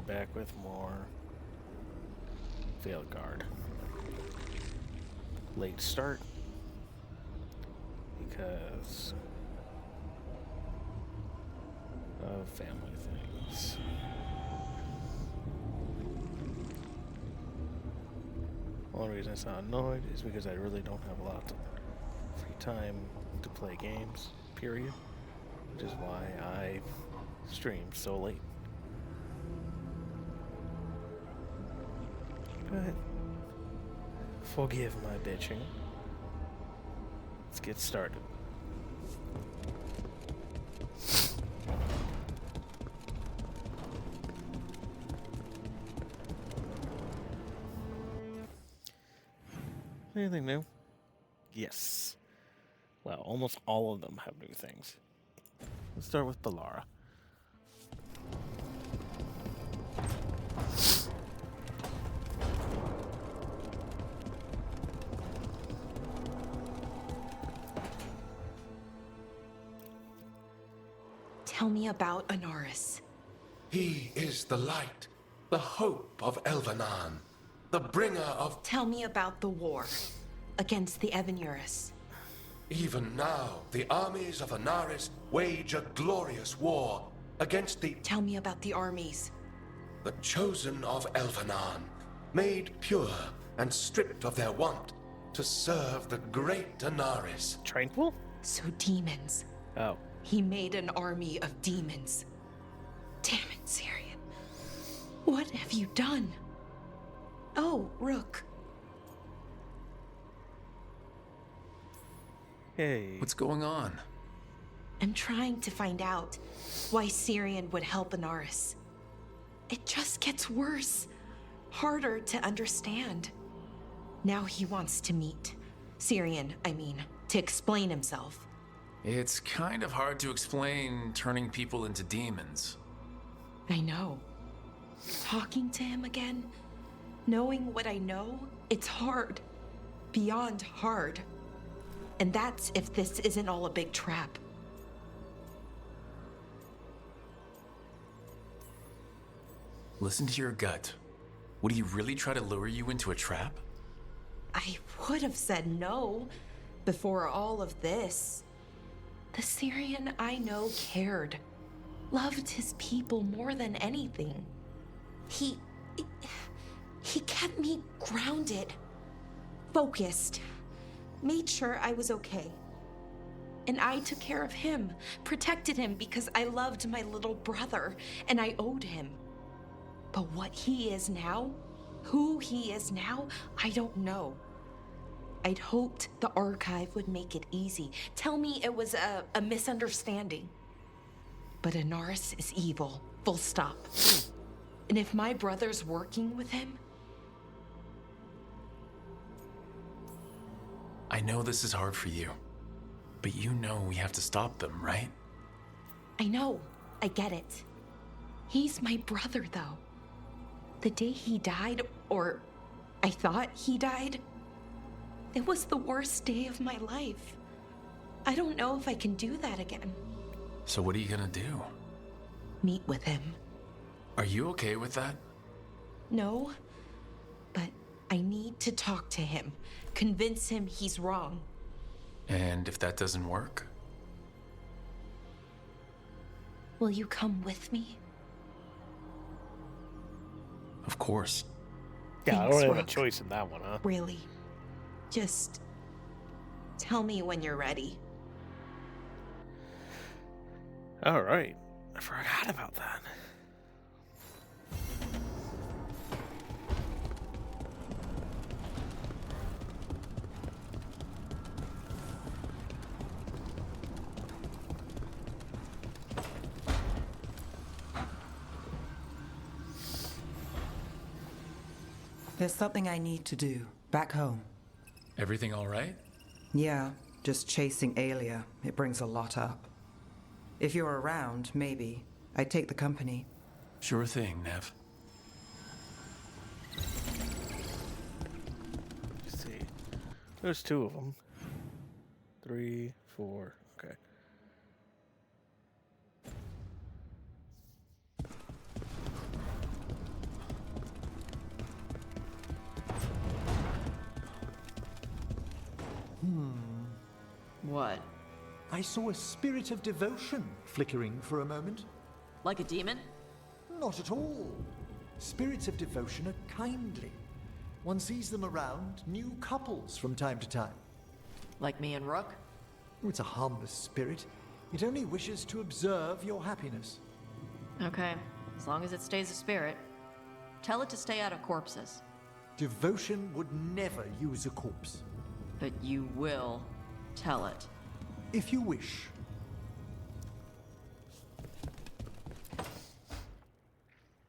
back with more Veilguard. Late start because of family things. Only reason I sound annoyed is because I really don't have a lot of free time to play games, period. Which is why I stream so late. But forgive my bitching. Let's get started. Anything new? Yes. Well, almost all of them have new things. Let's start with Balara. Tell me about Anaris. He is the light, the hope of Elvenan, the bringer of... Tell me about the war against the Evenuris. Even now, the armies of Anaris wage a glorious war against the... Tell me about the armies. The chosen of Elvenan, made pure and stripped of their want to serve the great Anaris. Tranquil? So demons. Oh. He made an army of demons. Damn it, Syrian. What have you done? Oh, Rook. Hey. What's going on? I'm trying to find out why Syrian would help Anaris. It just gets worse. Harder to understand. Now he wants to meet. Syrian, I mean, to explain himself. It's kind of hard to explain turning people into demons. I know. Talking to him again, knowing what I know, it's hard. Beyond hard. And that's if this isn't all a big trap. Listen to your gut. Would he really try to lure you into a trap? I would have said no before all of this. The Syrian I know cared, loved his people more than anything. He kept me grounded, focused, made sure I was okay. And I took care of him, protected him because I loved my little brother and I owed him. But what he is now, who he is now, I don't know. I'd hoped the archive would make it easy. Tell me it was a misunderstanding. But Anaris is evil, full stop. And if my brother's working with him... I know this is hard for you, but you know we have to stop them, right? I know, I get it. He's my brother, though. The day he died, or I thought he died, it was the worst day of my life. I don't know if I can do that again. So what are you gonna do? Meet with him. Are you okay with that? No, but I need to talk to him. Convince him he's wrong. And if that doesn't work? Will you come with me? Of course. Yeah, I Thanks, don't have a Rook. choice in that one, huh? Really. Just tell me when you're ready. All right. I forgot about that. There's something I need to do, back home. Everything all right? Yeah, just chasing Aelia. It brings a lot up. If you're around, maybe. I'd take the company. Sure thing, Nev. Let's see. There's two of them. 3, 4. Okay. What? I saw a spirit of devotion flickering for a moment. Like a demon? Not at all. Spirits of devotion are kindly. One sees them around new couples from time to time. Like me and Rook? It's a harmless spirit. It only wishes to observe your happiness. Okay, as long as it stays a spirit. Tell it to stay out of corpses. Devotion would never use a corpse. But you will tell it. If you wish.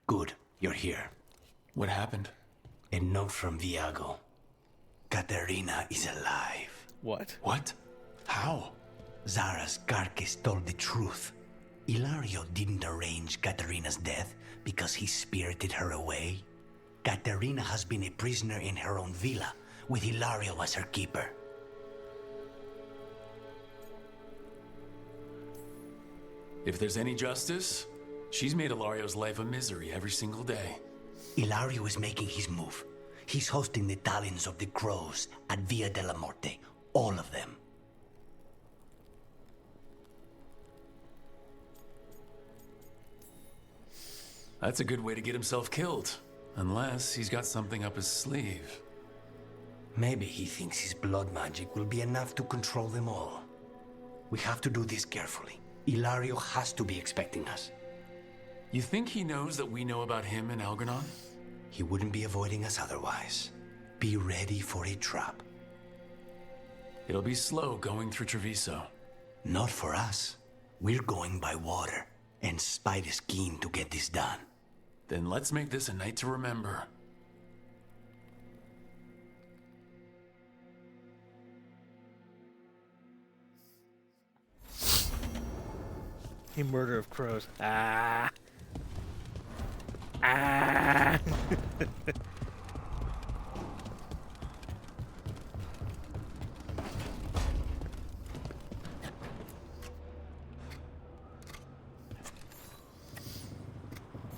Good, you're here. What happened? A note from Viago. Katerina is alive. What? What? How? Zara's carcass told the truth. Ilario didn't arrange Katerina's death because he spirited her away. Katerina has been a prisoner in her own villa, with Ilario as her keeper. If there's any justice, she's made Ilario's life a misery every single day. Ilario is making his move. He's hosting the talons of the crows at Via della Morte. All of them. That's a good way to get himself killed. Unless he's got something up his sleeve. Maybe he thinks his blood magic will be enough to control them all. We have to do this carefully. Ilario has to be expecting us. You think he knows that we know about him and Algernon? He wouldn't be avoiding us otherwise. Be ready for a trap. It'll be slow going through Treviso. Not for us. We're going by water, and Spite is keen to get this done. Then let's make this a night to remember. A murder of crows. Ah. Ah.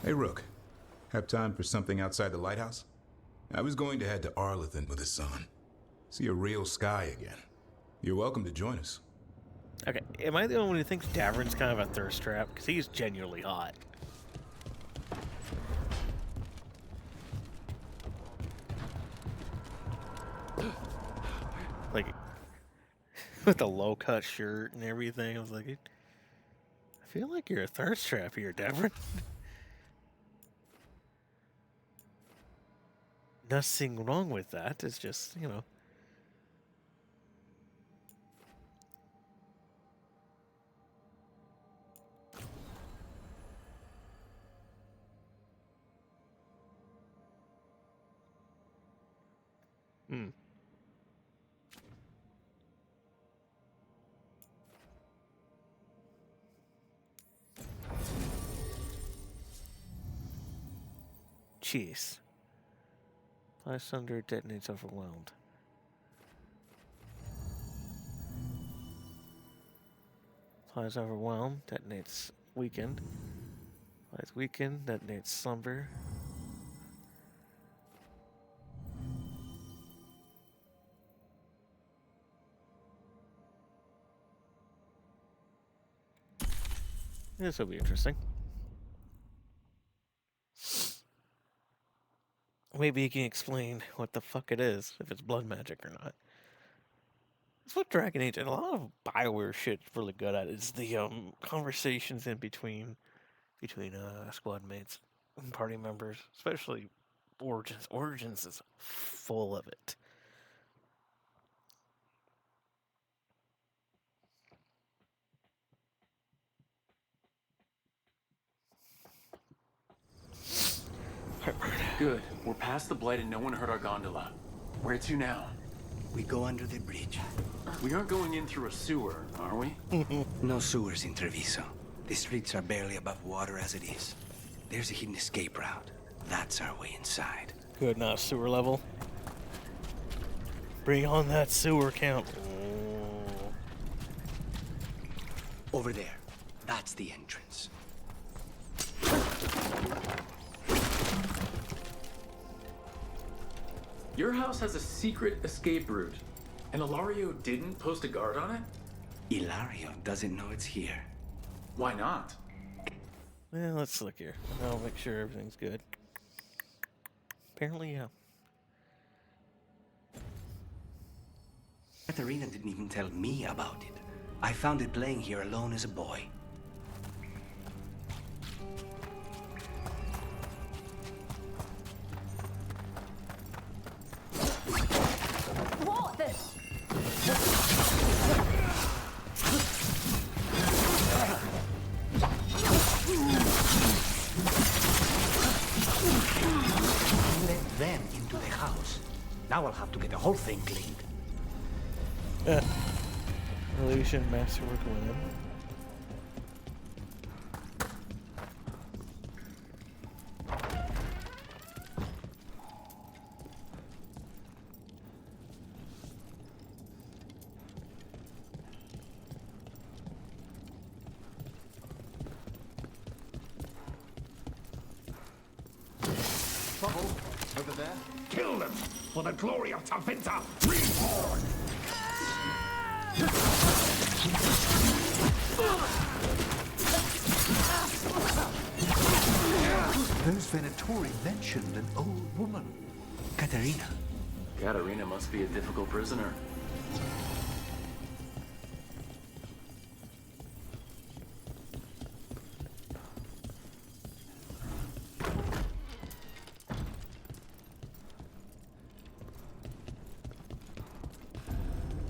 Hey, Rook. Have time for something outside the lighthouse? I was going to head to Arlington with the sun. See a real sky again. You're welcome to join us. Okay, am I the only one who thinks Davern's kind of a thirst trap? Because he's genuinely hot. Like, with the low-cut shirt and everything, I was like, I feel like you're a thirst trap here, Davern. Nothing wrong with that. It's just, you know. Jeez. Flash thunder detonates overwhelmed. Flies overwhelmed, detonates weakened. Flies weakened, detonates slumber. This will be interesting. Maybe you can explain what the fuck it is, if it's blood magic or not. That's what Dragon Age and a lot of BioWare shit's really good at, is the conversations in between squad mates and party members, especially Origins. Origins is full of it. Good. We're past the blight and no one hurt our gondola. Where to now? We go under the bridge. We aren't going in through a sewer, are we? No sewers in Treviso. The streets are barely above water as it is. There's a hidden escape route. That's our way inside. Good, not sewer level. Bring on that sewer count. Over there. That's the entrance. Your house has a secret escape route, and Ilario didn't post a guard on it? Ilario doesn't know it's here. Why not? Well, let's look here. I'll make sure everything's good. Apparently, yeah. Katerina didn't even tell me about it. I found it playing here alone as a boy. What the? Let them into the house. Now I'll have to get the whole thing cleaned. Relation masterwork women. Trouble over there. Kill them for the glory of Tavinta Reborn! Those Venatori mentioned an old woman. Katerina. Katerina must be a difficult prisoner.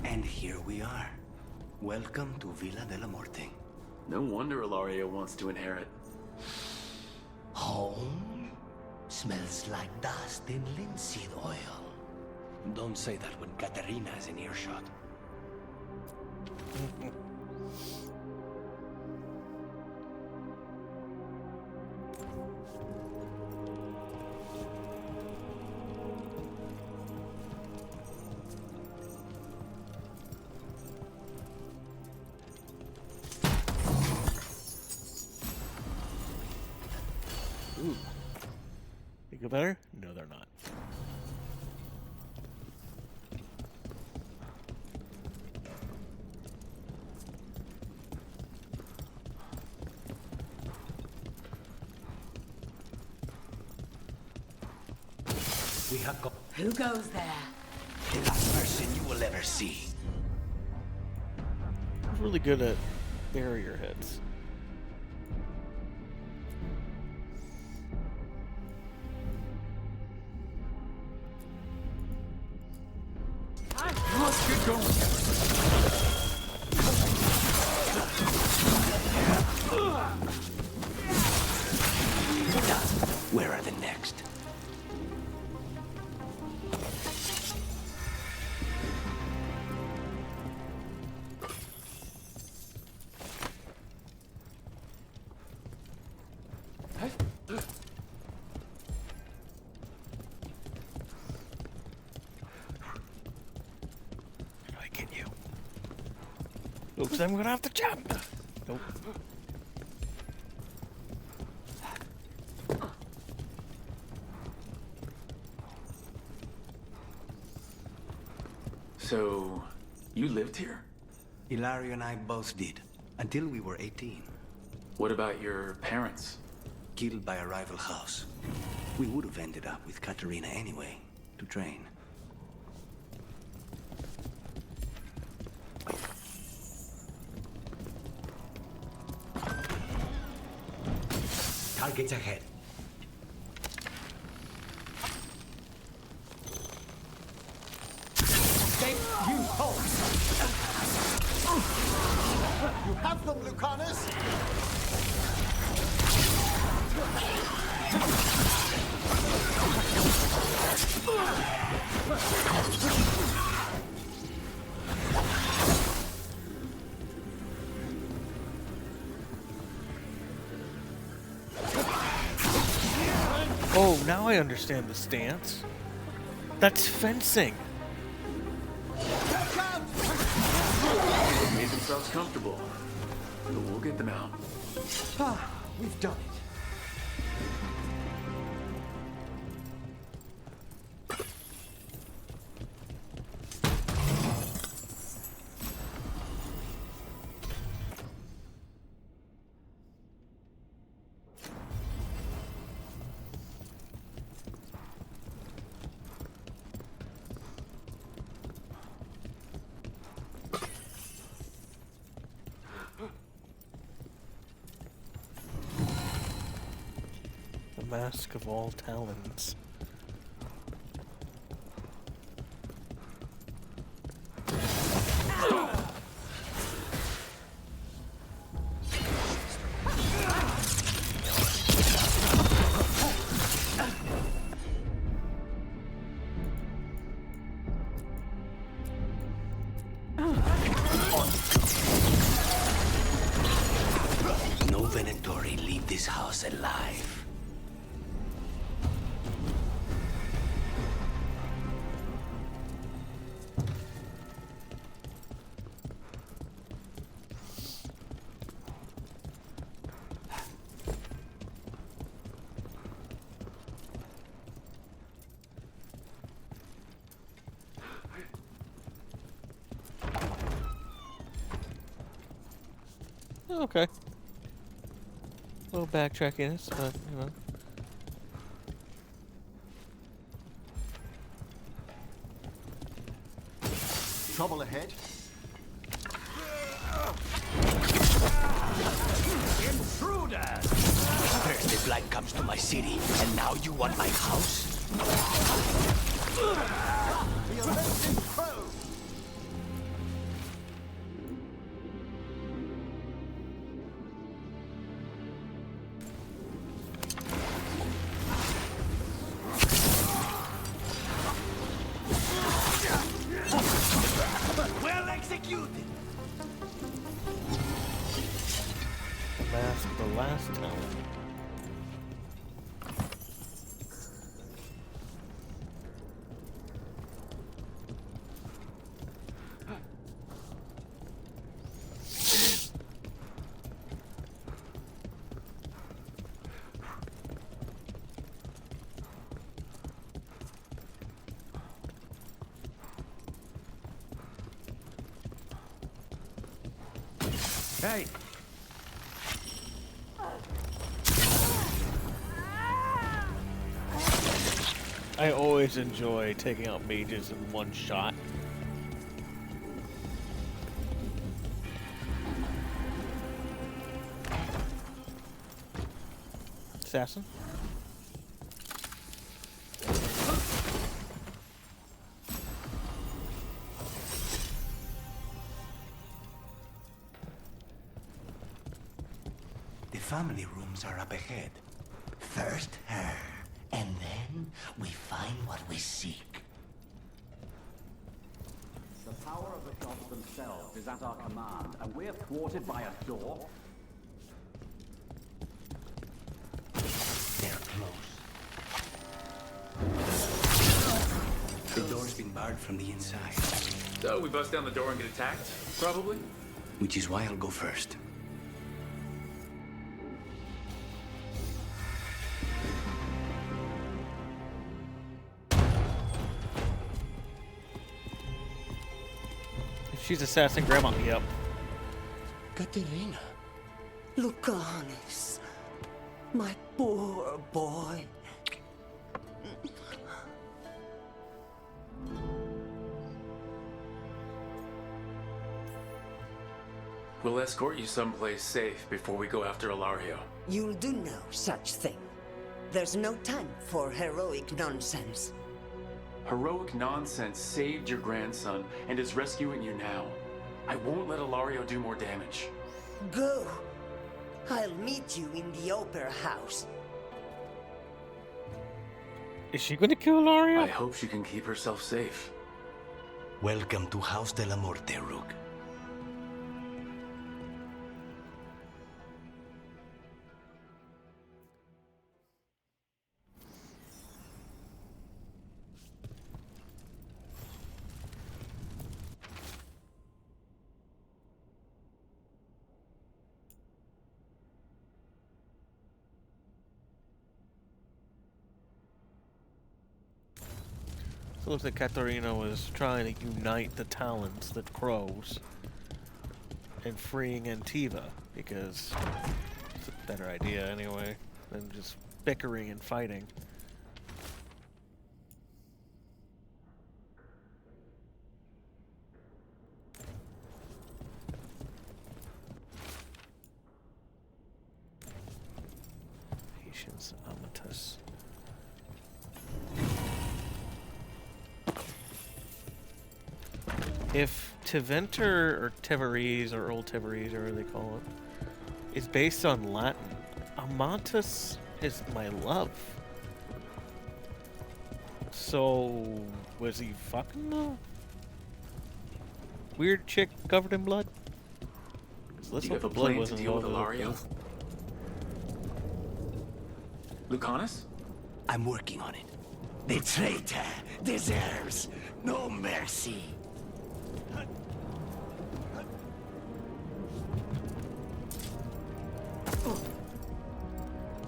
And here we are. Welcome to Villa de la Morte. No wonder Ilario wants to inherit. Home? Smells like dust and linseed oil. Don't say that when Katerina is in earshot. Ooh. Think better? No, they're not. We have got Who goes there? the last person you will ever see. He's really good at barrier hits. Let's get going. Where are the next? How do I get you? Oops, I'm gonna have to jump. Nope. So, you lived here? Ilario and I both did, until we were 18. What about your parents? Killed by a rival house. We would have ended up with Katerina anyway, to train. Targets ahead. Stay, you hold! You have them, Lucanus! Oh, now I understand the stance. That's fencing. Made themselves comfortable. But we'll get them out. Ah, we've done it. Mask of all talons. No Venatori leave this house alive. Okay. A little backtrackiness, but you know. Trouble ahead. Intruders! First the blight comes to my city, and now you want my house? The avenging crow! Well executed! The mask of the last talon. Hey! I always enjoy taking out mages in one shot. Assassin? The family rooms are up ahead. First her, and then we find what we seek. The power of the gods themselves is at our command, and we're thwarted by a door? They're close. The door's been barred from the inside. So we bust down the door and get attacked? Probably. Which is why I'll go first. If she's assassin grandma, yep. Katerina, Lucanis, my poor boy. We'll escort you someplace safe before we go after Ilario. You'll do no such thing. There's no time for heroic nonsense. Heroic nonsense saved your grandson and is rescuing you now. I won't let Ilario do more damage. Go. I'll meet you in the opera house. Is she gonna kill Ilario? I hope she can keep herself safe. Welcome to House de la Morte, Rook. So it looks like Katarina was trying to unite the talons, the crows, and freeing Antiva, because it's a better idea anyway than just bickering and fighting. Patience, Amatus. If Teventer or Teverese or Old Teverese or whatever they call it is based on Latin, Amantus is my love. So was he fucking the weird chick covered in blood? Do you have a plan to deal with Ilario? Lucanus? I'm working on it. The traitor deserves no mercy.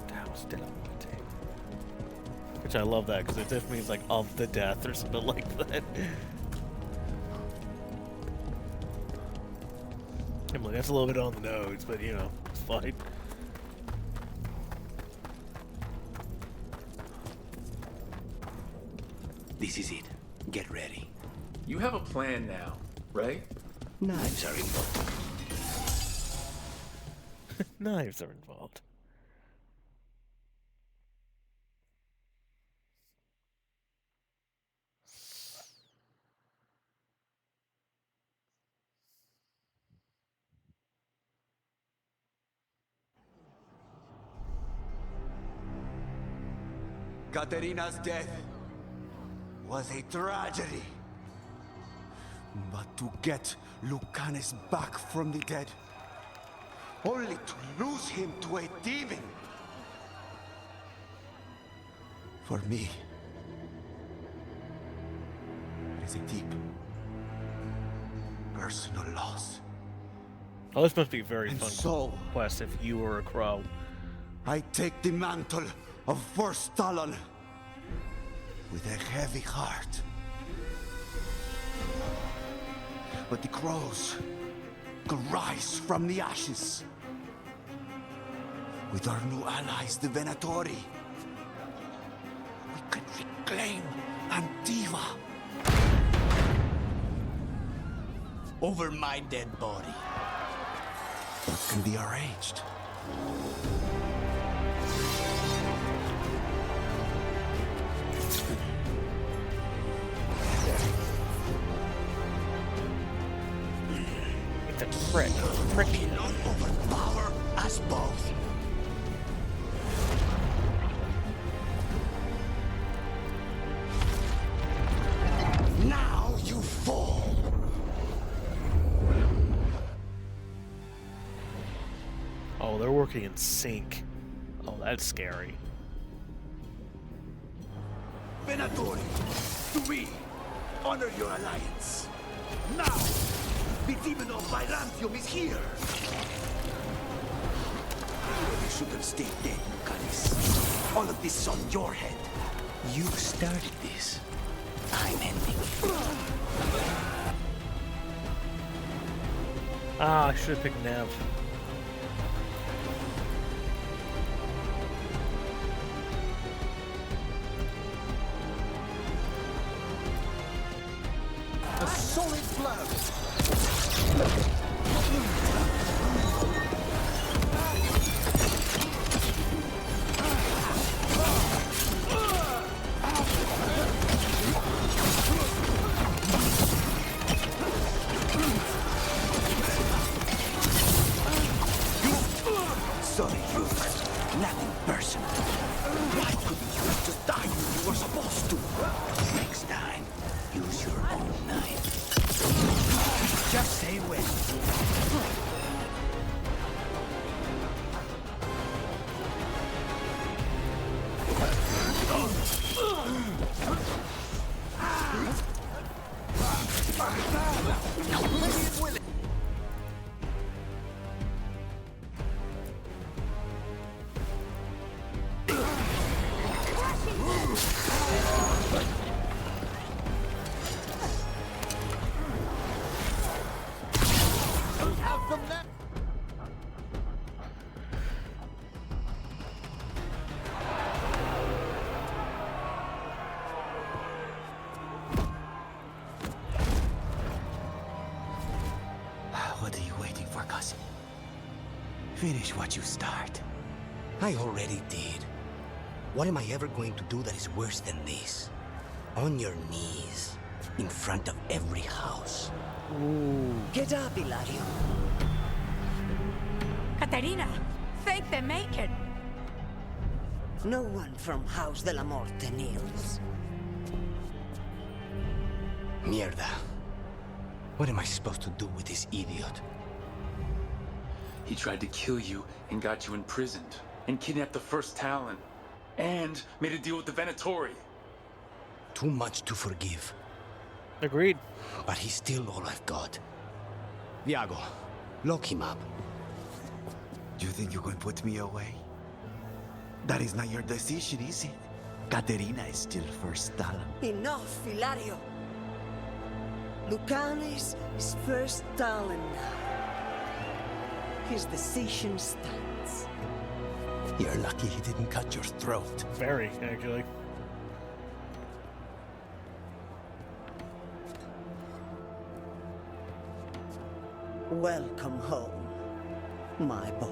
That was dead on the tape. Which I love that because it just means like of the death or something like that. I'm like, that's a little bit on the nose, but you know, it's fine. This is it. Get ready. You have a plan now, right? Knives are involved. Knives are involved. Katerina's death was a tragedy. But to get Lucanus back from the dead, only to lose him to a demon. For me, it is a deep, personal loss. Oh, this must be a very And fun so, quest if you were a crow. I take the mantle of First Talon with a heavy heart. But the crows could rise from the ashes. With our new allies, the Venatori, we can reclaim Antiva. Over my dead body. That can be arranged. It's a prick. Cannot overpower us both. Now you fall. Oh, they're working in sync. Oh, that's scary. Venatori, to me, honor your alliance. Now, the demon of Byzantium is here. You should have stayed dead, Lucanus. All of this is on your head. You started this. I'm ending it. Ah, I should have picked Nev. A solid blow. Sorry, Luke. Nothing personal. Why couldn't you have just died when you were supposed to? Next time, use your own knife. Just say when. Have them now. What are you waiting for, cousin? Finish what you start. I already did. What am I ever going to do that is worse than this? On your knees, in front of every house. Get up, Ilario. Caterina, thank the Maker. No one from House de la Morte kneels. Mierda. What am I supposed to do with this idiot? He tried to kill you and got you imprisoned, and kidnapped the first Talon, and made a deal with the Venatori. Too much to forgive. Agreed. But he's still all I've got. Viago, lock him up. You think you can put me away? That is not your decision, is it? Caterina is still first Talon. Enough, Ilario. Lucanes is first Talon now. His decision stands. You're lucky he didn't cut your throat. Very, actually. Welcome home, my boy.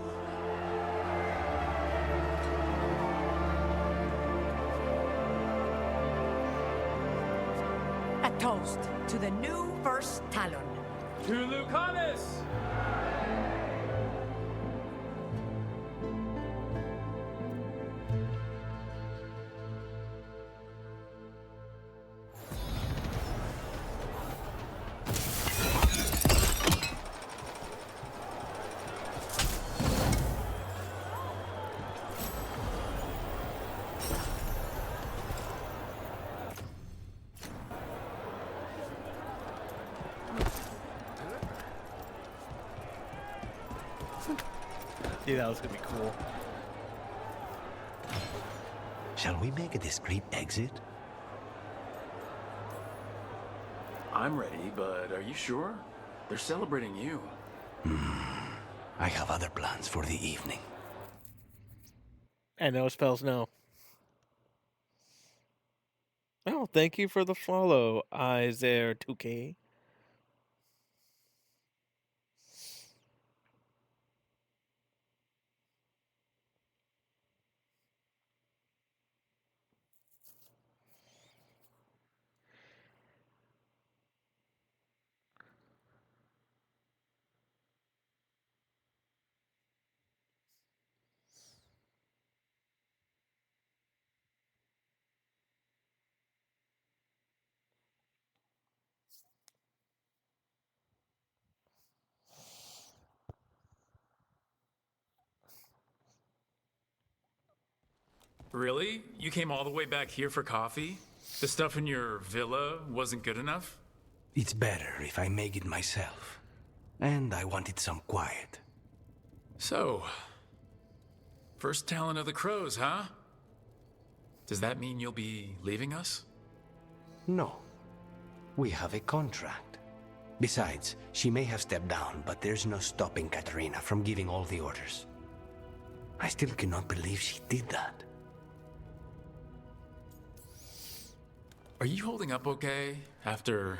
A toast to the new first Talon. To Lucanus! Yeah, that was gonna be cool. Shall we make a discreet exit? I'm ready, but are you sure? They're celebrating you. I have other plans for the evening. And no spells, no. Oh, thank you for the follow, Eyes there 2K. Really? You came all the way back here for coffee? The stuff in your villa wasn't good enough? It's better if I make it myself. And I wanted some quiet. So, first Talon of the Crows, huh? Does that mean you'll be leaving us? No. We have a contract. Besides, she may have stepped down, but there's no stopping Caterina from giving all the orders. I still cannot believe she did that. Are you holding up okay after,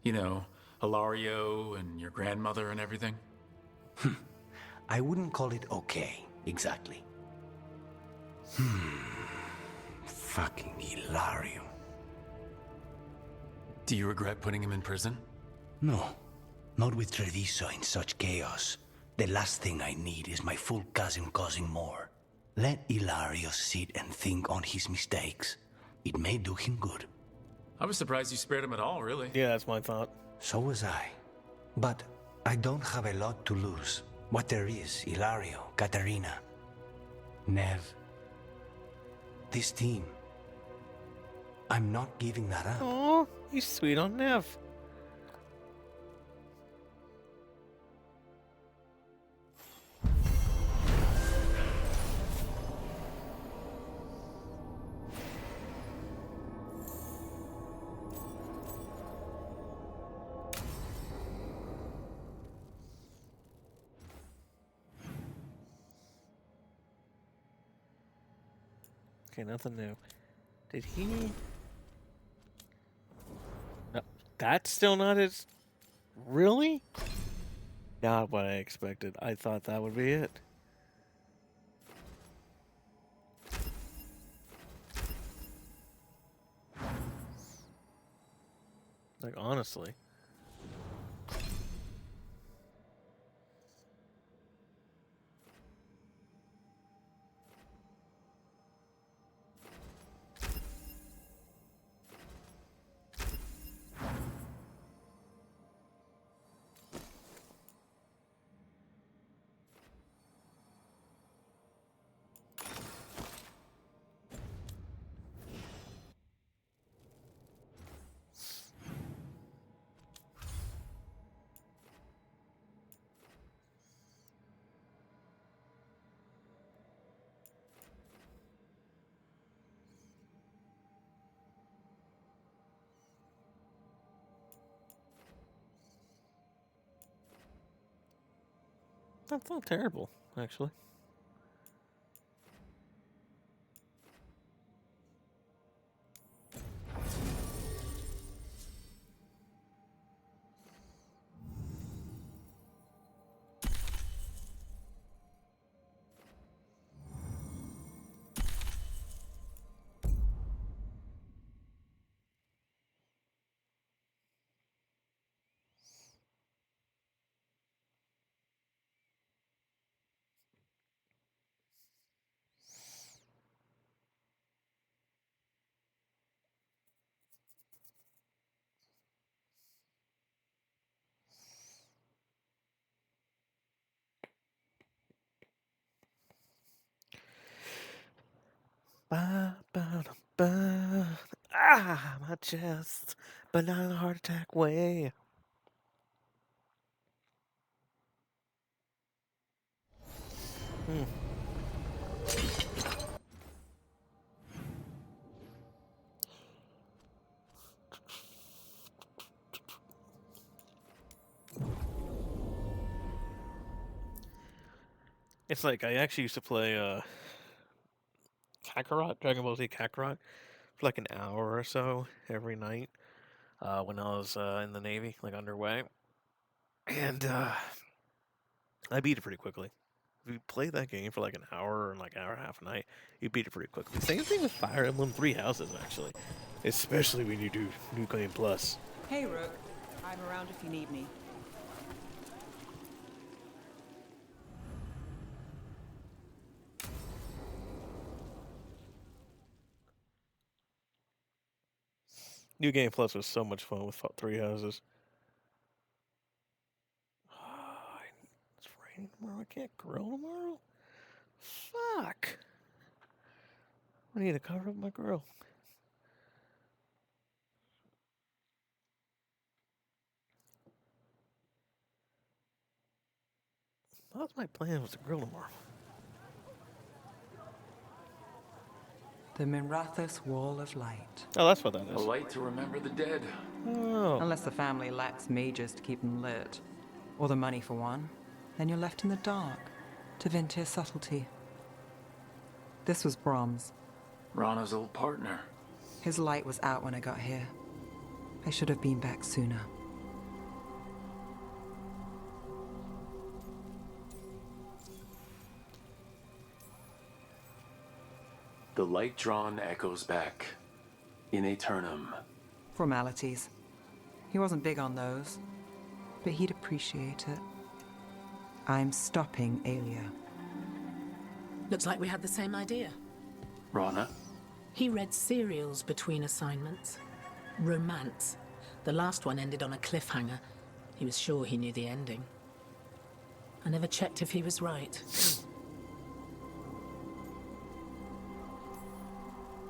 you know, Hilario and your grandmother and everything? I wouldn't call it okay, exactly. Fucking Hilario. Do you regret putting him in prison? No, not with Treviso in such chaos. The last thing I need is my full cousin causing more. Let Hilario sit and think on his mistakes. It may do him good. I was surprised you spared him at all, really. Yeah, that's my thought. So was I. But I don't have a lot to lose. What there is, Hilario, Caterina, Nev. This team. I'm not giving that up. Oh, he's sweet on Nev. Okay, nothing new. Did he... No, that's still not his... Really? Not what I expected. I thought that would be it. Like, honestly. That's not terrible, actually. Ba, ba, da, ba. Ah, my chest, but not in a heart attack way. Hmm. It's like I actually used to play Kakarot, Dragon Ball Z Kakarot, for like an hour or so every night when I was in the Navy, like underway. And I beat it pretty quickly. If you play that game for like an hour or like hour and a half a night, you beat it pretty quickly. Same thing with Fire Emblem Three Houses, actually. Especially when you do New Game Plus. Hey, Rook. I'm around if you need me. New Game Plus was so much fun with Three Houses. It's raining tomorrow. I can't grill tomorrow? Fuck. I need to cover up my grill. That was my plan, was to grill tomorrow. The Mirathos Wall of Light. Oh, that's what that A is. light to remember the dead. Oh. Unless the family lacks mages to keep them lit, or the money for one, then you're left in the dark to Vintir's subtlety. This was Brahms. Rana's old partner. His light was out when I got here. I should have been back sooner. The light drawn echoes back. In Aeternum. Formalities. He wasn't big on those, but he'd appreciate it. I'm stopping Aelia. Looks like we had the same idea. Rana? He read serials between assignments. Romance. The last one ended on a cliffhanger. He was sure he knew the ending. I never checked if he was right.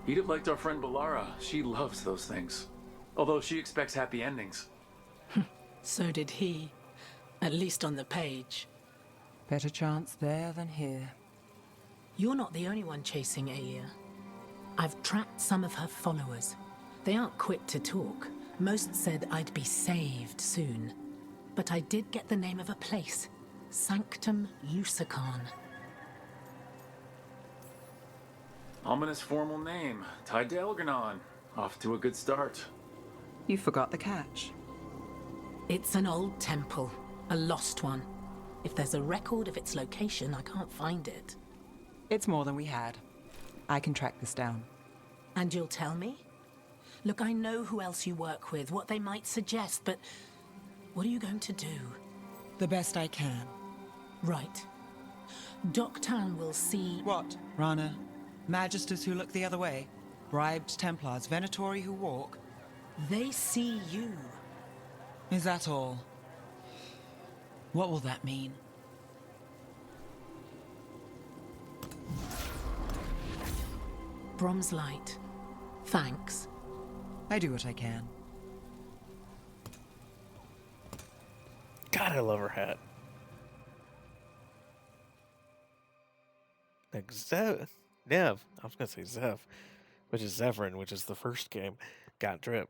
He'd have liked our friend Balara. She loves those things. Although she expects happy endings. So did he. At least on the page. Better chance there than here. You're not the only one chasing Aelia. I've tracked some of her followers. They aren't quick to talk. Most said I'd be saved soon. But I did get the name of a place. Sanctum Lucican. Ominous formal name. Tied to Elganon. Off to a good start. You forgot the catch. It's an old temple. A lost one. If there's a record of its location, I can't find it. It's more than we had. I can track this down. And you'll tell me? Look, I know who else you work with, what they might suggest, but what are you going to do? The best I can. Right. Doctown will see... What, Rana? Magisters who look the other way? Bribed Templars, Venatori who walk? They see you. Is that all? What will that mean? Brom's light. Thanks. I do what I can. God, I love her hat. Like Nev, I was gonna say Zev, which is Zevran, which is the first game, got drip.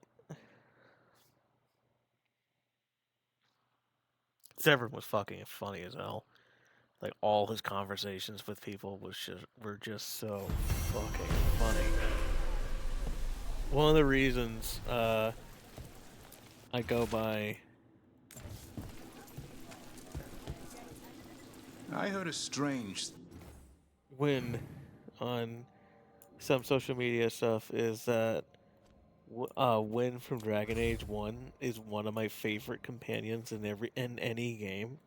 Zevran was fucking funny as hell. Like all his conversations with people were just so fucking funny. One of the reasons I go by. I heard a strange. When on some social media stuff is that Win from Dragon Age 1 is one of my favorite companions in any game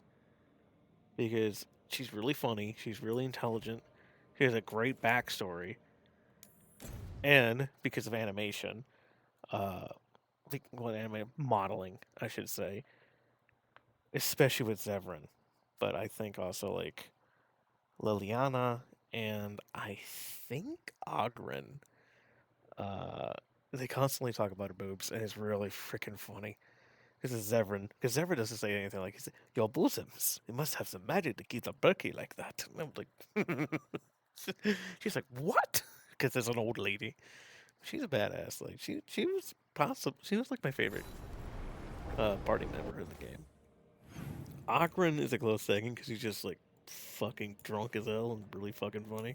because she's really funny, she's really intelligent, she has a great backstory, and because of animation, anime modeling, I should say, especially with Zevran, but I think also like Liliana and I think Ogren. They constantly talk about her boobs, and it's really freaking funny. This is Zevran, because Zevran doesn't say anything like, "Your bosoms, it must have some magic to keep them bulky like that." And I'm like, she's like, "What?" Because there's an old lady. She's a badass. Like she was like my favorite party member in the game. Ogren is a close second because he's just like fucking drunk as hell and really fucking funny.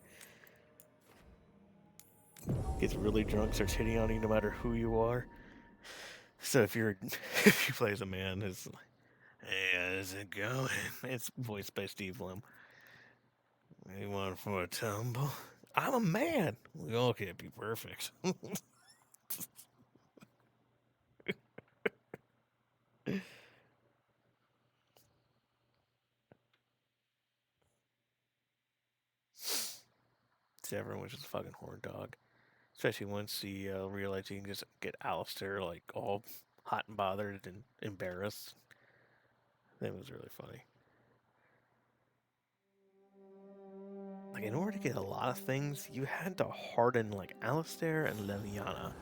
Gets really drunk, starts hitting on you no matter who you are. So if you play as a man, it's like, "Hey, how's it going?" It's voiced by Steve Lim. "You want for a tumble? I'm a man. We all can't be perfect." Everyone was just a fucking horn dog. Especially once he realized he can just get Alistair like all hot and bothered and embarrassed. That was really funny. Like in order to get a lot of things, you had to harden like Alistair and Leliana.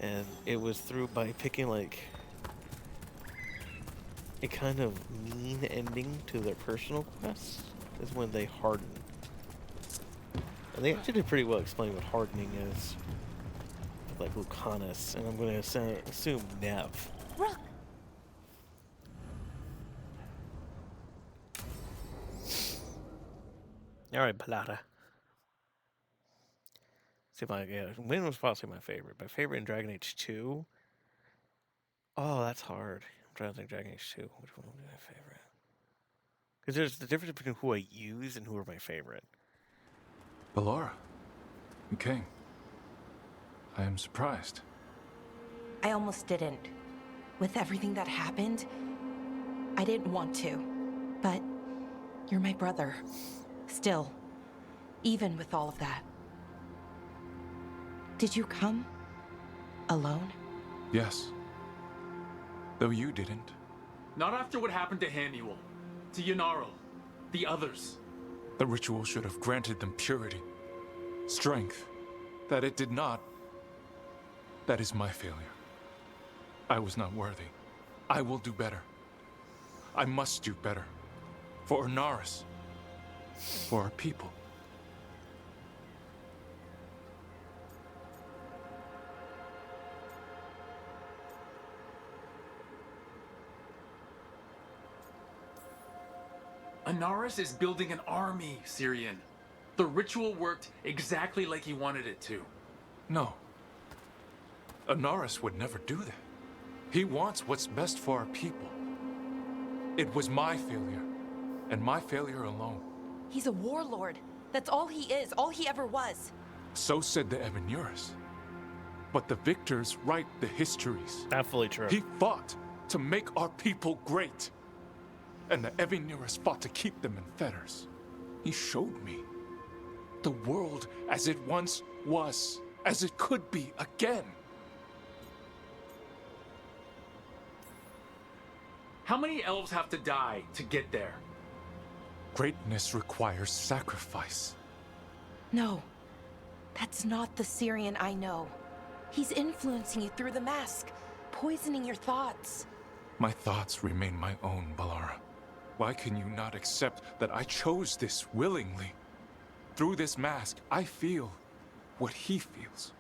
And it was through by picking like a kind of mean ending to their personal quests is when they harden. And they actually did pretty well explaining what hardening is. With, like Lucanus, and I'm going to assume Nev. Rook. Alright, Plata. See if Win was possibly my favorite. My favorite in Dragon Age 2? Oh, that's hard. I'm trying to think Dragon Age 2. Which one would be my favorite? Because there's the difference between who I use and who are my favorite. Ballora, you came. I am surprised. I almost didn't. With everything that happened, I didn't want to. But you're my brother. Still. Even with all of that. Did you come? Alone? Yes. Though you didn't. Not after what happened to Hannibal, to Yanaro, the others. The ritual should have granted them purity, strength. That it did not. That is my failure. I was not worthy. I will do better. I must do better. For Ornaris. For our people. Ornaris is building an army, Syrian. The ritual worked exactly like he wanted it to. No. Ornaris would never do that. He wants what's best for our people. It was my failure, and my failure alone. He's a warlord. That's all he is, all he ever was. So said the Evanuris. But the victors write the histories. Absolutely true. He fought to make our people great. And the Evineers fought to keep them in fetters. He showed me the world as it once was, as it could be again. How many elves have to die to get there? Greatness requires sacrifice. No, that's not the Syrian I know. He's influencing you through the mask, poisoning your thoughts. My thoughts remain my own, Balara. Why can you not accept that I chose this willingly? Through this mask, I feel what he feels.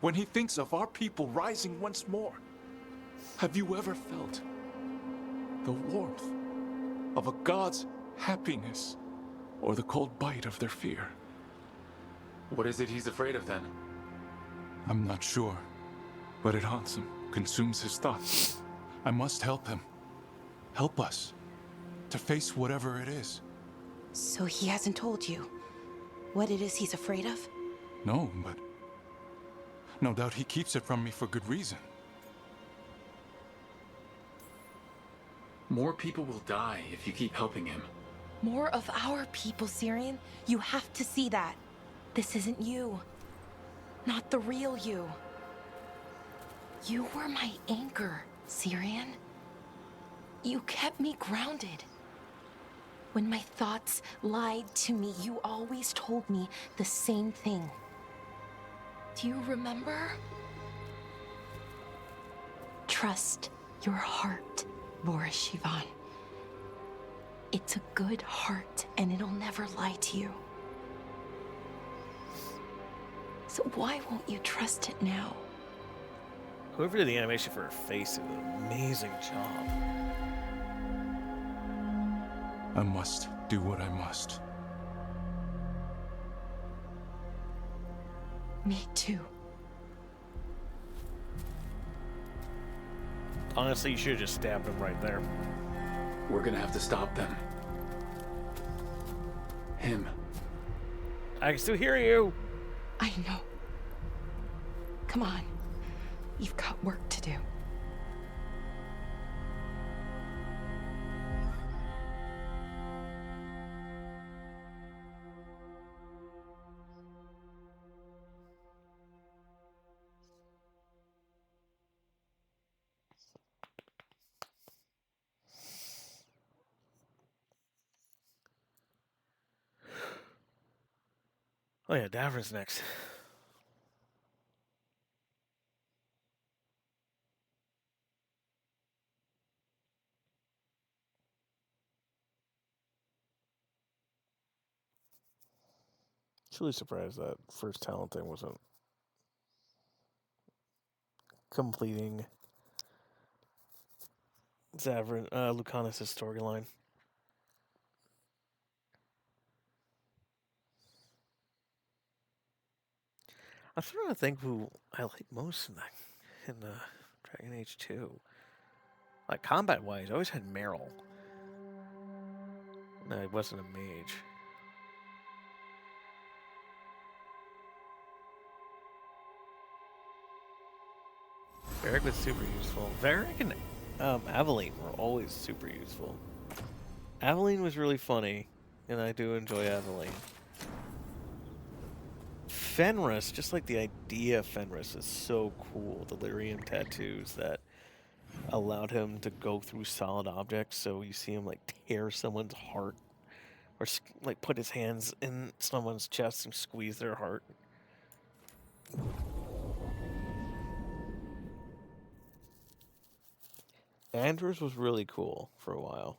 When he thinks of our people rising once more, have you ever felt the warmth of a god's happiness or the cold bite of their fear? What is it he's afraid of then? I'm not sure, but it haunts him, consumes his thoughts. I must help him. Help us to face whatever it is. So he hasn't told you what it is he's afraid of? No, but no doubt he keeps it from me for good reason. More people will die if you keep helping him. More of our people, Syrian. You have to see that. This isn't you. Not the real you. You were my anchor, Syrian. You kept me grounded. When my thoughts lied to me, you always told me the same thing. Do you remember? Trust your heart, Boris Shivan. It's a good heart, and it'll never lie to you. So why won't you trust it now? Whoever did the animation for her face did an amazing job. I must do what I must. Me too. Honestly, you should have just stabbed him right there. We're gonna have to stop them. Him. I can still hear you. I know. Come on. You've got work to do. Oh yeah, Davrin's next. Really surprised that first talent thing wasn't completing Davrin, Lucanus' storyline. I'm trying to think who I like most in the Dragon Age 2. Like combat-wise, I always had Meryl. No, he wasn't a mage. Varric was super useful. Varric and Aveline were always super useful. Aveline was really funny, and I do enjoy Aveline. Fenris, just like the idea of Fenris is so cool. The lyrium tattoos that allowed him to go through solid objects, so you see him like tear someone's heart, or like put his hands in someone's chest and squeeze their heart. Anders was really cool for a while.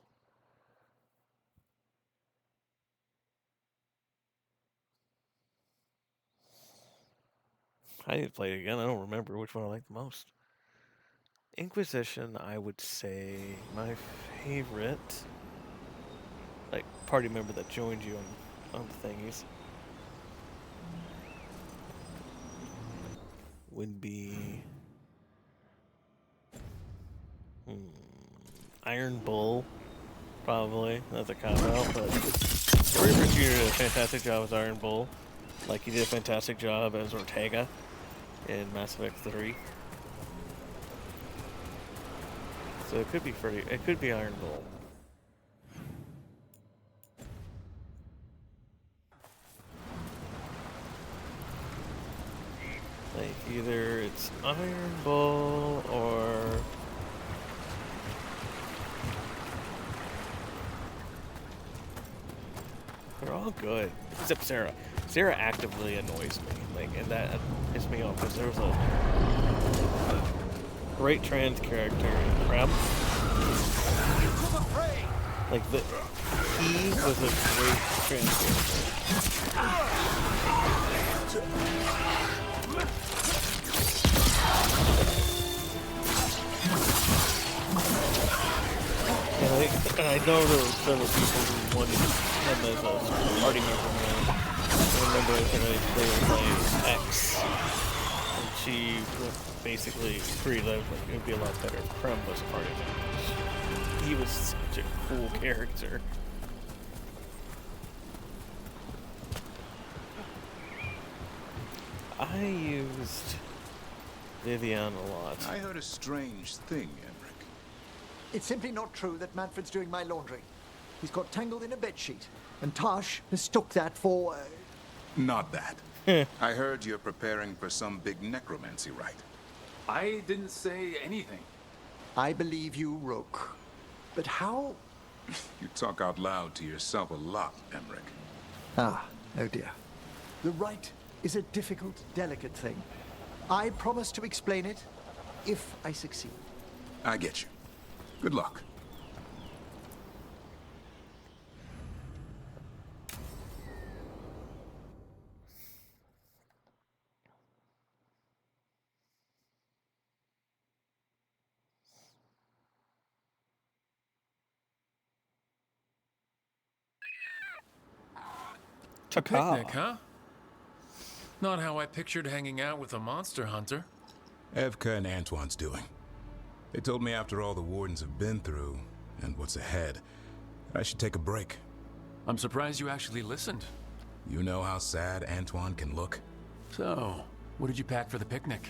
I need to play it again. I don't remember which one I like the most. Inquisition, I would say my favorite, like, party member that joined you on the thingies would be Iron Bull, probably. That's a cop-out, but Reaper Jr. did a fantastic job as Iron Bull. Like, he did a fantastic job as Ortega. in Mass Effect 3. So it could be it could be Iron Gold. Like, either it's Iron Bull or... They're all good. Except Sarah. Sarah actively annoys me. Like, and that pisses me off because there was a great trans character in Prem. Like, he was a great trans character. And I know there were several people who wanted him as a party member. I remember they were playing X, and she basically agreed that it would be a lot better if Prem was a party member. He was such a cool character. I used Vivian a lot. I heard a strange thing, Emmerich. It's simply not true that Manfred's doing my laundry. He's got tangled in a bedsheet, and Tash mistook that for... Not that. I heard you're preparing for some big necromancy rite. I didn't say anything. I believe you, Rook. But how... You talk out loud to yourself a lot, Emmerich. Ah, oh dear. The rite is a difficult, delicate thing. I promise to explain it if I succeed. I get you. Good luck. A picnic, huh? Not how I pictured hanging out with a monster hunter. Evka and Antoine's doing. They told me after all the wardens have been through, and what's ahead, I should take a break. I'm surprised you actually listened. You know how sad Antoine can look? So, what did you pack for the picnic?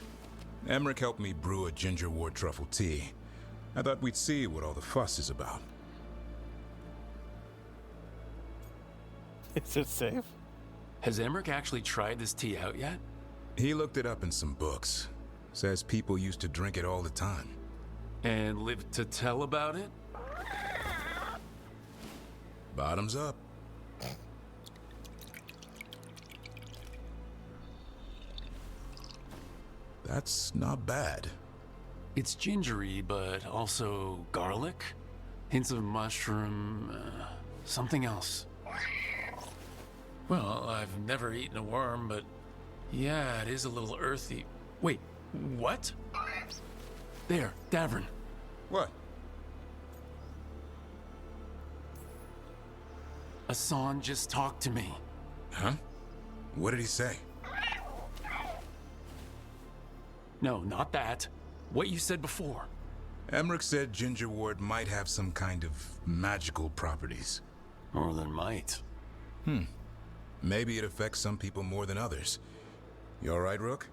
Emmerich helped me brew a ginger wort truffle tea. I thought we'd see what all the fuss is about. Is it safe? Has Emmerich actually tried this tea out yet? He looked it up in some books. Says people used to drink it all the time. And lived to tell about it? Bottoms up. That's not bad. It's gingery, but also garlic, hints of mushroom, something else. Well, I've never eaten a worm, but yeah, it is a little earthy. Wait, what? There, Davern. What? Hassan just talked to me. Huh? What did he say? No, not that. What you said before. Emmerich said ginger wort might have some kind of magical properties. More than might. Maybe it affects some people more than others. You all right, Rook?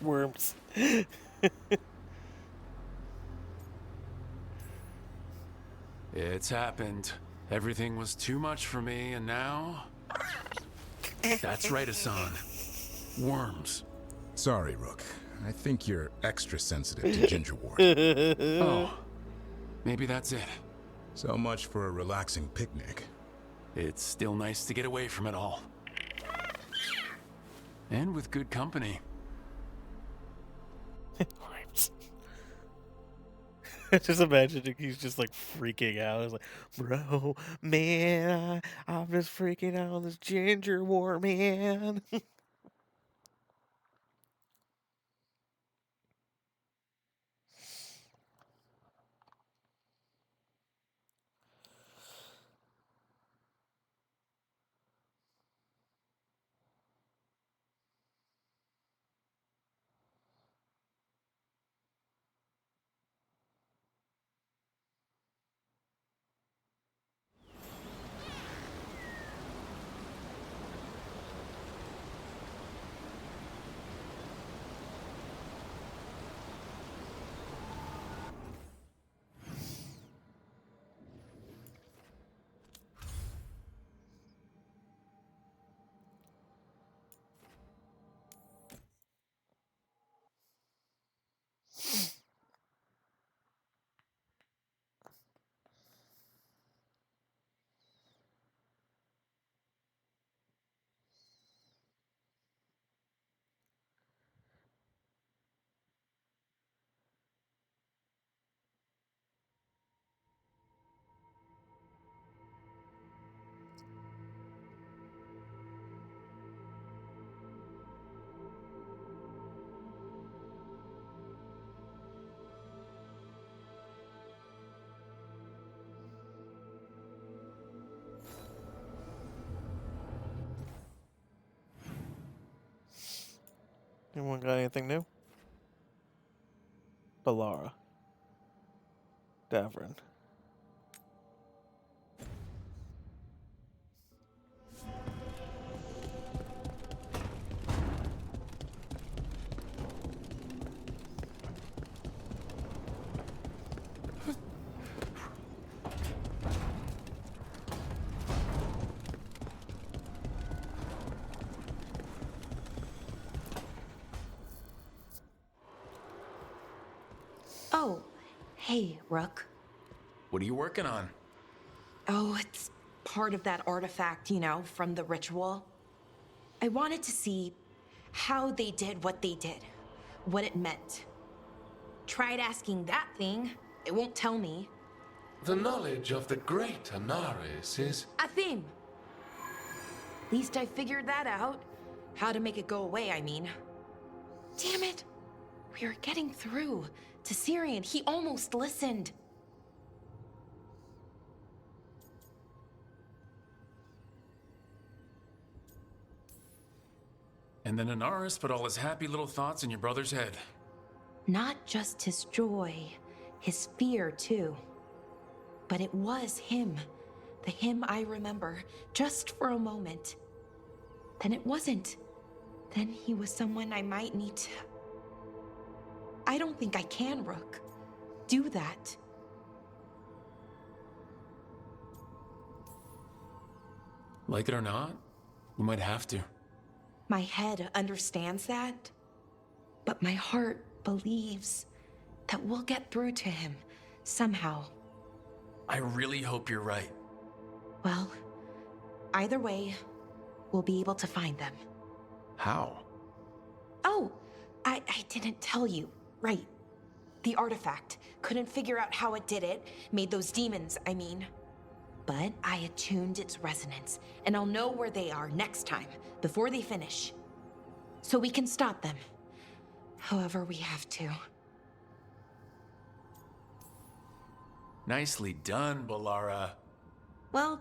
Worms. It's happened. Everything was too much for me, and now... That's right, Hassan. Worms. Sorry, Rook. I think you're extra sensitive to ginger wort. Oh, maybe that's it. So much for a relaxing picnic. It's still nice to get away from it all. And with good company. Just imagine he's just like freaking out. He's like, bro, man, I'm just freaking out on this ginger wort, man. Anyone got anything new? Balara. Davrin. Oh, hey, Rook. What are you working on? Oh, it's part of that artifact, you know, from the ritual. I wanted to see how they did what they did, what it meant. Tried asking that thing, it won't tell me. The knowledge of the great Anaris is... A theme! At least I figured that out. How to make it go away, I mean. Damn it! We were getting through to Syrian. He almost listened. And then Anaris put all his happy little thoughts in your brother's head. Not just his joy, his fear, too. But it was him. The him I remember, just for a moment. Then it wasn't. Then he was someone I might need to... I don't think I can, Rook. Do that. Like it or not, we might have to. My head understands that, but my heart believes that we'll get through to him somehow. I really hope you're right. Well, either way, we'll be able to find them. How? Oh, I didn't tell you. Right. The artifact. Couldn't figure out how it did it. Made those demons, I mean. But I attuned its resonance, and I'll know where they are next time, before they finish. So we can stop them. However we have to. Nicely done, Balara. Well,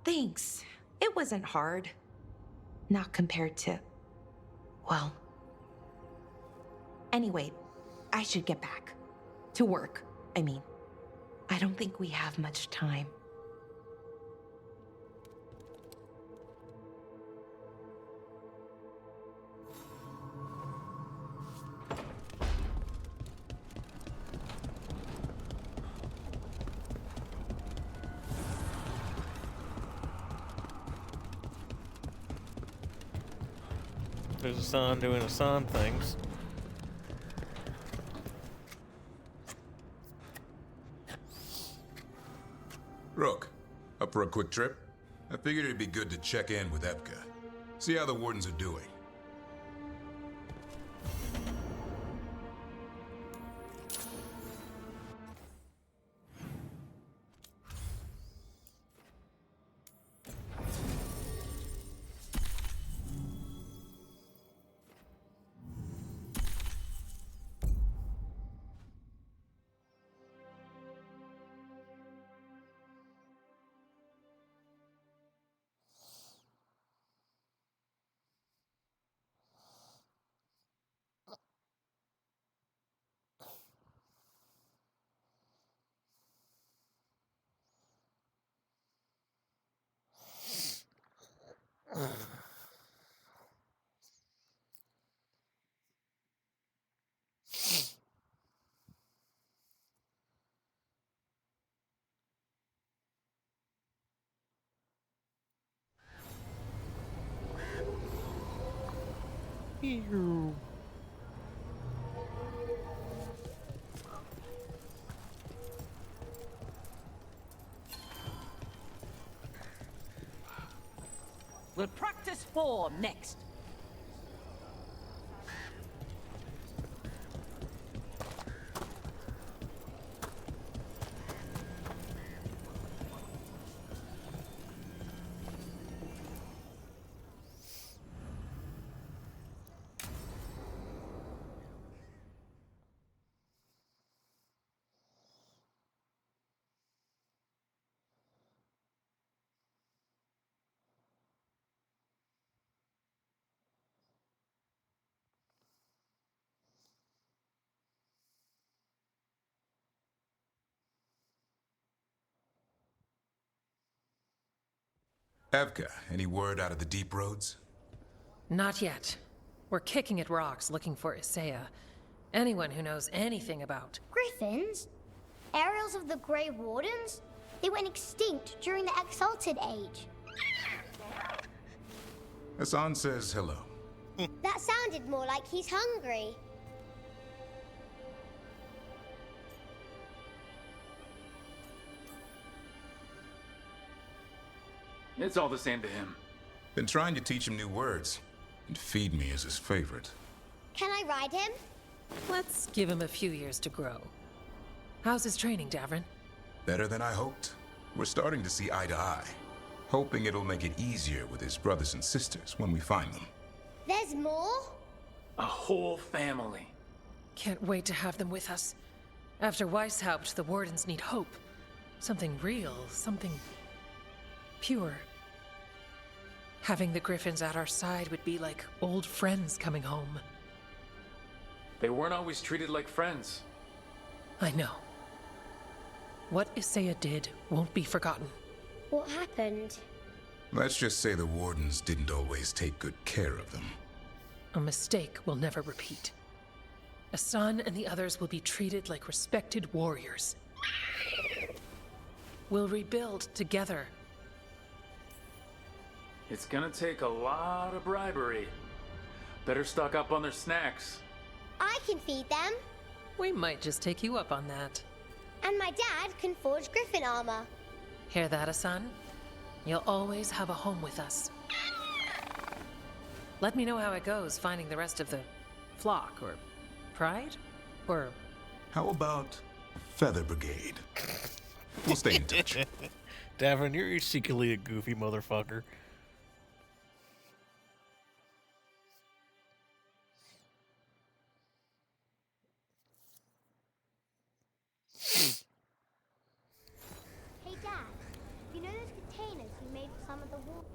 thanks. It wasn't hard. Not compared to... well... Anyway, I should get back. To work, I mean. I don't think we have much time. There's Asan doing Asan things. Rook, up for a quick trip? I figured it'd be good to check in with Epka. See how the wardens are doing. Ew. We'll practice form next. Evka, any word out of the deep roads? Not yet. We're kicking at rocks looking for Isaiah. Anyone who knows anything about... Griffins? Aerials of the Grey Wardens? They went extinct during the Exalted Age. Hassan says hello. That sounded more like he's hungry. It's all the same to him. Been trying to teach him new words, and feed me is his favorite. Can I ride him? Let's give him a few years to grow. How's his training, Davrin? Better than I hoped. We're starting to see eye to eye. Hoping it'll make it easier with his brothers and sisters when we find them. There's more? A whole family. Can't wait to have them with us. After Weishaupt, the Wardens need hope. Something real, something... pure. Having the Griffins at our side would be like old friends coming home. They weren't always treated like friends. I know. What Isaiah did won't be forgotten. What happened? Let's just say the Wardens didn't always take good care of them. A mistake will never repeat. Hassan and the others will be treated like respected warriors. We'll rebuild together. It's gonna take a lot of bribery. Better stock up on their snacks. I can feed them. We might just take you up on that. And my dad can forge Griffin armor. Hear that, Hassan? You'll always have a home with us. Let me know how it goes finding the rest of the flock, or pride, or... How about Feather Brigade? We'll stay in touch. Davin, you're secretly a goofy motherfucker. Hey Dad, you know those containers we made for some of the water?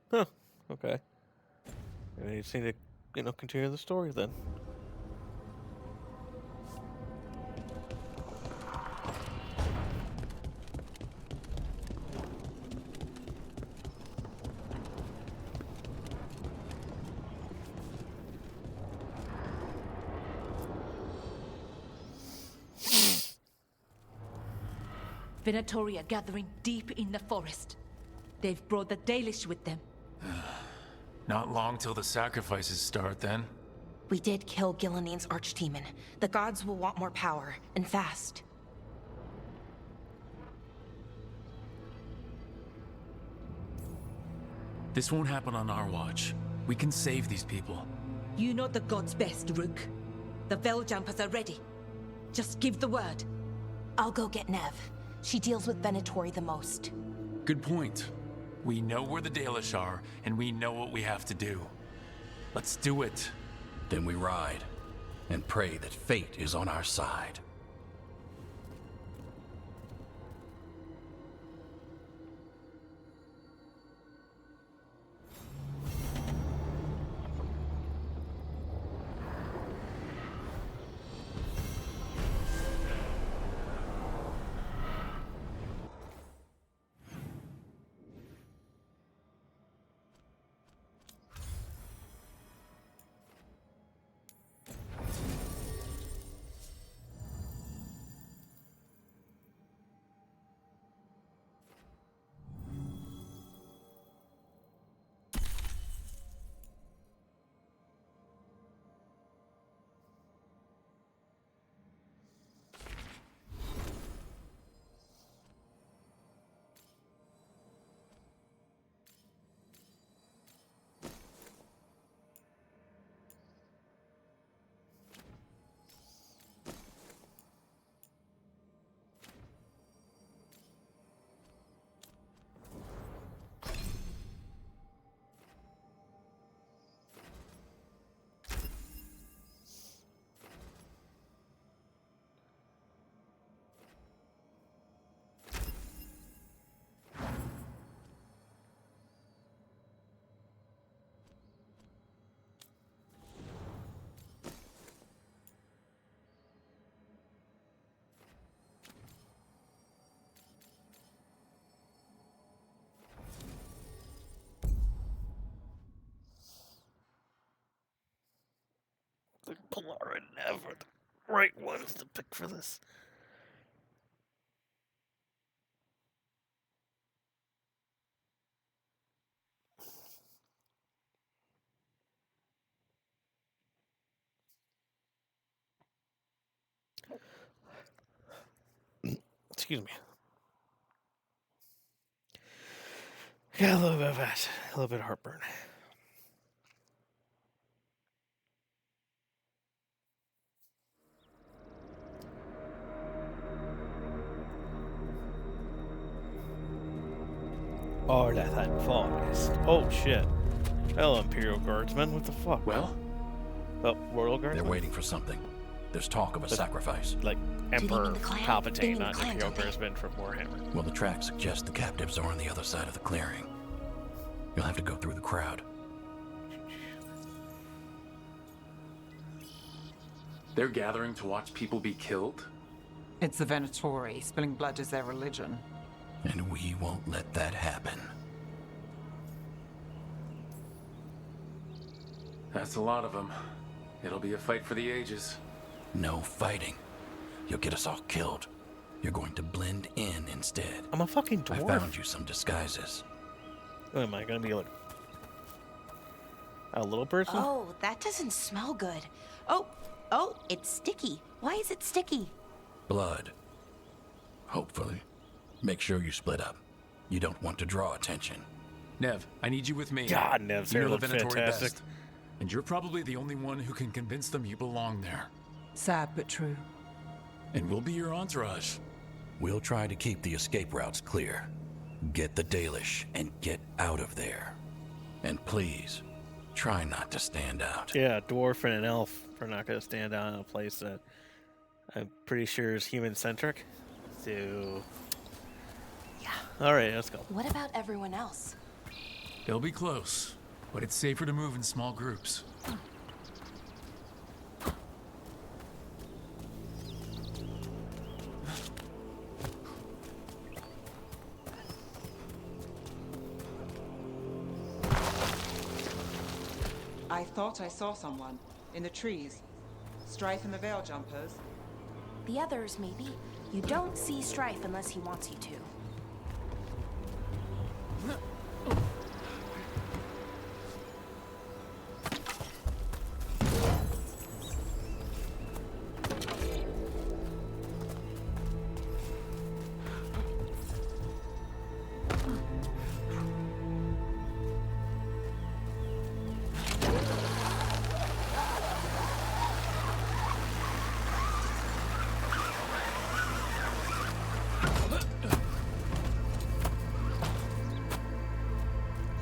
Huh. Okay. We just need to, continue the story then. Venatori are gathering deep in the forest. They've brought the Dalish with them. Not long till the sacrifices start, then. We did kill Gilanine's archdemon. The gods will want more power, and fast. This won't happen on our watch. We can save these people. You know the gods best, Rook. The Veiljumpers are ready. Just give the word. I'll go get Nev. She deals with Venatori the most. Good point. We know where the Dalish are, and we know what we have to do. Let's do it. Then we ride, and pray that fate is on our side. Laura and Nev are the right ones to pick for this. Excuse me. Yeah, a little bit of that. A little bit of heartburn. Orlathan Forest. Oh shit. Hello, Imperial Guardsmen. What the fuck? Well? Oh, Royal Guardsmen? They're waiting for something. There's talk of a sacrifice. Like Emperor Palpatine, not clan, Imperial Guardsmen from Warhammer. Well, the tracks suggest the captives are on the other side of the clearing. You'll have to go through the crowd. They're gathering to watch people be killed? It's the Venatori. Spilling blood is their religion. And we won't let that happen. That's a lot of them. It'll be a fight for the ages. No fighting. You'll get us all killed. You're going to blend in instead. I'm a fucking dwarf. I found you some disguises. What am I gonna be like? A little person? Oh, that doesn't smell good. Oh, it's sticky. Why is it sticky? Blood. Hopefully. Make sure you split up. You don't want to draw attention. Nev, I need you with me. God, Nev's hair looks fantastic. Best. And you're probably the only one who can convince them you belong there. Sad but true. And we'll be your entourage. We'll try to keep the escape routes clear. Get the Dalish and get out of there. And please, try not to stand out. Yeah, dwarf and an elf are not gonna stand out in a place that I'm pretty sure is human-centric. So, yeah. All right, let's go. What about everyone else? They'll be close, but it's safer to move in small groups. I thought I saw someone in the trees. Strife and the Veil Jumpers. The others, maybe. You don't see Strife unless he wants you to.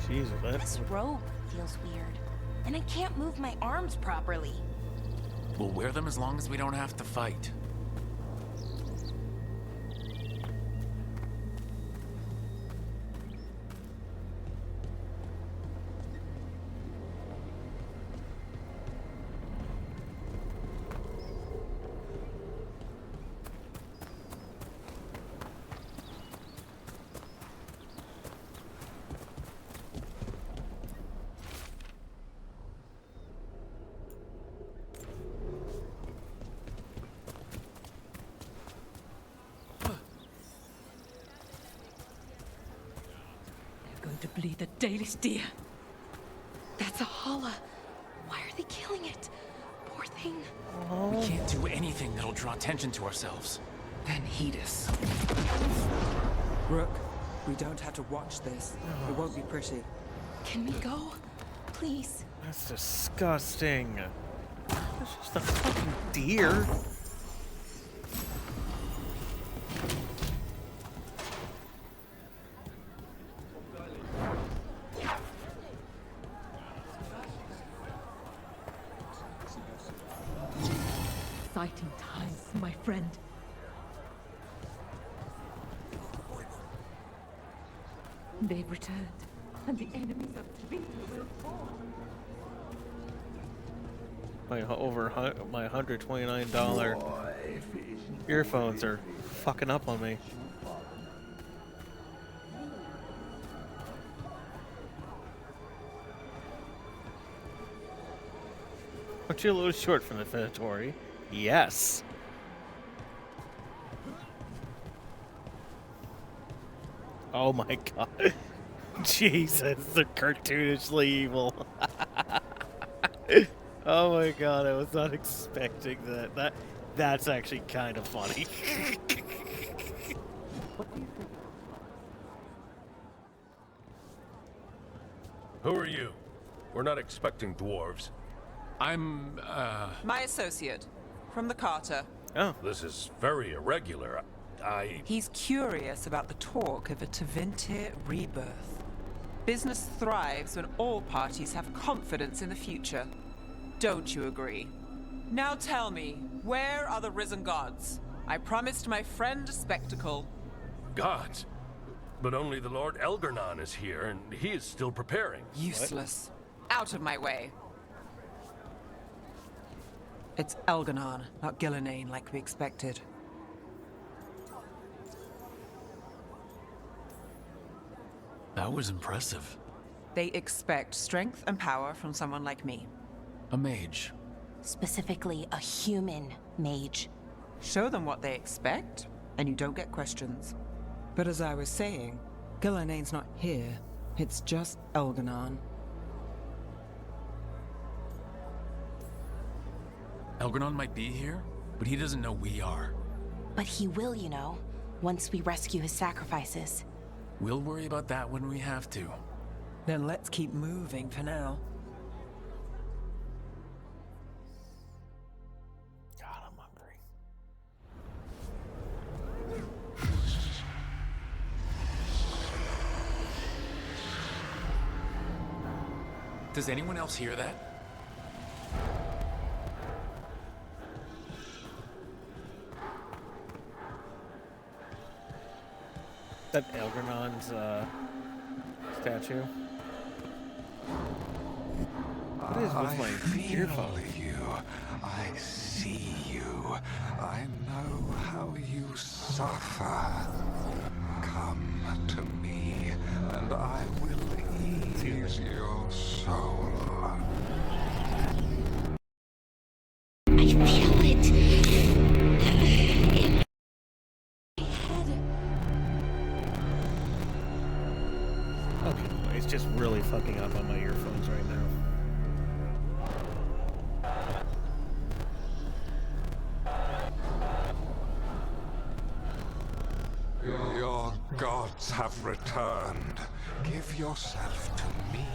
Jesus, This robe feels weird, and I can't move my arms properly. We'll wear them as long as we don't have to fight. Going to bleed the Dalish deer. That's a holla. Why are they killing it? Poor thing. We can't do anything that'll draw attention to ourselves. Then heed us. Rook, we don't have to watch this. It won't be pretty. Can we go? Please. That's disgusting. That's just a fucking deer. Exciting times, my friend. They've returned, and the enemies of Tavita will fall. My $129 earphones are fucking up on me. Aren't you a little short from the Venatori? Yes. Oh my god. Jesus, they're cartoonishly evil. Oh my god, I was not expecting that. That's actually kind of funny. Who are you? We're not expecting dwarves. I'm, My associate, from the Carter. Oh. This is very irregular. He's curious about the talk of a Tevinter rebirth. Business thrives when all parties have confidence in the future. Don't you agree? Now tell me, where are the risen gods? I promised my friend a spectacle. Gods? But only the Lord Elgarnon is here, and he is still preparing. Useless. Out of my way. It's Elgarnon, not Gillenane, like we expected. That was impressive. They expect strength and power from someone like me. A mage. Specifically, a human mage. Show them what they expect, and you don't get questions. But as I was saying, Gillenane's not here. It's just Elgarnon. Elgarnon might be here, but he doesn't know we are. But he will, you know, once we rescue his sacrifices. We'll worry about that when we have to. Then let's keep moving for now. God, I'm hungry. Does anyone else hear that? That Elgarnon's statue. What is with my earphone? You. I see you. I know how you suffer. Come to me, and I will ease your soul. I feel it. Okay, it's just really fucking up on my earphones right now. Your gods have returned. Give yourself to me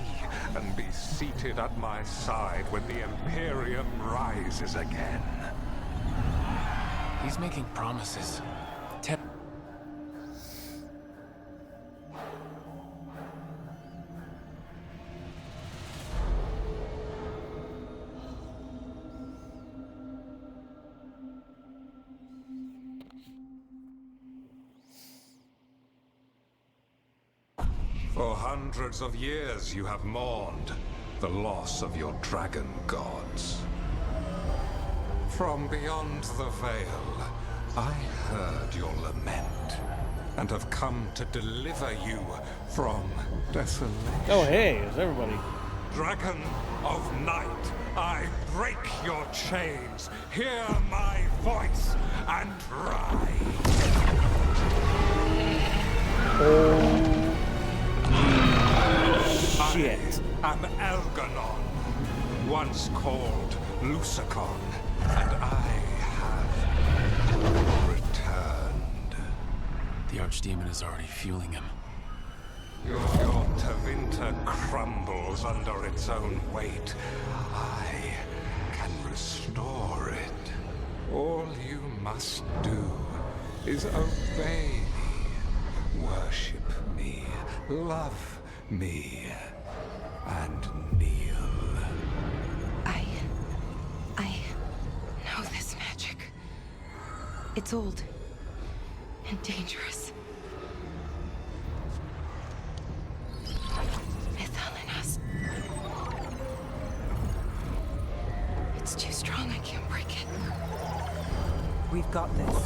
and be seated at my side when the Imperium rises again. He's making promises. For hundreds of years you have mourned the loss of your dragon gods. From beyond the veil, I heard your lament and have come to deliver you from desolation. Oh hey, it's everybody. Dragon of night, I break your chains. Hear my voice and rise. Shit. I am Elgarnon, once called Lucicon, and I have returned. The Archdemon is already fueling him. Your Tevinter crumbles under its own weight. I can restore it. All you must do is obey me, worship me, love me, and kneel. I know this magic. It's old and dangerous. Mythalinas. It's too strong, I can't break it. We've got this.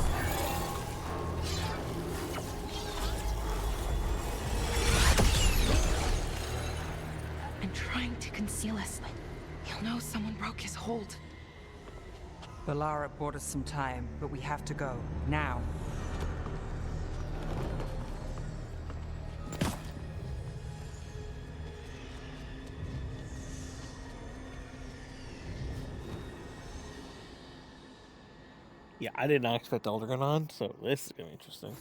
I'm trying to conceal us. He'll know someone broke his hold. Valara bought us some time, but we have to go. Now. Yeah, I did not expect Alderaan, so this is gonna be interesting.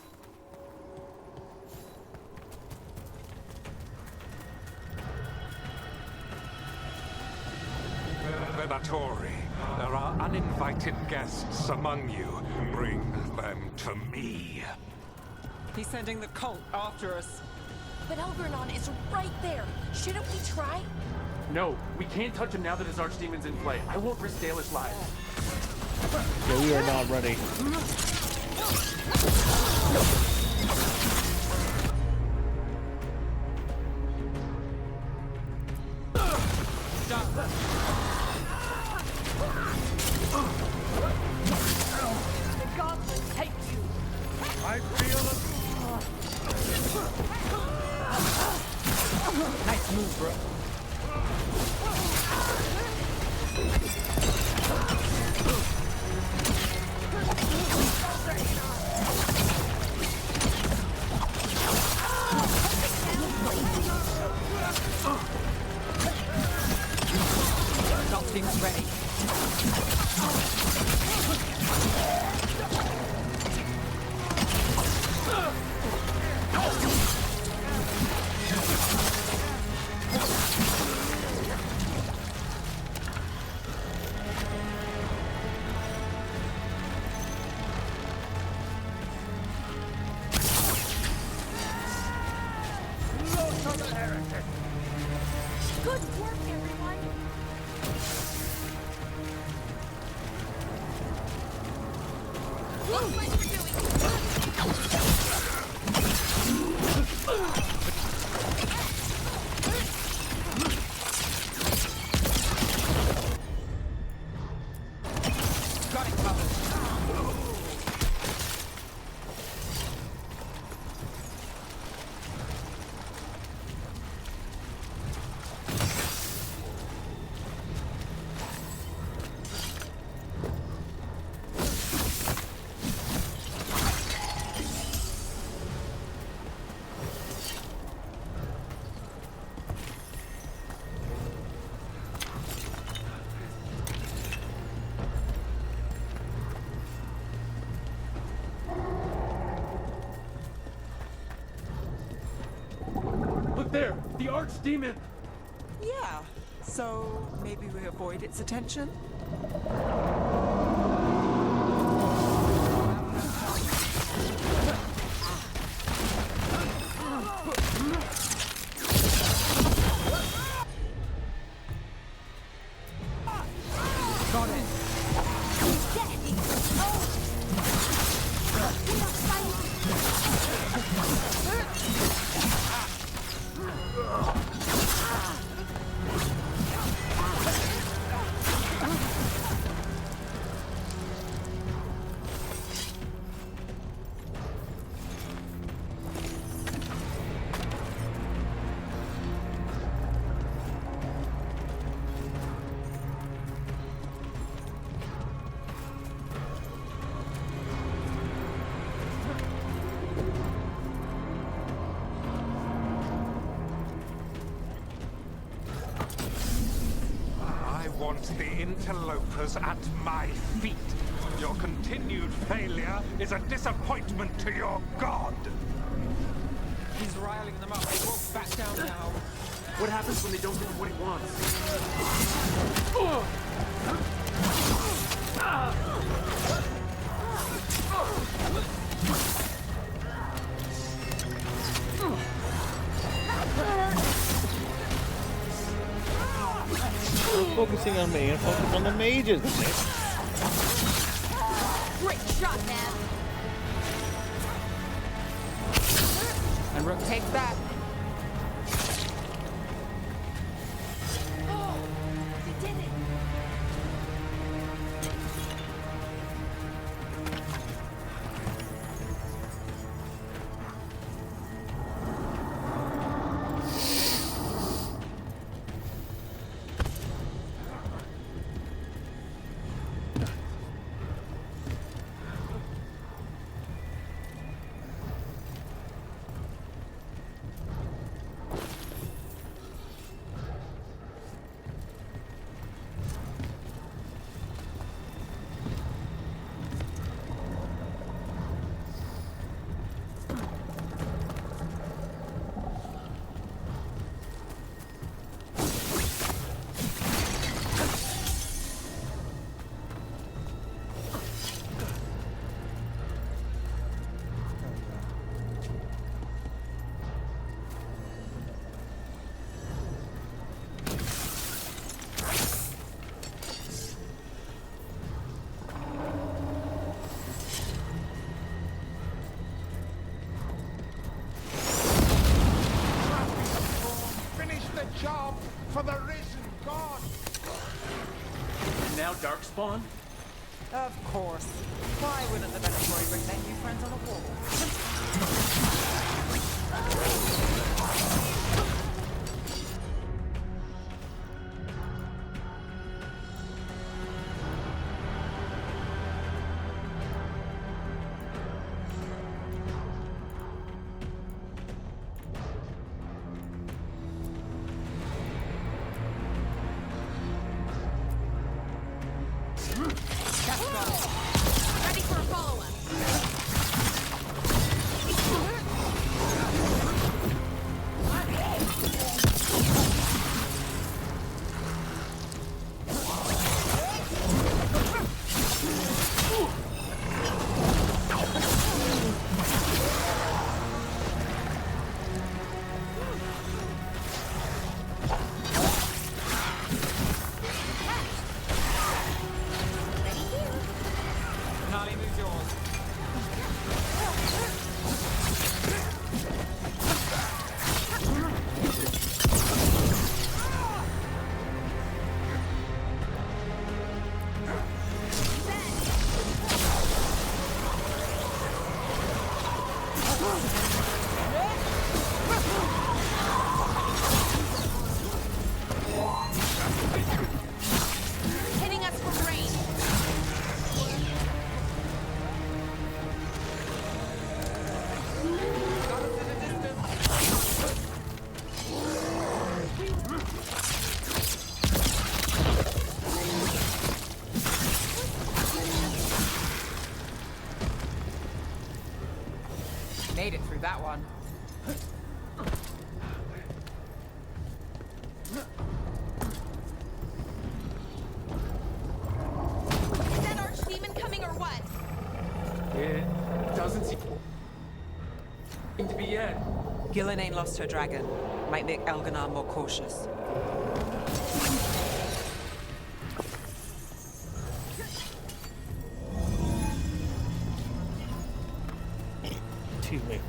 Venatori, there are uninvited guests among you. Bring them to me. He's sending the cult after us. But Elvernon is right there. Shouldn't we try? No, we can't touch him now that his archdemon's in play. I won't risk Dalish lives. Yeah, we are not ready. The gods will take you. I feel it. Nice move, bro. Team's ready. Good work, everyone. Look what you're Got it covered. There! The archdemon! Yeah, so maybe we avoid its attention? Got it. The interlopers at my feet. Your continued failure is a disappointment to your god. He's riling them up. They won't back down now. What happens when they don't get what he wants? Focusing on me and focus on the mages. Great shot, man. And Rook takes that. Oh, you did it. job for the risen god. And now Darkspawn? Of course. Why wouldn't the Veilguard bring their new friends on a wall? Ready for a follow-up. Hitting us from range. Made it through that one. Is that archdemon coming or what? It doesn't seem to be yet. Gillen ain't lost her dragon. Might make Elganar more cautious. Too late.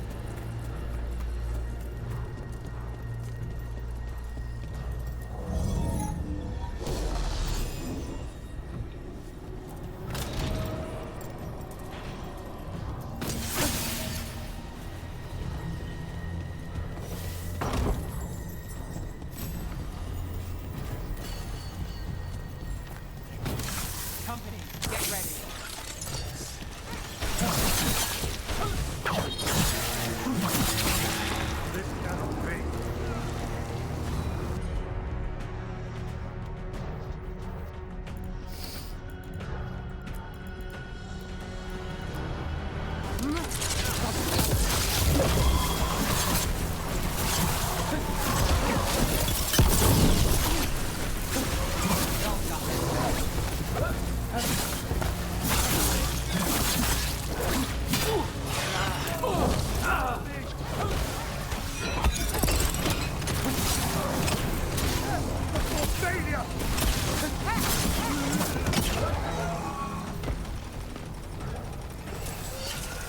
Company, get ready. This cannot be.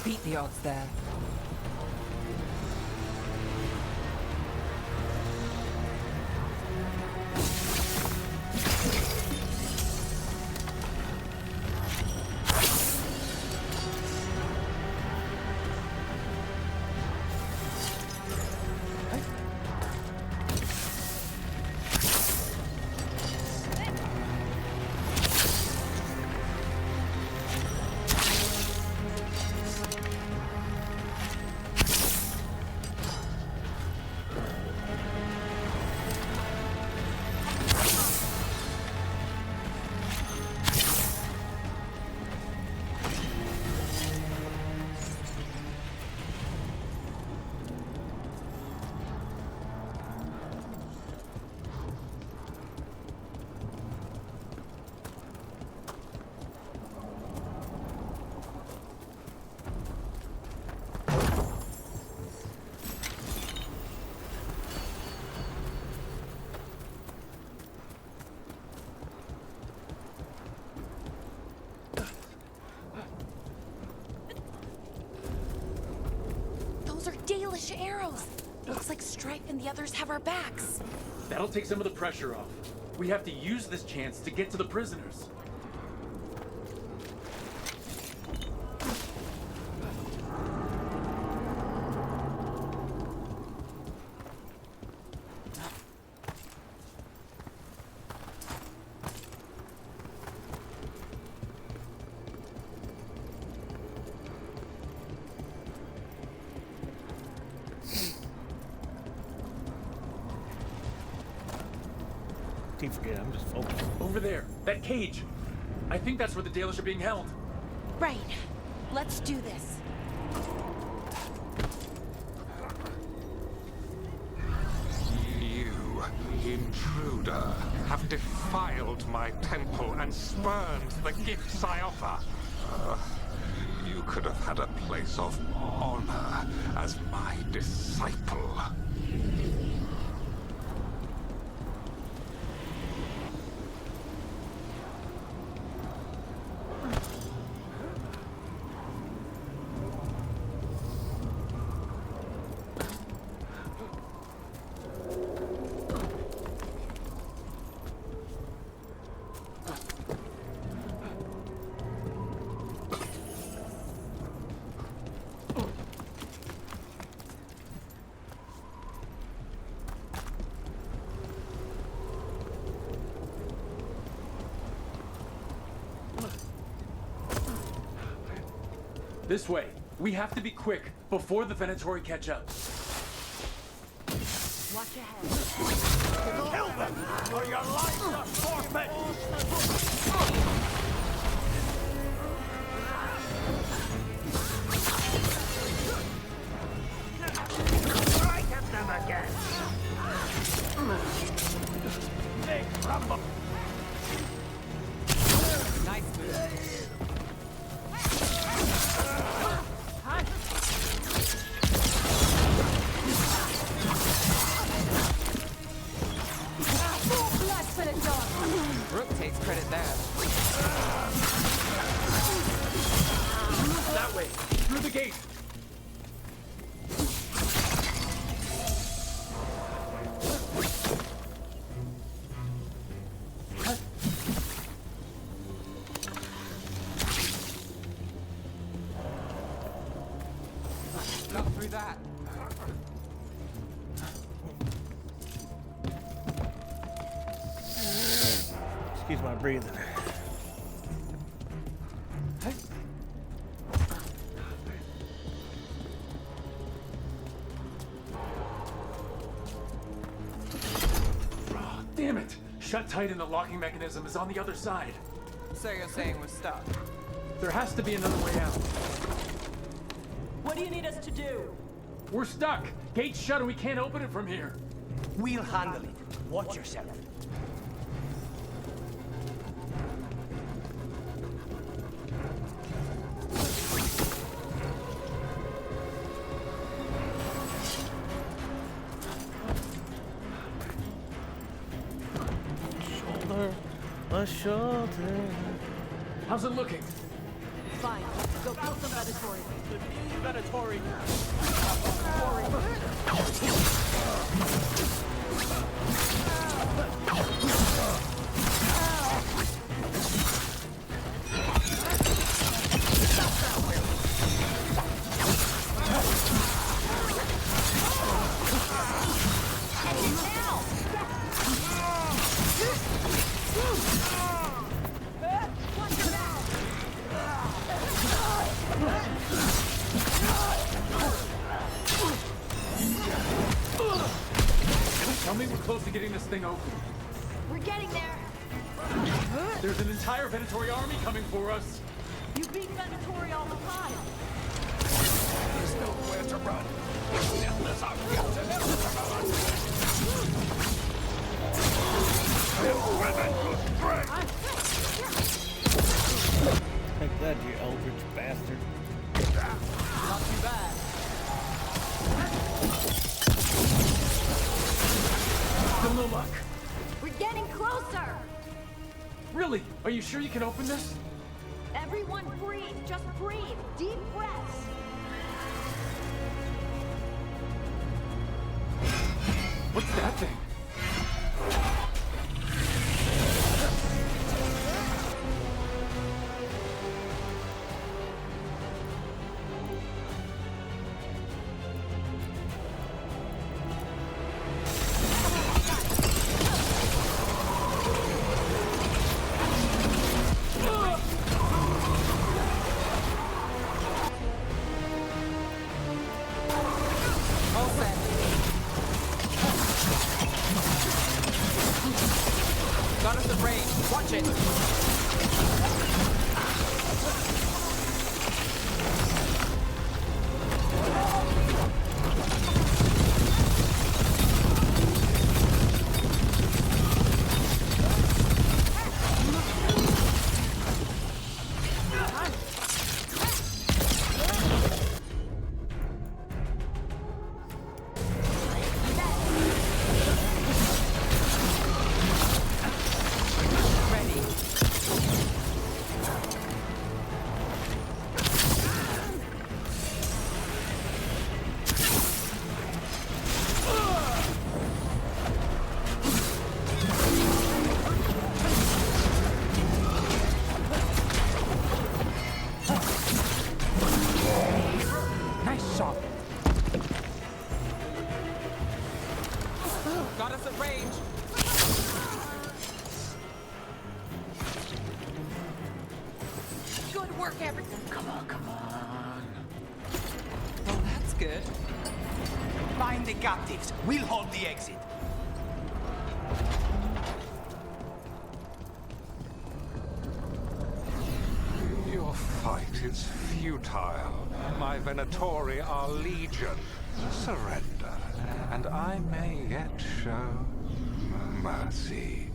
Beat the odds there. Those are Dalish arrows. Looks like Stripe and the others have our backs. That'll take some of the pressure off. We have to use this chance to get to the prisoners. Keep forgetting, I'm just focused. Over there, that cage. I think that's where the Dalish are being held. Right. Let's do this. You, intruder, have defiled my temple and spurned the gifts I offer. You could have had a place of honor as my disciple. This way. We have to be quick before the Venatori catch up. Watch your head. Kill them, or your lives are forfeit! Strike at them again! They crumble! Nice move. Rook takes credit there. That way, through the gate. Not through that. Excuse my breathing. Damn it! Shut tight and the locking mechanism is on the other side. So you're saying we're stuck? There has to be another way out. What do you need us to do? We're stuck! Gate's shut and we can't open it from here. We'll handle it. Watch yourself. A shoulder. How's it looking? Fine. Go kill some Venatori. Venatori. Tell me we're close to getting this thing open. We're getting there. There's an entire Venatori army coming for us. You beat Venatori all the time. There's nowhere to run. Unless I've got to Take that, you eldritch bastard. Not too bad. Still no luck. We're getting closer. Really? Are you sure you can open this? Everyone breathe. Just breathe. Deep breaths. What's that thing? Got us at range. Watch it. Nice shot. Got us at range. Good work, everyone. Come on. Well, that's good. Find the captives. We'll hold the exit. Your fight is futile. My Venatori are legion. Surrender, and I may yet show mercy.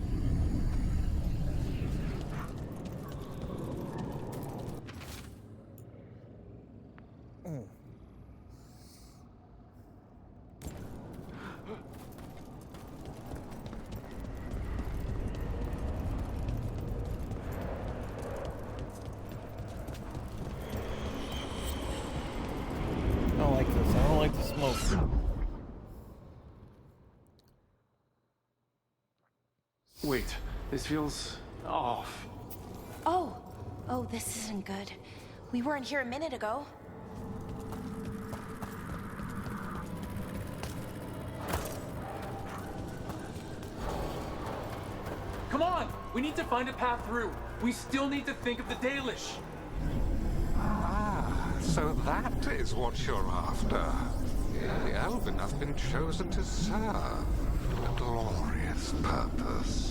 I don't like this. I don't like the smoke. Wait, this feels off. Oh, this isn't good. We weren't here a minute ago. Come on! We need to find a path through. We still need to think of the Dalish. Ah, so that is what you're after. The Elven have been chosen to serve a glorious purpose.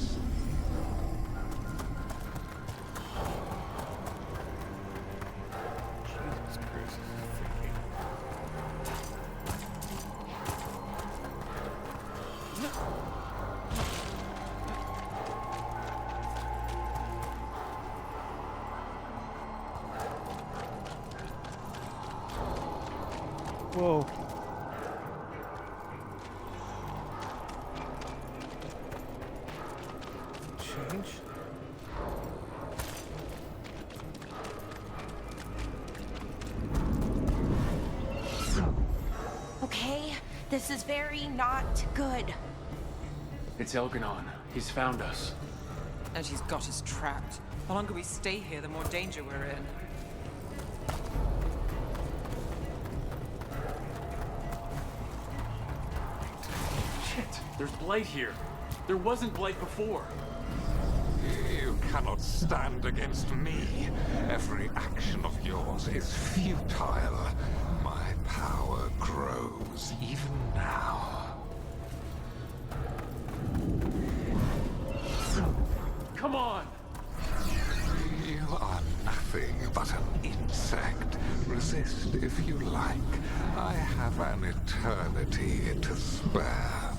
Whoa. Change? Okay, this is very not good. It's Elgarnon. He's found us. And he's got us trapped. The longer we stay here, the more danger we're in. Shit, there's blight here. There wasn't blight before. You cannot stand against me. Every action of yours is futile. My power grows even now. Come on! You are nothing but an insect. Resist if you like. I have an eternity to spare.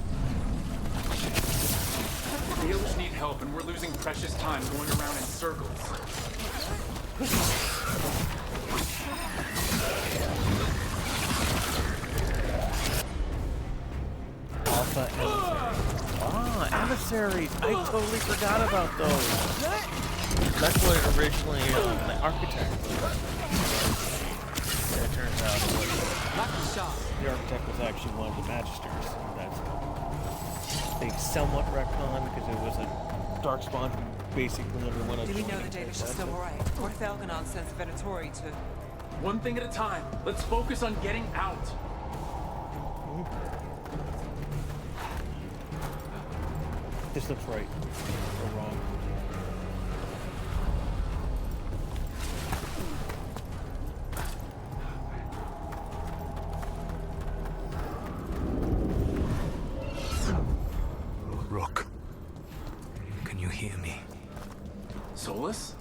The Dalish need help, and we're losing precious time going around in circles. Alpha emissaries. Ah, emissaries! I totally forgot about those. That's what originally the architect was. Yeah, it turns out the architect was actually one of the magisters. That's they somewhat retconned because it was a darkspawn who basically never went on. Do we know the Dalish is still alright? What if Veilguard sends the Venatori to... One thing at a time. Let's focus on getting out. This looks right or wrong. Rook, can you hear me? Solus?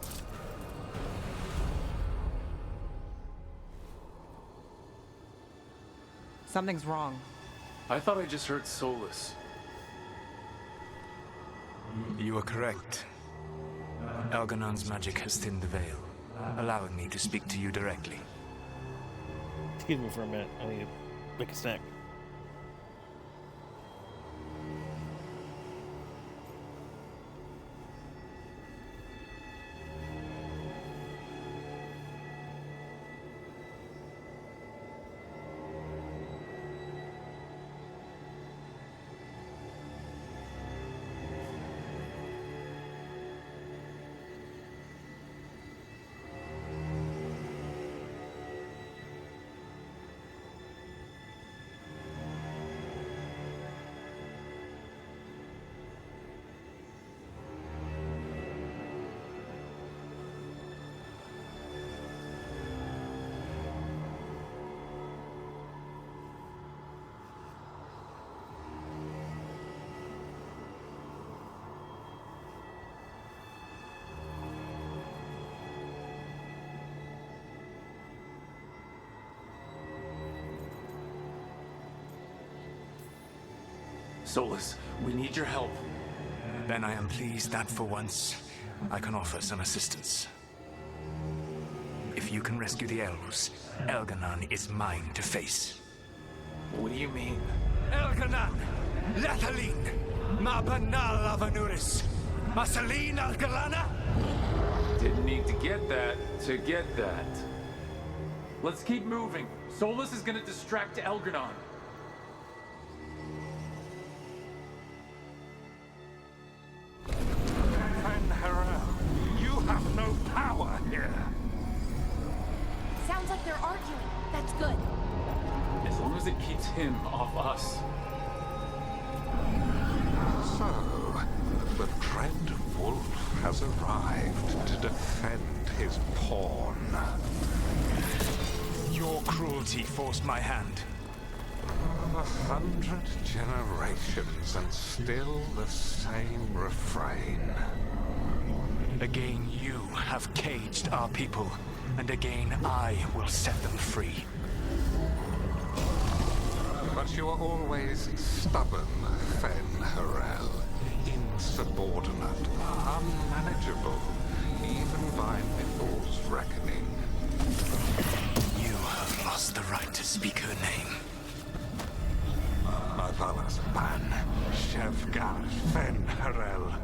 Something's wrong. I thought I just heard Solus. You are correct. Elganon's magic has thinned the veil, allowing me to speak to you directly. Excuse me for a minute. I need to make a snack. Solus, we need your help. Then I am pleased that for once, I can offer some assistance. If you can rescue the elves, Elganon is mine to face. What do you mean? Elganon! Lathalin! Ma banal avanuris! Masalin Algalana! Didn't need to get that to get that. Let's keep moving. Solus is gonna distract Elganon. You have no power here. Sounds like they're arguing. That's good. As long as it keeps him off us. So, the Dread Wolf has arrived to defend his pawn. Your cruelty forced my hand. 100 generations and still the same refrain. Again, you have caged our people, and again I will set them free. But you are always stubborn, Fen-Harel. Insubordinate, unmanageable, even by Nifl's reckoning. You have lost the right to speak her name. Mavalas Ban, Shevgar Fen-Harel.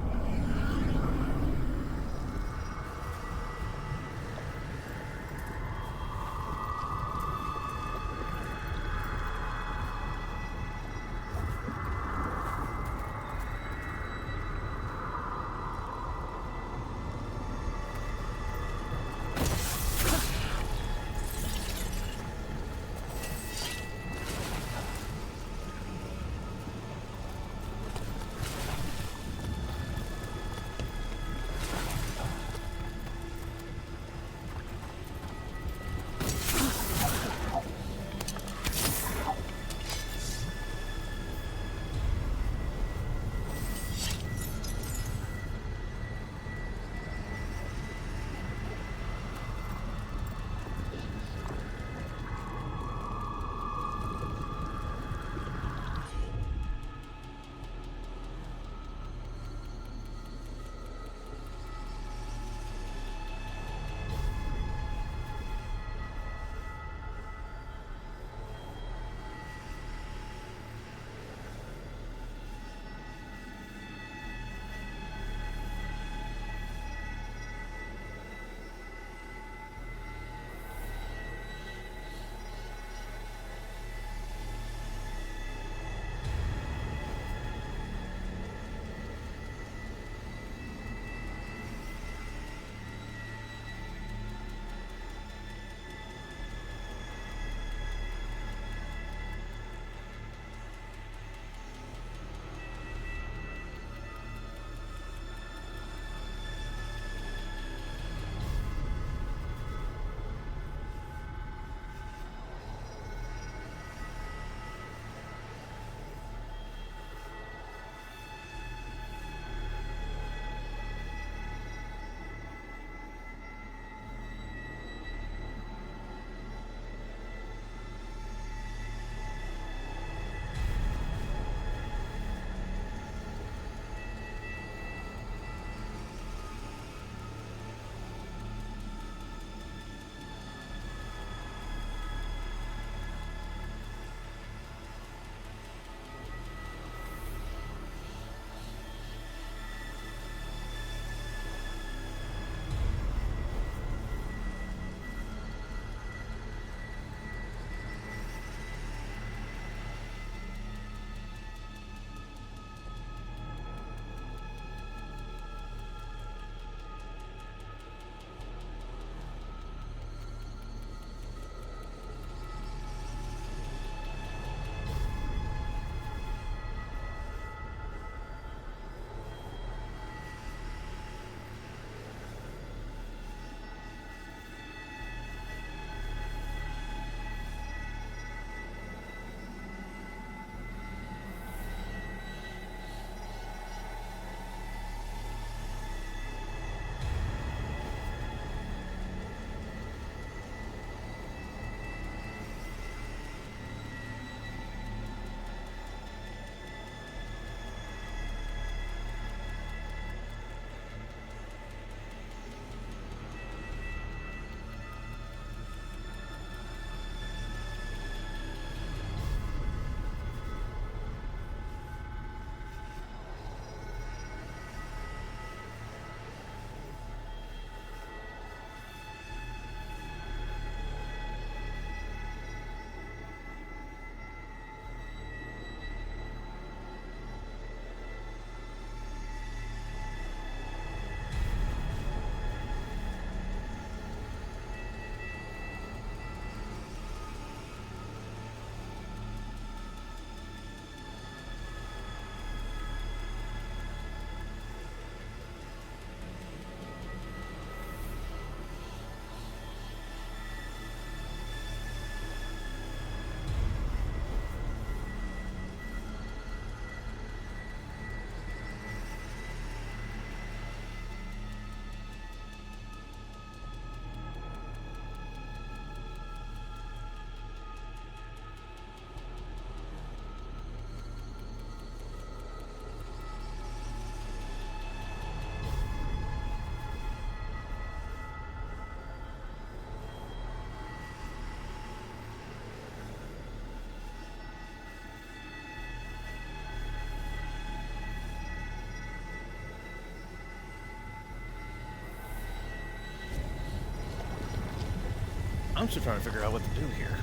I'm still trying to figure out what to do here.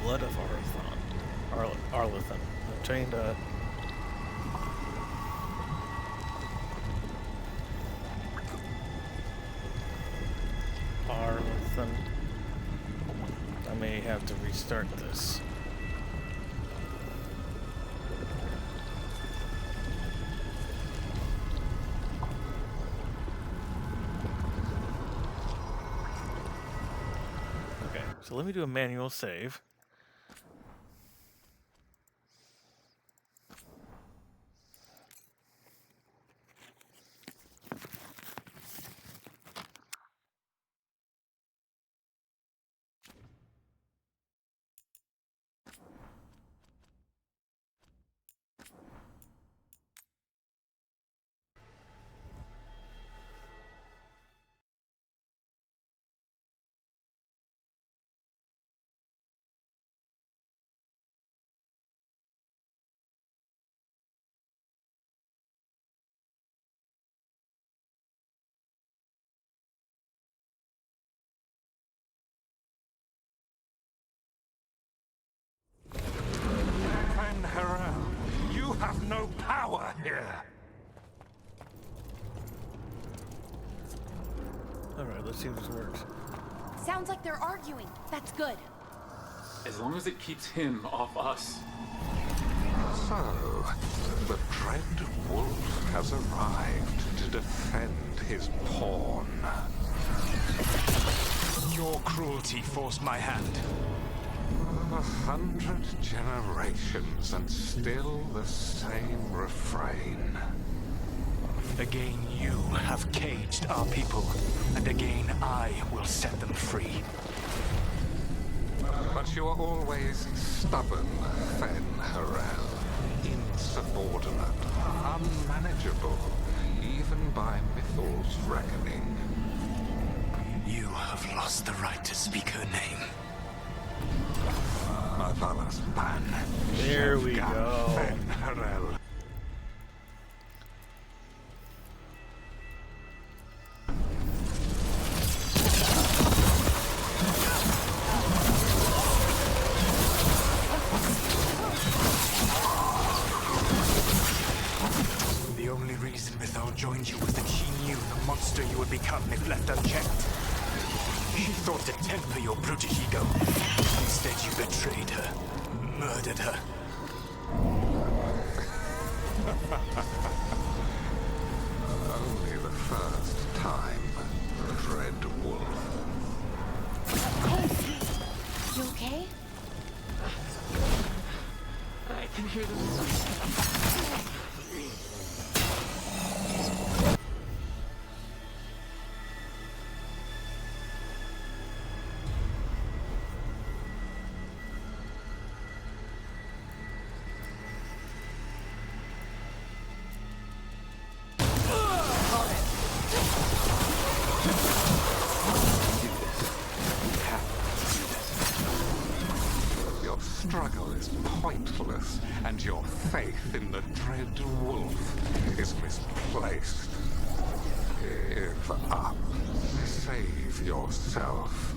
Blood of Arlithan. Obtained Arlithan. I may have to restart this. Okay, so let me do a manual save. Van Harel, you have no power here. Alright, let's see if this works. Sounds like they're arguing. That's good. As long as it keeps him off us. So, the Dread Wolf has arrived to defend his pawn. Your cruelty forced my hand. 100 generations and still the same refrain. Again, you have caged our people, and again I will set them free. But you are always stubborn, Fen Harel. Insubordinate, unmanageable, even by Mythal's reckoning. You have lost the right to speak her name. Marvelous ban. There we go. Fen Harel. The only reason Mythal joined you was that she knew the monster you would become if left unchecked. She thought to temper your brutish ego. Instead, you betrayed her, murdered her. Only the first time, Dread Wolf. You okay? I can hear them. Your struggle is pointless, and your faith in the Dread Wolf is misplaced. Give up. Save yourself.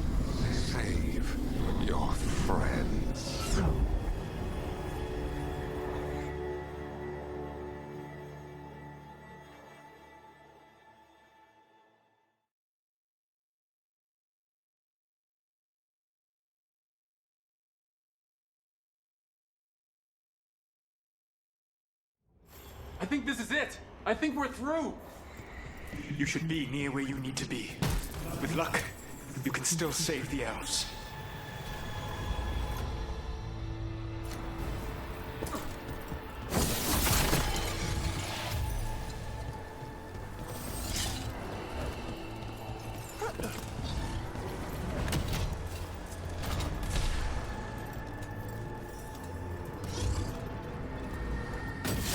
Save your friends. I think this is it. I think we're through. You should be near where you need to be. With luck, you can still save the elves.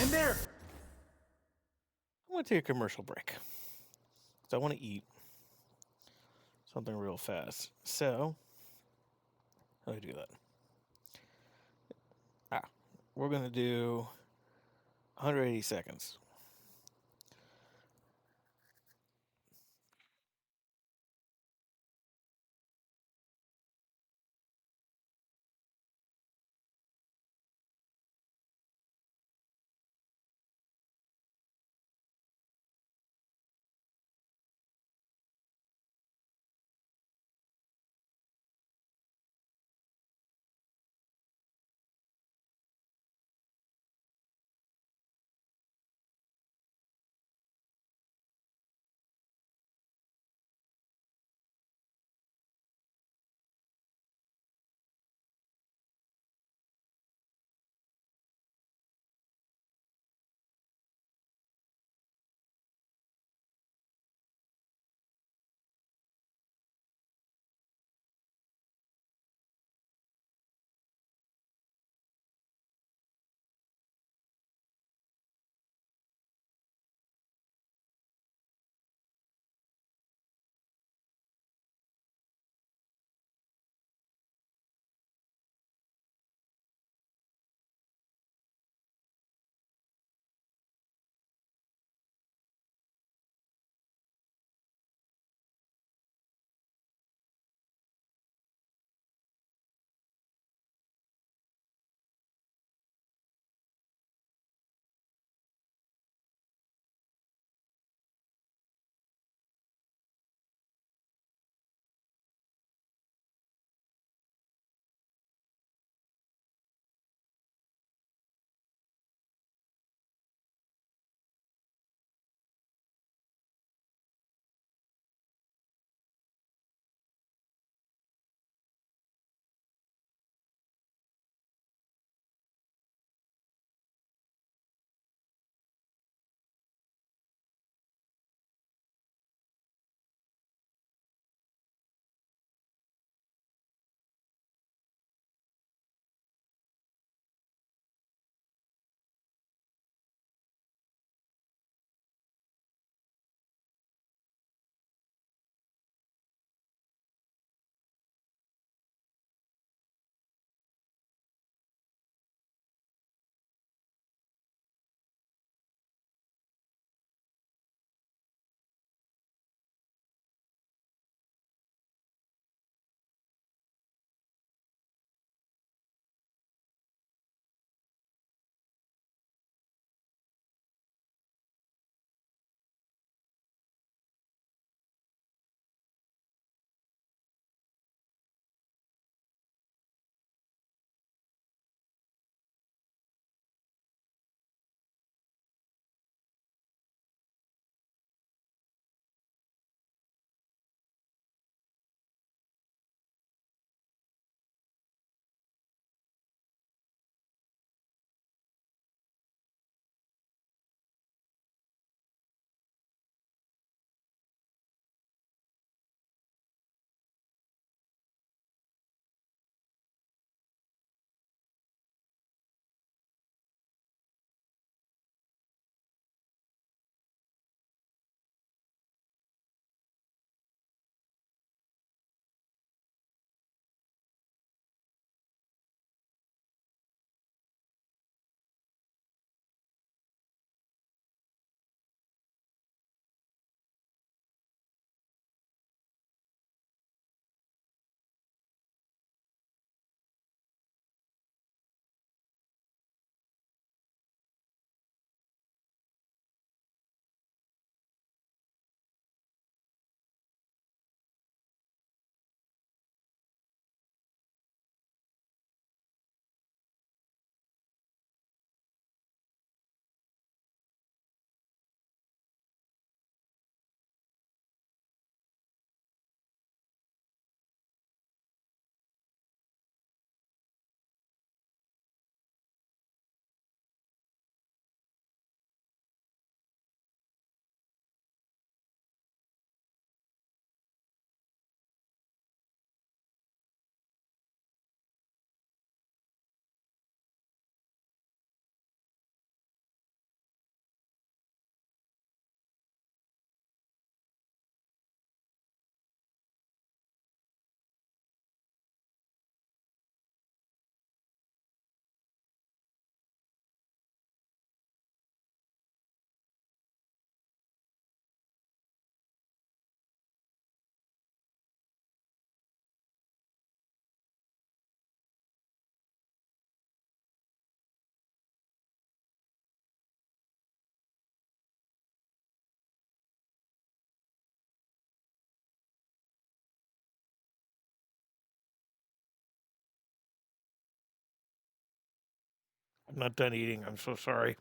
In there! I'm going to take a commercial break. Because I want to eat something real fast. So, how do I do that? We're going to do 180 seconds. I'm not done eating. I'm so sorry.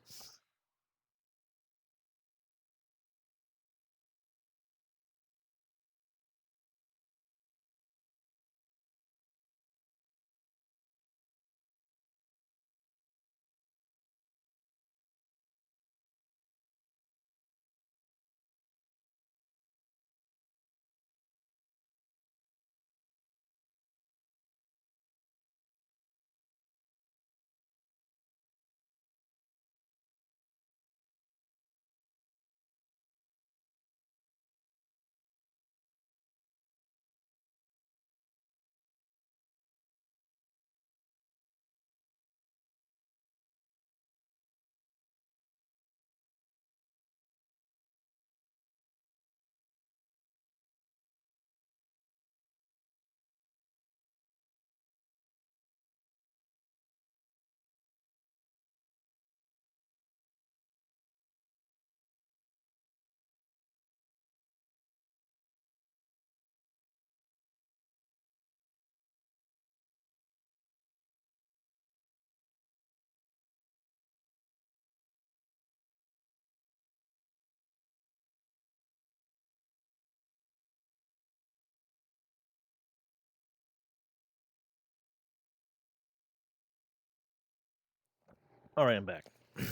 All right, I'm back. I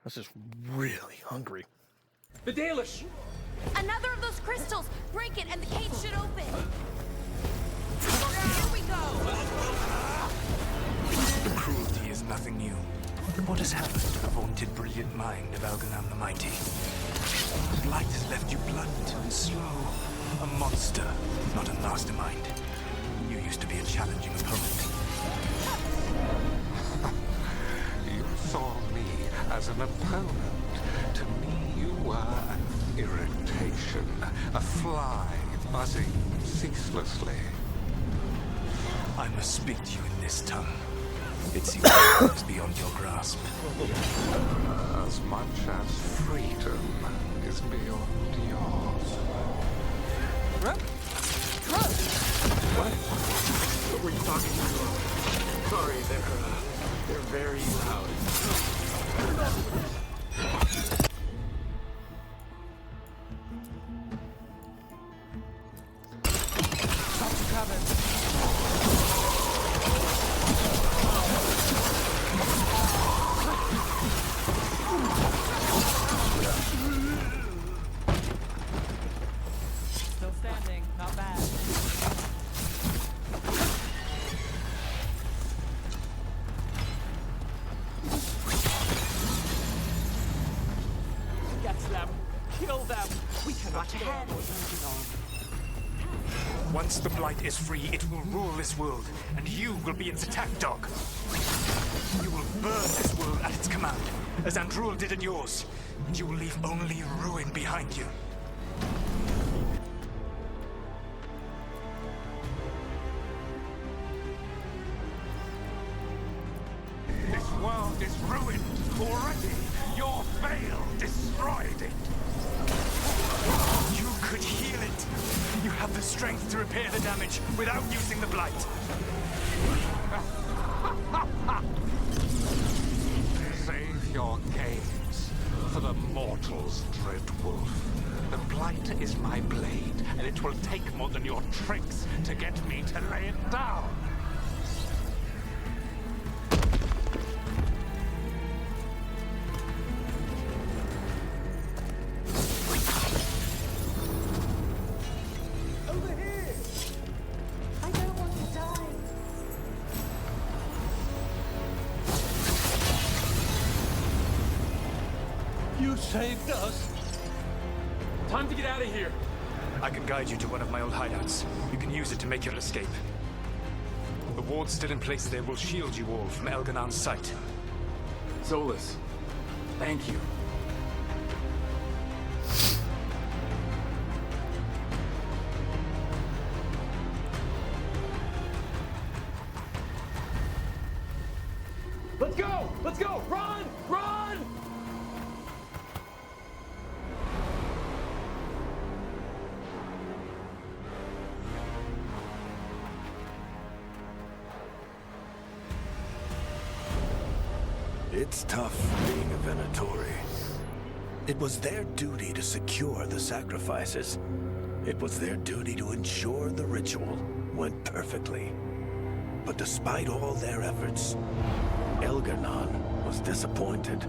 was just really hungry. The Dalish! Another of those crystals! Break it and the cage should open! Here we go! The cruelty is nothing new. What has happened to the vaunted brilliant mind of Elganon the Mighty? The blight has left you blunt and slow. A monster, not a mastermind. You used to be a challenging opponent. You saw me as an opponent. To me, you were an irritation, a fly buzzing ceaselessly. I must speak to you in this tongue. It seems it's beyond your grasp. As much as freedom is beyond yours. What? What were you talking about? Sorry, they're very loud. Still standing, not bad. Get them! Kill them! We cannot hand. Once the Blight is free, it will rule this world, and you will be its attack dog. You will burn this world at its command, as Andrul did in yours, and you will leave only ruin behind you. This world is ruined already. Your veil destroyed it. You could heal it. You have the strength to repair the damage without using the Blight. Save your games for the mortals, Dread Wolf. The Blight is my blade, and it will take more than your tricks to get me to lay it down. Over here! I don't want to die. You saved us. Time to get out of here. I can guide you to one of my old hideouts. You can use it to make your escape. The wards still in place there will shield you all from Elganon's sight. Solus, thank you. Let's go! Let's go! Run! Run! It's tough being a Venatori. It was their duty to secure the sacrifices. It was their duty to ensure the ritual went perfectly. But despite all their efforts, Elgar'nan was disappointed.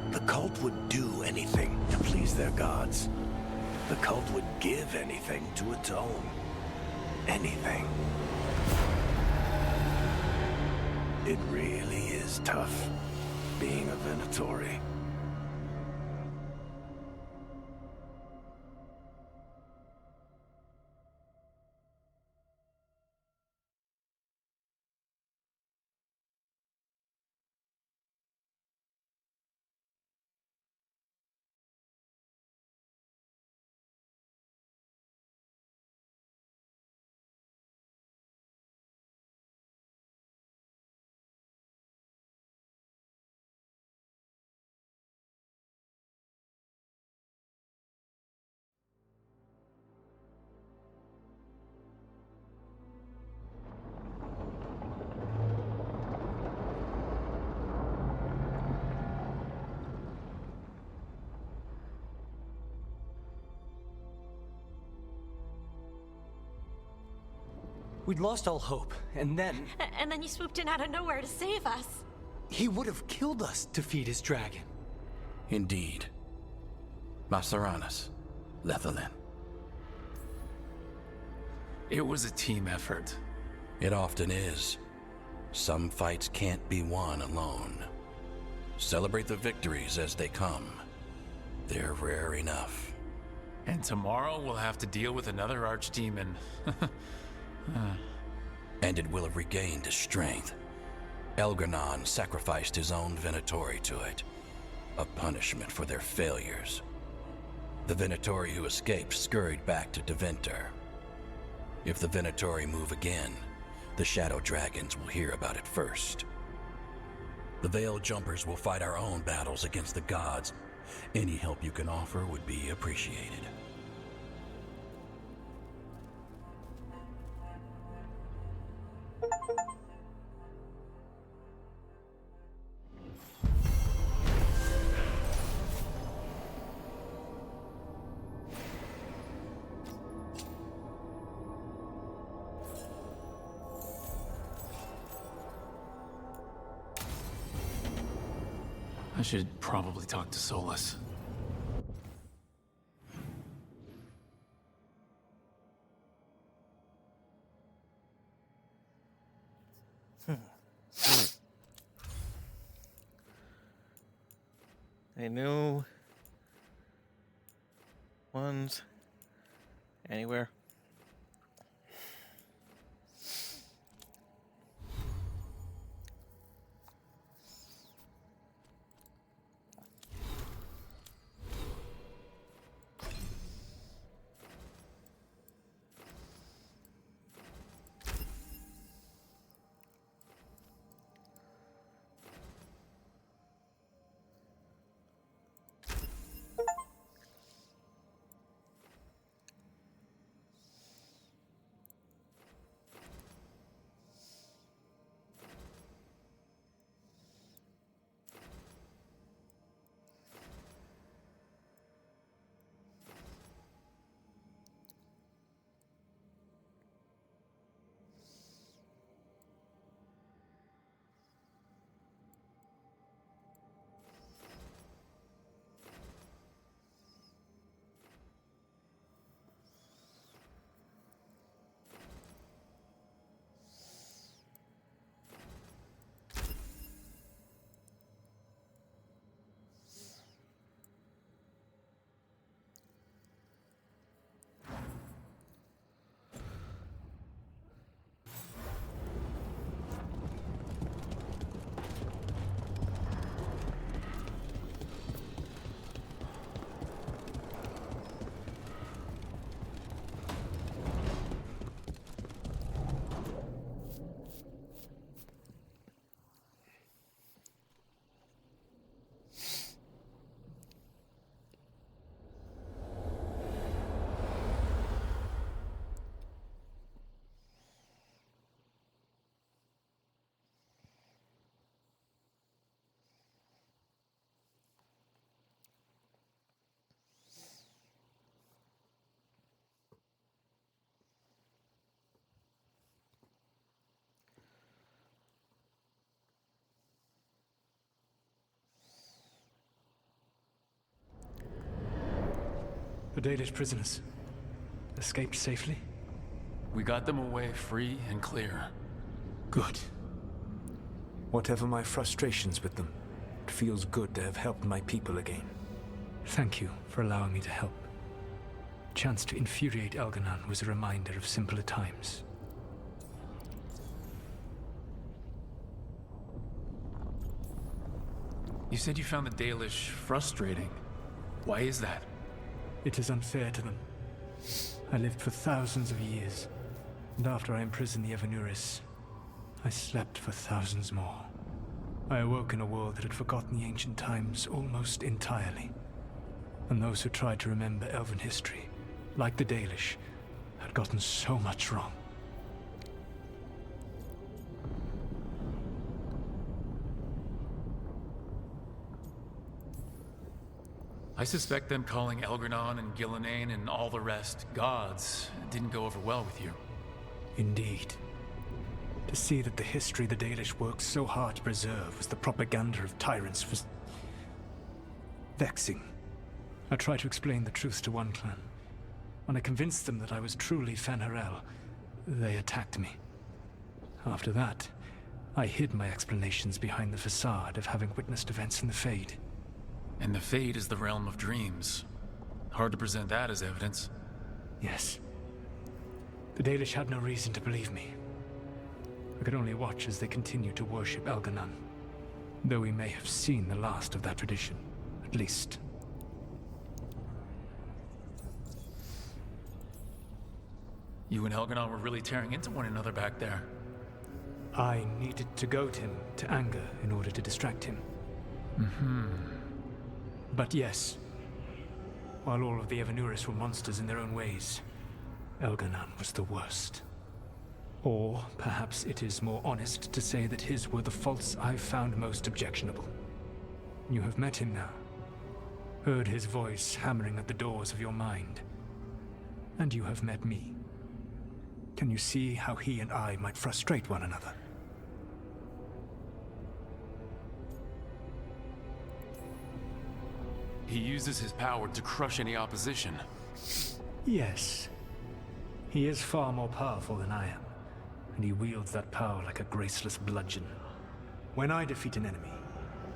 The cult would do anything to please their gods. The cult would give anything to atone. Anything. It really is tough being a Venatori. We'd lost all hope, and then... And then you swooped in out of nowhere to save us. He would have killed us to feed his dragon. Indeed. Masaranas, Lethalin. It was a team effort. It often is. Some fights can't be won alone. Celebrate the victories as they come. They're rare enough. And tomorrow we'll have to deal with another archdemon. And it will have regained its strength. Elgar'nan sacrificed his own Venatori to it. A punishment for their failures. The Venatori who escaped scurried back to Deventer. If the Venatori move again, the Shadow Dragons will hear about it first. The Veil Jumpers will fight our own battles against the gods. Any help you can offer would be appreciated. I should probably talk to Solus. Any new ones anywhere? The Dalish prisoners escaped safely? We got them away free and clear. Good. Whatever my frustrations with them, it feels good to have helped my people again. Thank you for allowing me to help. The chance to infuriate Elganon was a reminder of simpler times. You said you found the Dalish frustrating. Why is that? It is unfair to them. I lived for thousands of years, and after I imprisoned the Evanuris, I slept for thousands more. I awoke in a world that had forgotten the ancient times almost entirely. And those who tried to remember Elven history, like the Dalish, had gotten so much wrong. I suspect them calling Elgranon and Gillenane and all the rest gods didn't go over well with you. Indeed. To see that the history the Dalish worked so hard to preserve was the propaganda of tyrants was vexing. I tried to explain the truth to one clan. When I convinced them that I was truly Fen'Harel, they attacked me. After that, I hid my explanations behind the facade of having witnessed events in the Fade. And the Fade is the realm of dreams. Hard to present that as evidence. Yes. The Dalish had no reason to believe me. I could only watch as they continued to worship Elganon, though we may have seen the last of that tradition, at least. You and Elganon were really tearing into one another back there. I needed to goad him to anger in order to distract him. But yes, while all of the Evanuris were monsters in their own ways, Elganon was the worst. Or perhaps it is more honest to say that his were the faults I found most objectionable. You have met him now, heard his voice hammering at the doors of your mind, and you have met me. Can you see how he and I might frustrate one another? He uses his power to crush any opposition. Yes. He is far more powerful than I am, and he wields that power like a graceless bludgeon. When I defeat an enemy,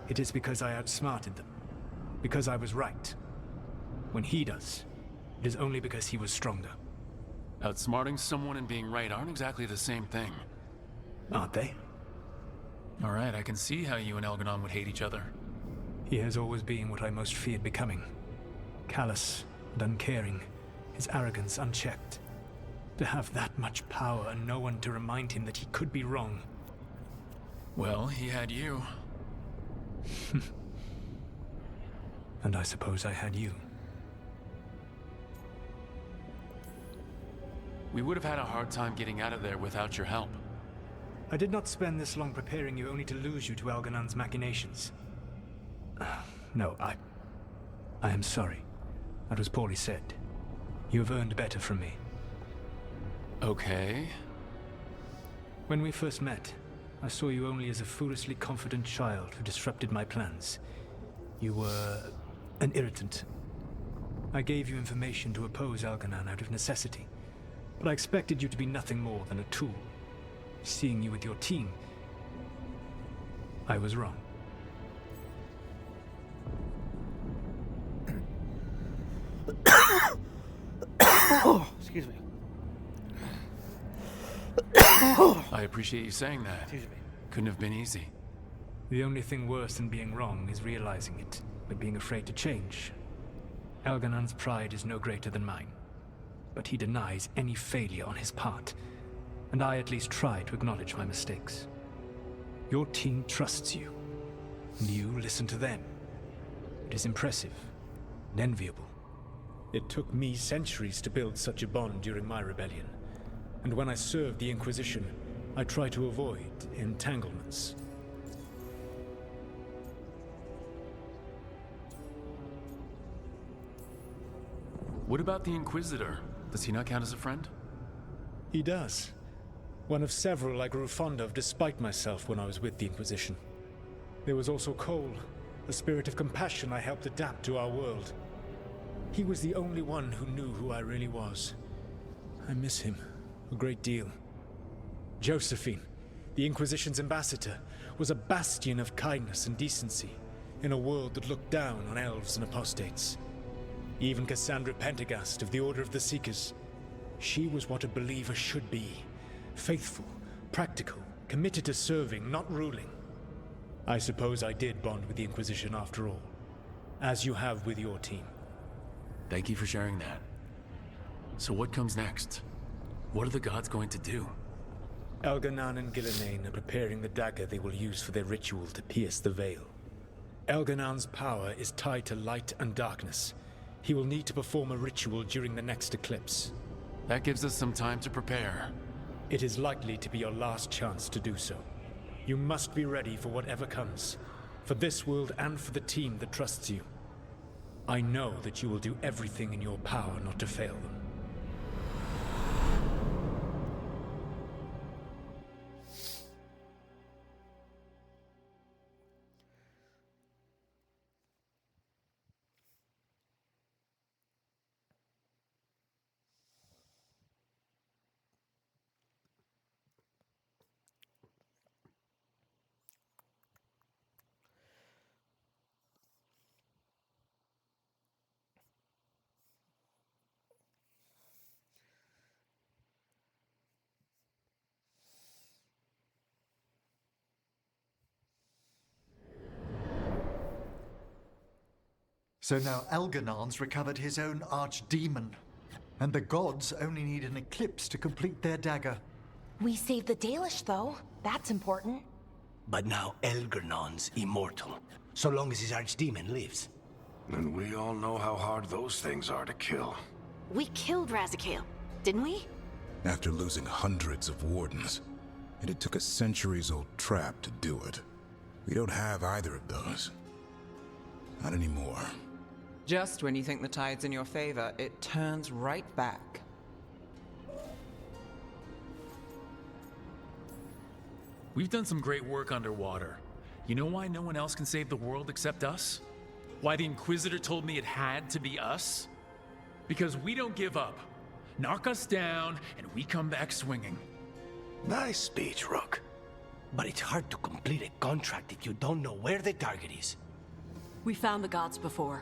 it is because I outsmarted them, because I was right. When he does, it is only because he was stronger. Outsmarting someone and being right aren't exactly the same thing. Aren't they? Alright, I can see how you and Elganon would hate each other. He has always been what I most feared becoming. Callous and uncaring, his arrogance unchecked. To have that much power and no one to remind him that he could be wrong. Well, he had you. And I suppose I had you. We would have had a hard time getting out of there without your help. I did not spend this long preparing you only to lose you to Elganon's machinations. No, I am sorry. That was poorly said. You have earned better from me. Okay. When we first met, I saw you only as a foolishly confident child who disrupted my plans. You were an irritant. I gave you information to oppose Elganon out of necessity, but I expected you to be nothing more than a tool. Seeing you with your team, I was wrong. Excuse me. I appreciate you saying that. Excuse me. Couldn't have been easy. The only thing worse than being wrong is realizing it, but being afraid to change. Elganon's pride is no greater than mine, but he denies any failure on his part, and I at least try to acknowledge my mistakes. Your team trusts you, and you listen to them. It is impressive and enviable. It took me centuries to build such a bond during my rebellion, and when I served the Inquisition, I tried to avoid entanglements. What about the Inquisitor? Does he not count as a friend? He does. One of several I grew fond of despite myself when I was with the Inquisition. There was also Cole, a spirit of compassion I helped adapt to our world. He was the only one who knew who I really was. I miss him a great deal. Josephine, the Inquisition's ambassador, was a bastion of kindness and decency in a world that looked down on elves and apostates. Even Cassandra Pendergast of the Order of the Seekers. She was what a believer should be. Faithful, practical, committed to serving, not ruling. I suppose I did bond with the Inquisition after all, as you have with your team. Thank you for sharing that. So what comes next? What are the gods going to do? Elganon and Gillenane are preparing the dagger they will use for their ritual to pierce the veil. Elganon's power is tied to light and darkness. He will need to perform a ritual during the next eclipse. That gives us some time to prepare. It is likely to be your last chance to do so. You must be ready for whatever comes, for this world and for the team that trusts you. I know that you will do everything in your power not to fail them. So now Elganon's recovered his own archdemon, and the gods only need an eclipse to complete their dagger. We saved the Dalish, though. That's important. But now Elganon's immortal, so long as his archdemon lives. And we all know how hard those things are to kill. We killed Razikale, didn't we? After losing hundreds of wardens, and it took a centuries-old trap to do it. We don't have either of those. Not anymore. Just when you think the tide's in your favor, it turns right back. We've done some great work underwater. You know why no one else can save the world except us? Why the Inquisitor told me it had to be us? Because we don't give up. Knock us down, and we come back swinging. Nice speech, Rook. But it's hard to complete a contract if you don't know where the target is. We found the gods before.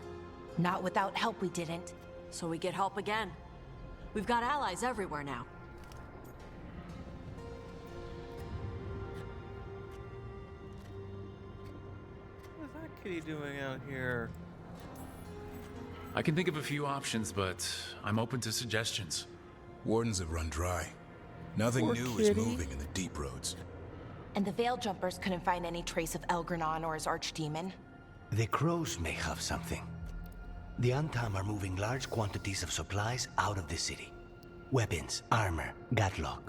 Not without help, we didn't. So we get help again. We've got allies everywhere now. What is that kitty doing out here? I can think of a few options, but I'm open to suggestions. Wardens have run dry. Nothing Poor new kitty. is moving in the deep roads. And the Veil Jumpers couldn't find any trace of Elgranon or his archdemon. The crows may have something. The Antam are moving large quantities of supplies out of the city. Weapons, armor, gatlock.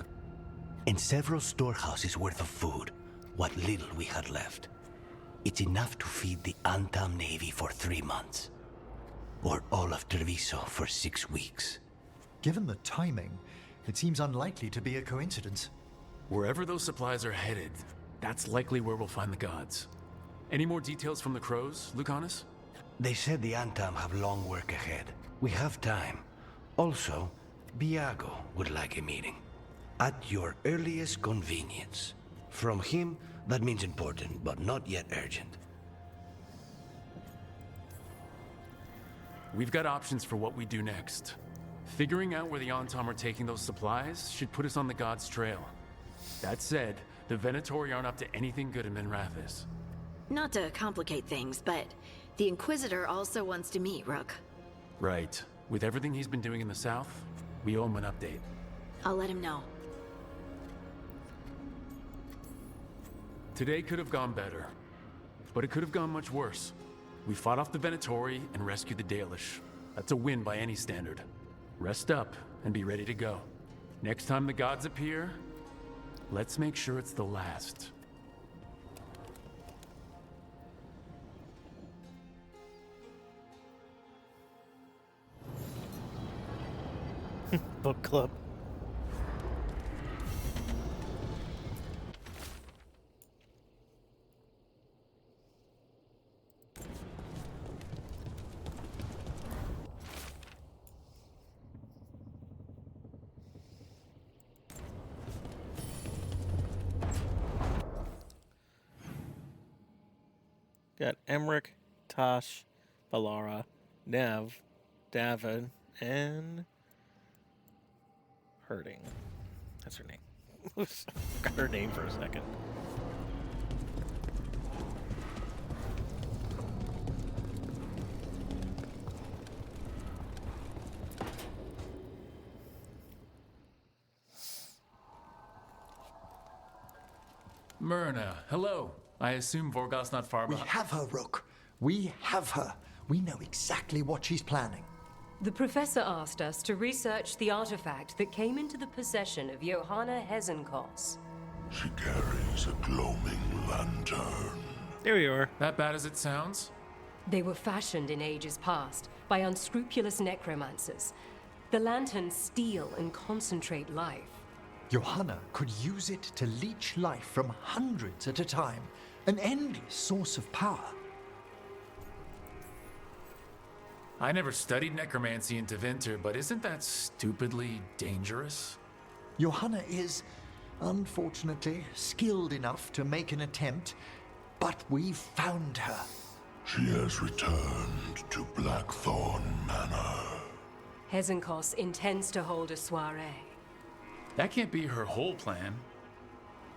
And several storehouses worth of food, what little we had left. It's enough to feed the Antam Navy for 3 months. Or all of Treviso for 6 weeks. Given the timing, it seems unlikely to be a coincidence. Wherever those supplies are headed, that's likely where we'll find the gods. Any more details from the crows, Lucanus? They said the Antam have long work ahead. We have time. Also, Biago would like a meeting. At your earliest convenience. From him, that means important, but not yet urgent. We've got options for what we do next. Figuring out where the Antam are taking those supplies should put us on the gods' trail. That said, the Venatori aren't up to anything good in Minrathis. Not to complicate things, but the Inquisitor also wants to meet Rook. Right. With everything he's been doing in the south, we owe him an update. I'll let him know. Today could have gone better, but it could have gone much worse. We fought off the Venatori and rescued the Dalish. That's a win by any standard. Rest up and be ready to go. Next time the gods appear, let's make sure it's the last. Book club. Got Emmerich, Tosh, Valara, Nev, David, and Herding. That's her name. Forgot her name for a second. Myrna, hello. I assume Vorgos's not far We behind. have her, Rook. We have her. We know exactly what she's planning. The professor asked us to research the artifact that came into the possession of Johanna Hezenkos. She carries a gloaming lantern. There you are. That bad as it sounds? They were fashioned in ages past by unscrupulous necromancers. The lanterns steal and concentrate life. Johanna could use it to leech life from hundreds at a time. An endless source of power. I never studied necromancy in Tevinter, but isn't that stupidly dangerous? Johanna is, unfortunately, skilled enough to make an attempt, but we've found her. She has returned to Blackthorn Manor. Hezenkos intends to hold a soiree. That can't be her whole plan.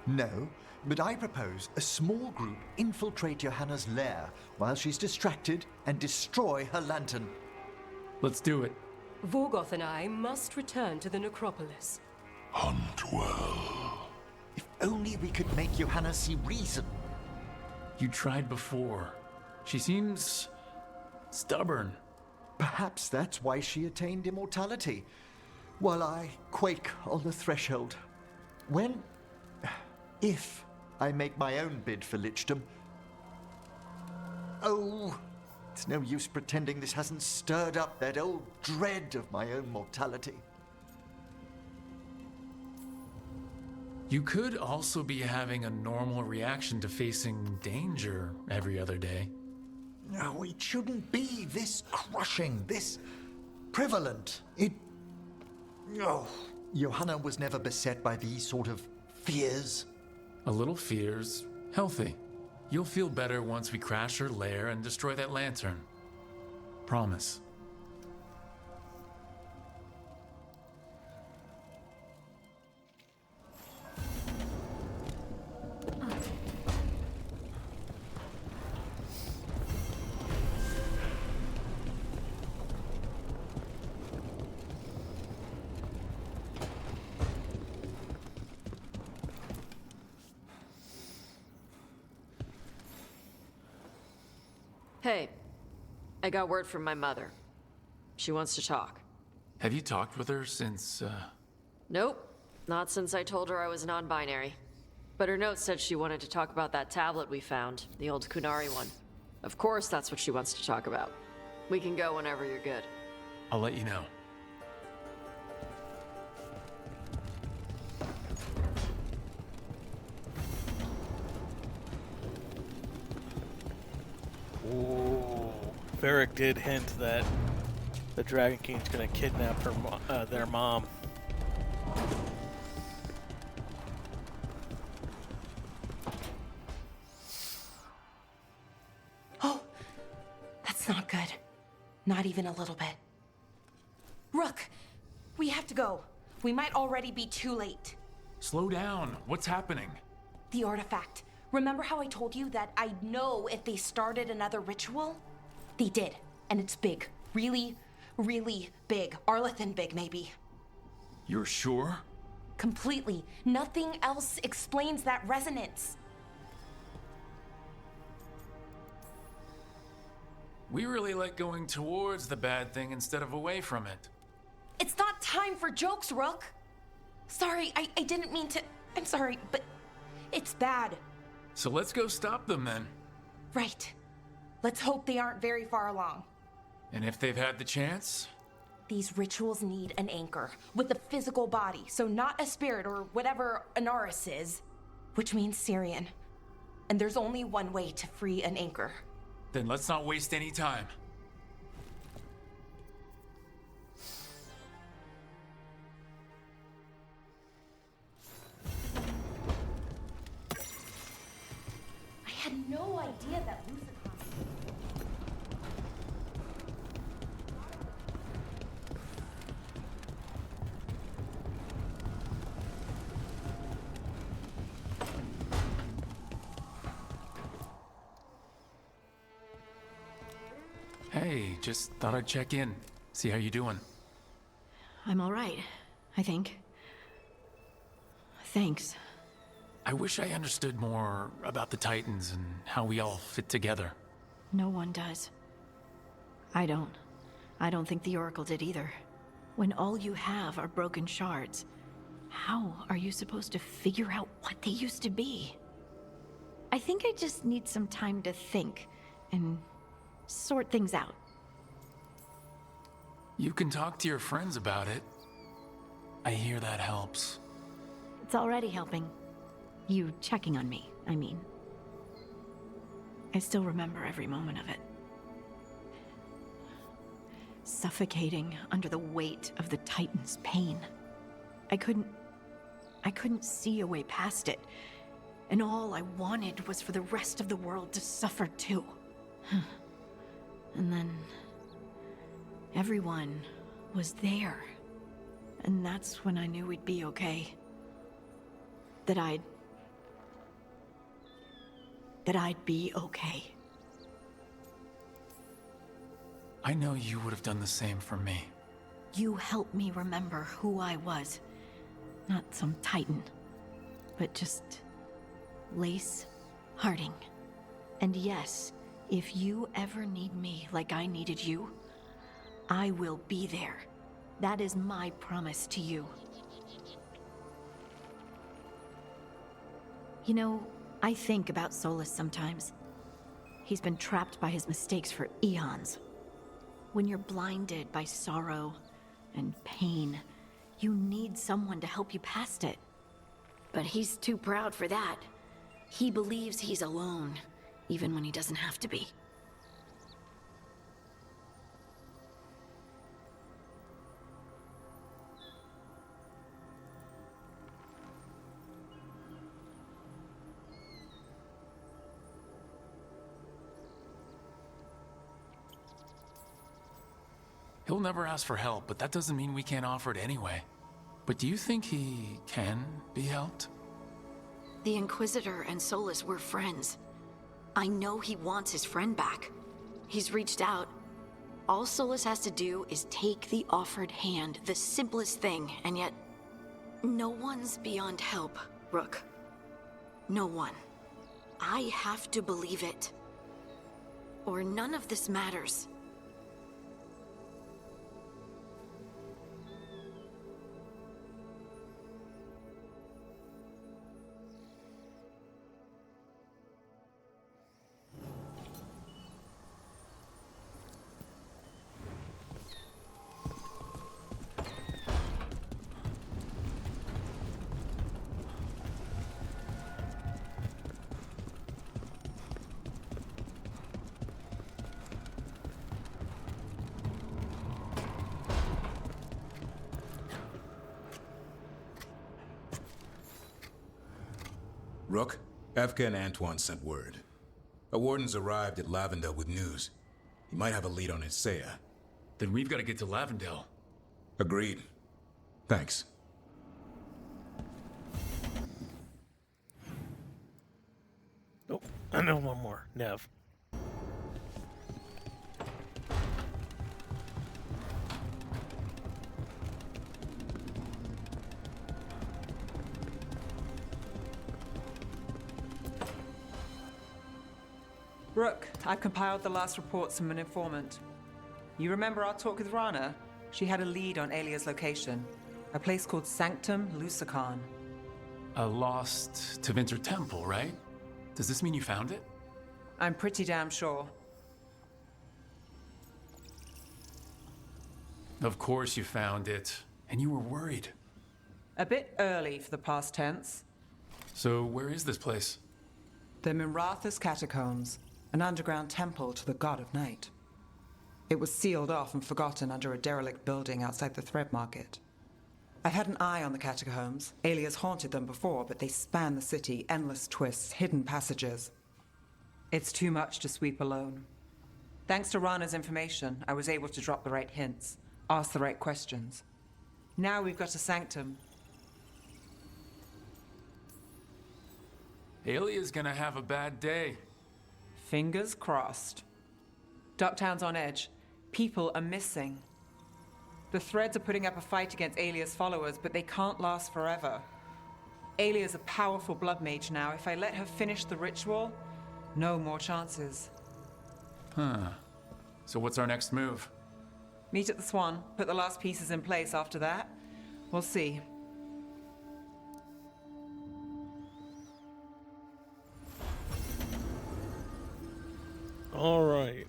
No, but I propose a small group infiltrate Johanna's lair while she's distracted and destroy her lantern. Let's do it. Vorgoth and I must return to the necropolis. Hunt well. If only we could make Johanna see reason. You tried before. She seems stubborn. Perhaps that's why she attained immortality, while I quake on the threshold. If I make my own bid for lichdom. Oh, it's no use pretending this hasn't stirred up that old dread of my own mortality. You could also be having a normal reaction to facing danger every other day. No, it shouldn't be this crushing, this prevalent. No. Johanna was never beset by these sort of fears. A little fear's healthy. You'll feel better once we crash her lair and destroy that lantern. Promise. Hey, I got word from my mother. She wants to talk. Have you talked with her since, Nope, not since I told her I was non-binary. But her note said she wanted to talk about that tablet we found, the old Kunari one. Of course that's what she wants to talk about. We can go whenever you're good. I'll let you know. Ooh. Varric did hint that the Dragon King's gonna kidnap their mom. Oh, that's not good. Not even a little bit. Rook, we have to go. We might already be too late. Slow down. What's happening? The artifact. Remember how I told you that I'd know if they started another ritual? They did, and it's big. Really, really big. Arlethan big, maybe. You're sure? Completely. Nothing else explains that resonance. We really like going towards the bad thing instead of away from it. It's not time for jokes, Rook. Sorry, I didn't mean to. I'm sorry, but it's bad. So let's go stop them then. Right. Let's hope they aren't very far along. And if they've had the chance? These rituals need an anchor with a physical body, so not a spirit or whatever Anaris is, which means Syrian. And there's only one way to free an anchor. Then let's not waste any time. I had no idea that Lucifer Hey, just thought I'd check in. See how you doing. I'm all right, I think. Thanks. I wish I understood more about the Titans and how we all fit together. No one does. I don't. I don't think the Oracle did either. When all you have are broken shards, how are you supposed to figure out what they used to be? I think I just need some time to think and sort things out. You can talk to your friends about it. I hear that helps. It's already helping. You checking on me, I mean. I still remember every moment of it. Suffocating under the weight of the Titan's pain. I couldn't see a way past it. And all I wanted was for the rest of the world to suffer too. And then everyone was there. And that's when I knew we'd be okay. That I'd be okay. I know you would have done the same for me. You helped me remember who I was. Not some Titan, but just Lace Harding. And yes, if you ever need me like I needed you, I will be there. That is my promise to you. You know, I think about Solus sometimes. He's been trapped by his mistakes for eons. When you're blinded by sorrow and pain, you need someone to help you past it. But he's too proud for that. He believes he's alone, even when he doesn't have to be. He'll never ask for help, but that doesn't mean we can't offer it anyway. But do you think he can be helped? The Inquisitor and Solus were friends. I know he wants his friend back. He's reached out. All Solus has to do is take the offered hand, the simplest thing, and yet no one's beyond help, Rook. No one. I have to believe it. Or none of this matters. Rook, Evka and Antoine sent word. A warden's arrived at Lavendel with news. He might have a lead on Isaiah. Then we've got to get to Lavendel. Agreed. Thanks. Oh, I know one more. Nev. Rook, I've compiled the last reports from an informant. You remember our talk with Rana? She had a lead on Alia's location. A place called Sanctum Lucican. A lost Tevinter temple, right? Does this mean you found it? I'm pretty damn sure. Of course you found it. And you were worried. A bit early for the past tense. So where is this place? The Mirathas Catacombs, an underground temple to the god of night. It was sealed off and forgotten under a derelict building outside the Thread Market. I've had an eye on the catacombs. Alias haunted them before, but they span the city, endless twists, hidden passages. It's too much to sweep alone. Thanks to Rana's information, I was able to drop the right hints, ask the right questions. Now we've got a sanctum. Alia's gonna have a bad day. Fingers crossed. Ducktown's on edge. People are missing. The Threads are putting up a fight against Alia's followers, but they can't last forever. Alia's a powerful blood mage now. If I let her finish the ritual, no more chances. Huh. So what's our next move? Meet at the Swan, put the last pieces in place after that. We'll see. All right.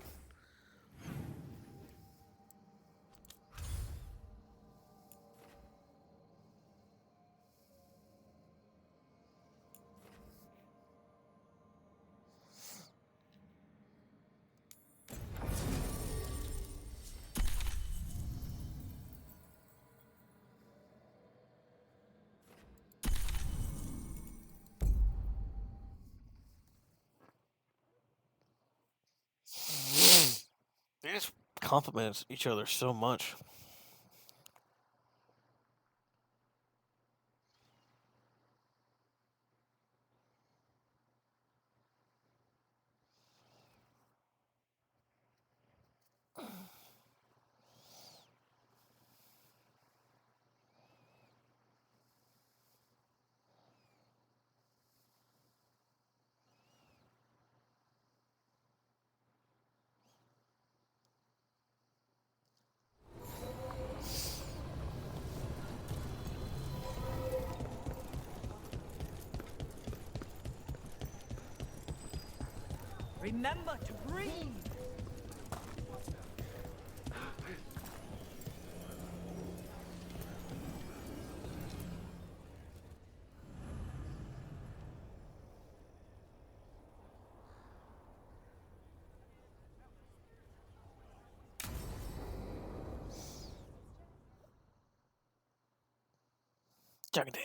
They just compliment each other so much. Remember to breathe. Juggedy.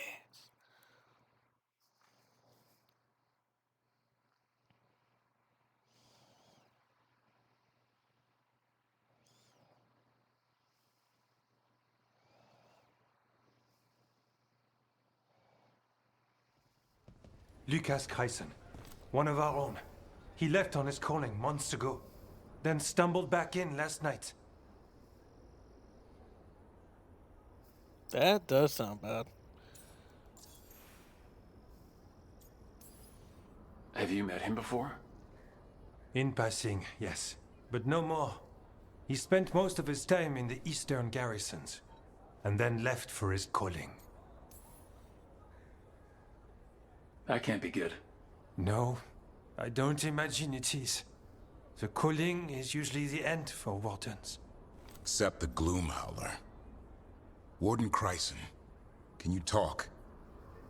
Lucas Kryson, one of our own. He left on his calling months ago, then stumbled back in last night. That does sound bad. Have you met him before? In passing, yes, but no more. He spent most of his time in the eastern garrisons, and then left for his calling. That can't be good. No, I don't imagine it is. The calling is usually the end for wardens. Except the Gloom Howler. Warden Kryson, can you talk?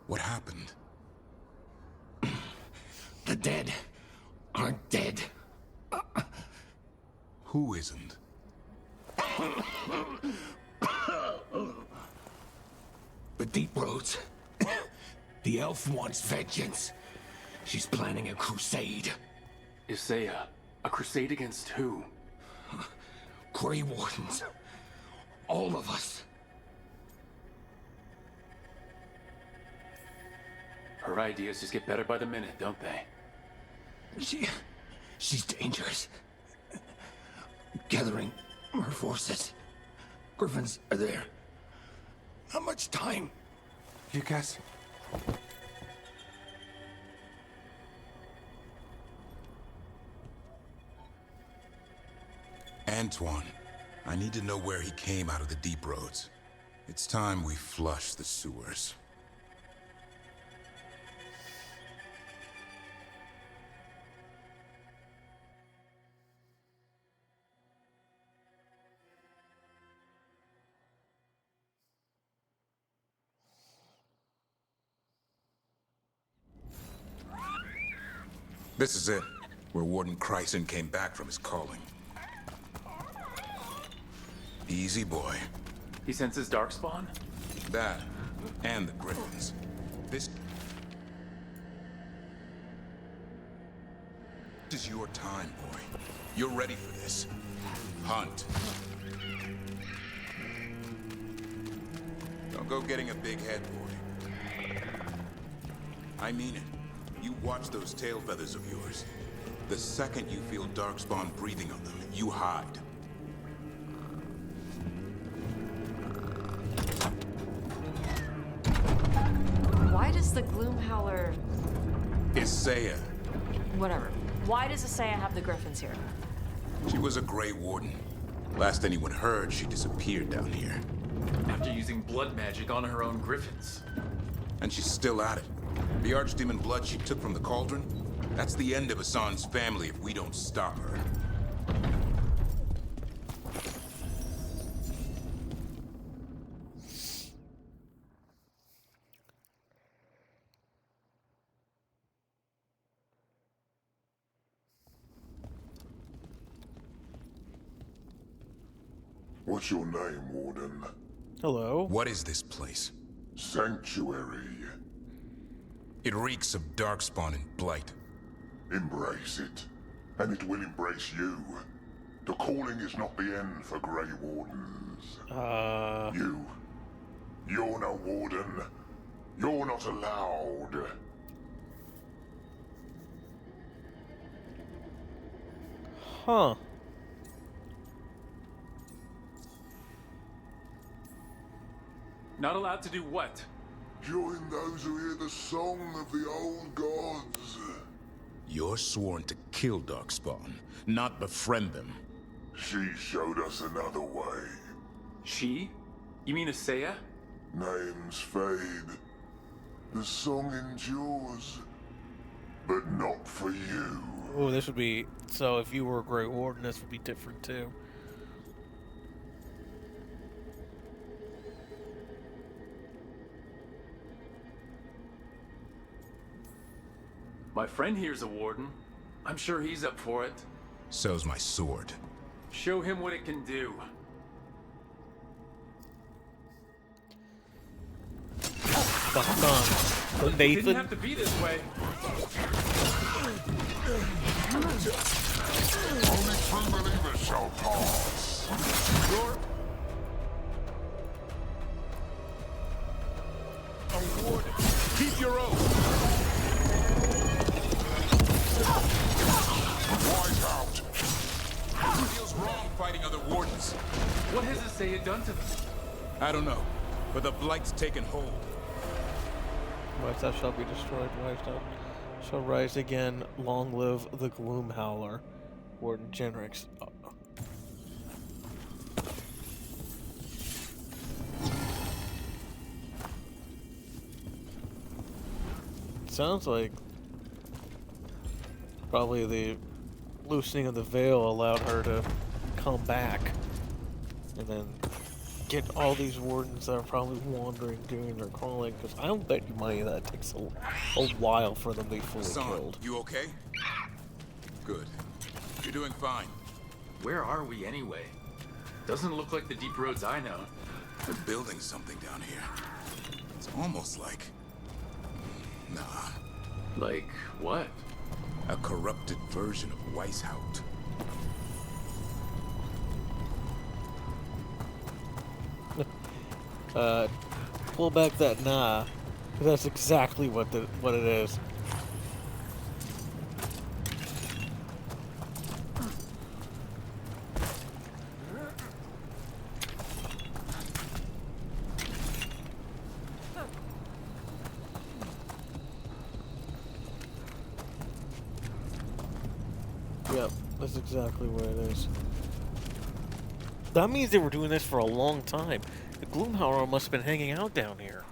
What happened? The dead aren't dead. Who isn't? The Deep Roads. The elf wants vengeance. She's planning a crusade. Isaiah, a crusade against who? Grey Wardens. All of us. Her ideas just get better by the minute, don't they? She's dangerous. Gathering her forces. Griffins are there. How much time? Lucas? Antoine, I need to know where he came out of the Deep Roads. It's time we flush the sewers. This is it, where Warden Kryson came back from his calling. Easy boy. He senses Darkspawn? That, and the Griffins. This is your time, boy. You're ready for this. Hunt. Don't go getting a big head, boy. I mean it. You watch those tail feathers of yours. The second you feel Darkspawn breathing on them, you hide. Why does the Gloom Howler... Isaiah. Whatever. Why does Isaiah have the Griffins here? She was a Grey Warden. Last anyone heard, she disappeared down here. After using blood magic on her own Griffins. And she's still at it. The Archdemon blood she took from the cauldron? That's the end of Hassan's family if we don't stop her. What's your name, Warden? Hello? What is this place? Sanctuary. It reeks of Darkspawn and Blight. Embrace it, and it will embrace you. The calling is not the end for Grey Wardens. You're no Warden. You're not allowed. Huh. Not allowed to do what? Join those who hear the song of the old gods. You're sworn to kill Darkspawn, not befriend them. She showed us another way. She? You mean Isaiah? Names fade. The song endures. But not for you. Oh, this would be... So if you were a Grey Warden, this would be different too. My friend here's a warden. I'm sure he's up for it. So's my sword. Show him what it can do. Fuck on. It Nathan? didn't have to be this way. Only true believers shall pass. You're a warden. Keep your oath. Wise out. It feels wrong fighting other wardens. What has Isaiah done to them? I don't know, but the Blight's taken hold. Wise thou shall be destroyed, wise thou shall rise again. Long live the Gloom Howler. Warden Genrix. Oh. Sounds like probably the loosening of the veil allowed her to come back and then get all these wardens that are probably wandering doing their calling, because I don't bet you money that it takes a while for them to be fully killed. You okay? Good. You're doing fine. Where are we anyway? Doesn't look like the deep roads I know. They're building something down here. It's almost like... Nah. Like what? A corrupted version of Weishaupt. Pull back that nah. 'Cause that's exactly what it is. Yep, that's exactly what it is. That means they were doing this for a long time. The Gloomhowler must have been hanging out down here.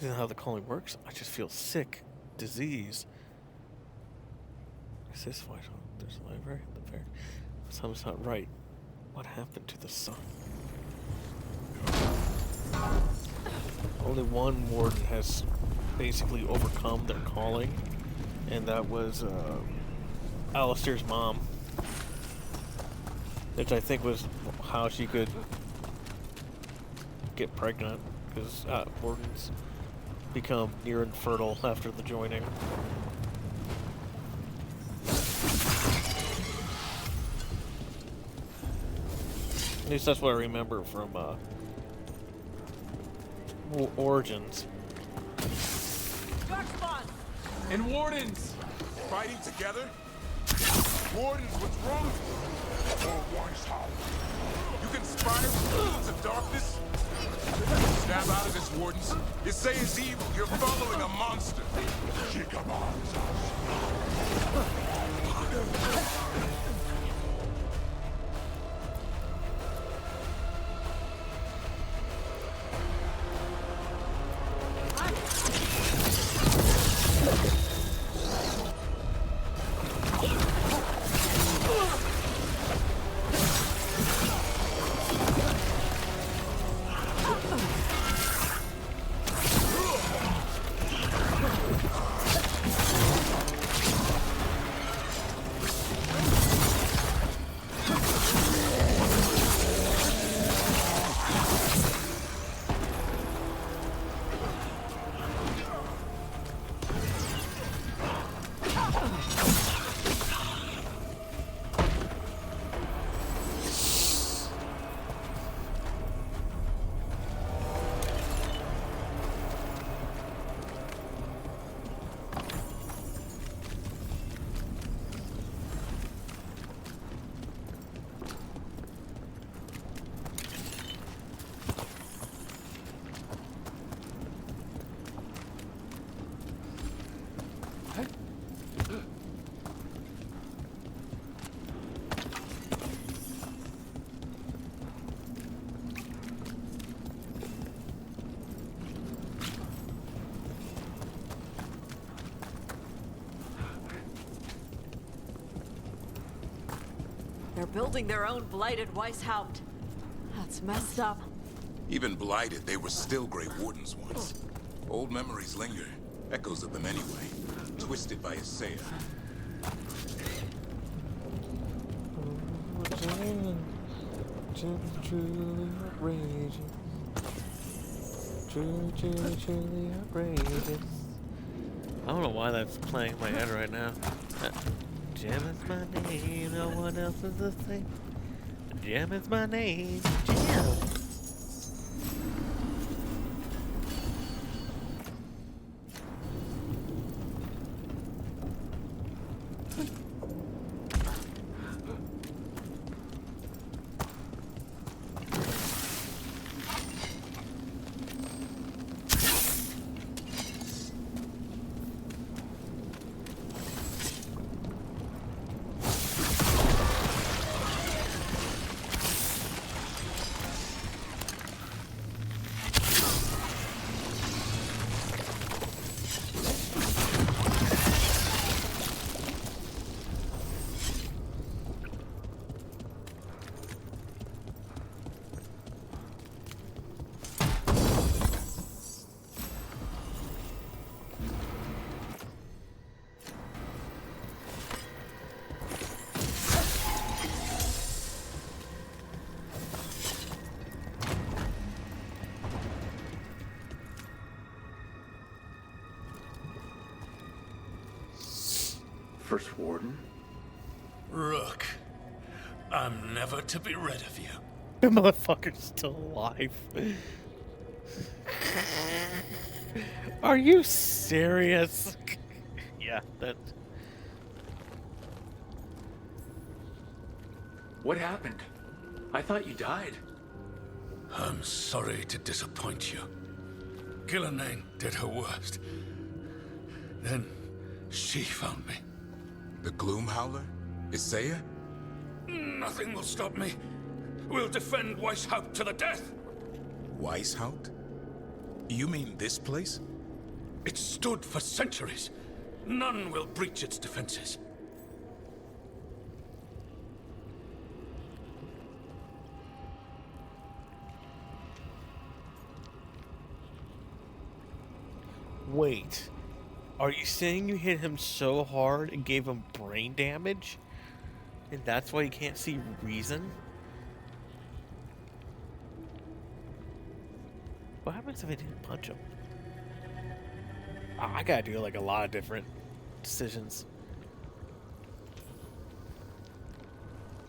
Isn't how the calling works? I just feel sick. Disease. Is this why there's a library? Something's not right. What happened to the sun? Only one warden has basically overcome their calling, and that was Alistair's mom. Which I think was how she could get pregnant, because wardens become near infertile after the joining. At least that's what I remember from Origins. And wardens! Fighting together? Wardens, what's wrong? Or Weishaupt? You conspire with tools of darkness? Snap out of this, Wardens. Isaiah's evil. You're following a monster. She commands us. They're building their own blighted Weishaupt. That's messed up. Even blighted, they were still Grey Wardens once. Old memories linger. Echoes of them anyway. Twisted by Isaiah. Truly outrageous. Truly outrageous. I don't know why that's playing in my head right now. Jam is my name, no one else is the same. Jam is my name, Jam. First Warden? Rook, I'm never to be rid of you. The motherfucker's still alive. Are you serious? Yeah, that. What happened? I thought you died. I'm sorry to disappoint you. Gillenane did her worst. Then she found me. The Gloom Howler? Isaiah? Nothing will stop me. We'll defend Weishaupt to the death. Weishaupt? You mean this place? It stood for centuries. None will breach its defenses. Wait. Are you saying you hit him so hard and gave him brain damage? And that's why he can't see reason? What happens if I didn't punch him? I gotta do like a lot of different decisions.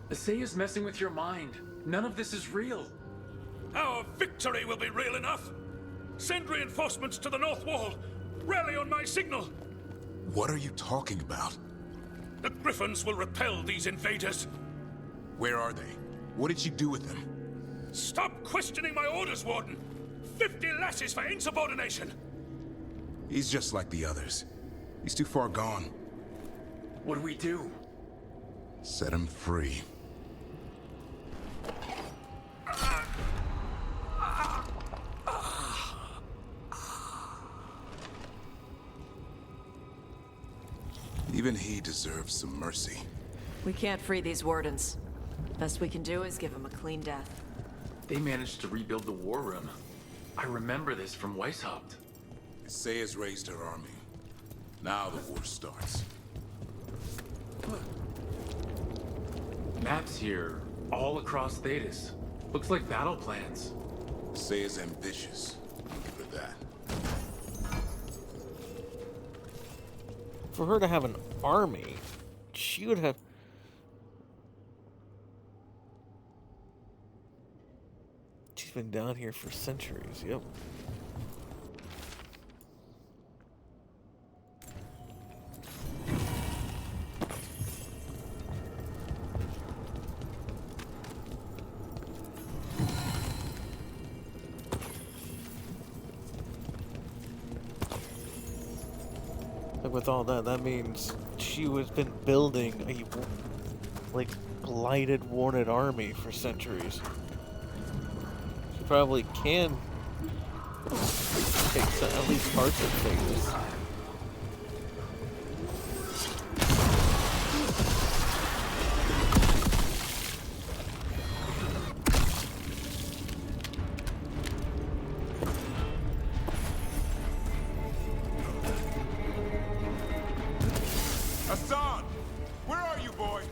Asaya's messing with your mind. None of this is real. Our victory will be real enough. Send reinforcements to the north wall. Rally on my signal. What are you talking about? The Griffins will repel these invaders. Where are they? What did you do with them? Stop questioning my orders, Warden. 50 lashes for insubordination. He's just like the others. He's too far gone. What do we do? Set him free. Even he deserves some mercy. We can't free these wardens. Best we can do is give them a clean death. They managed to rebuild the war room. I remember this from Weishaupt. Isaya's raised her army. Now the war starts. Maps here, all across Thetis. Looks like battle plans. Isaya's ambitious. I'll give her that. For her to have an army, she would have... She's been down here for centuries, yep. With all that, that means she has been building a, like, blighted, worn-out army for centuries. She probably can take some, at least parts of things. Hassan! Where are you, boy?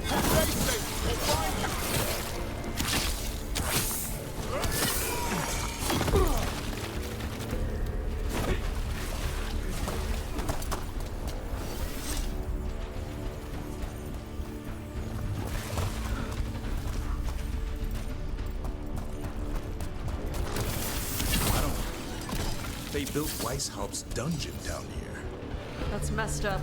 Stay safe. We'll find They built Weishaupt's dungeon down here. That's messed up.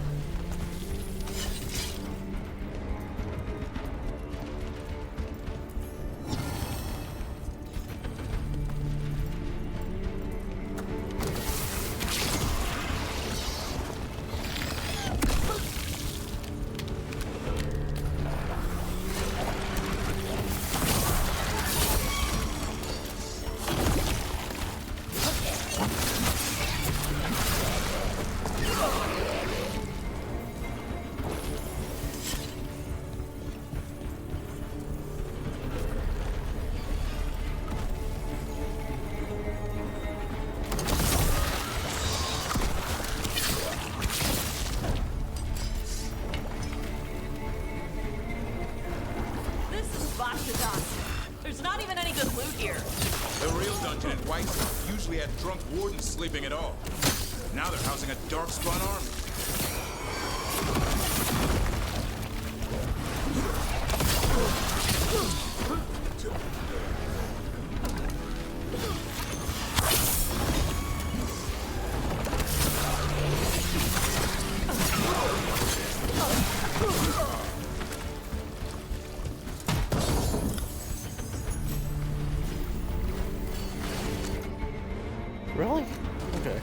There's not even any good loot here. The real dungeon at Weishaupt usually had drunk wardens sleeping at all. Now they're housing a darkspawn army. Really? Okay.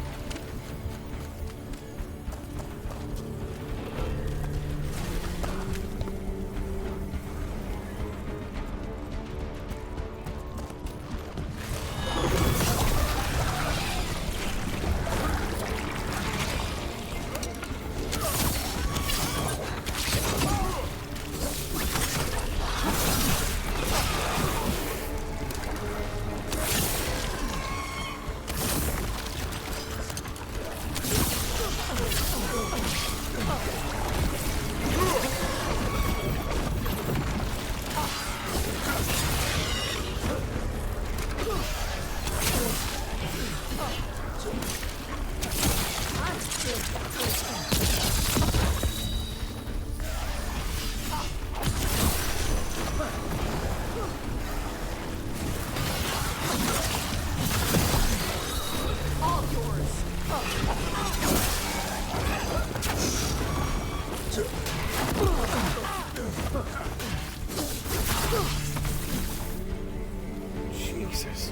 Jesus.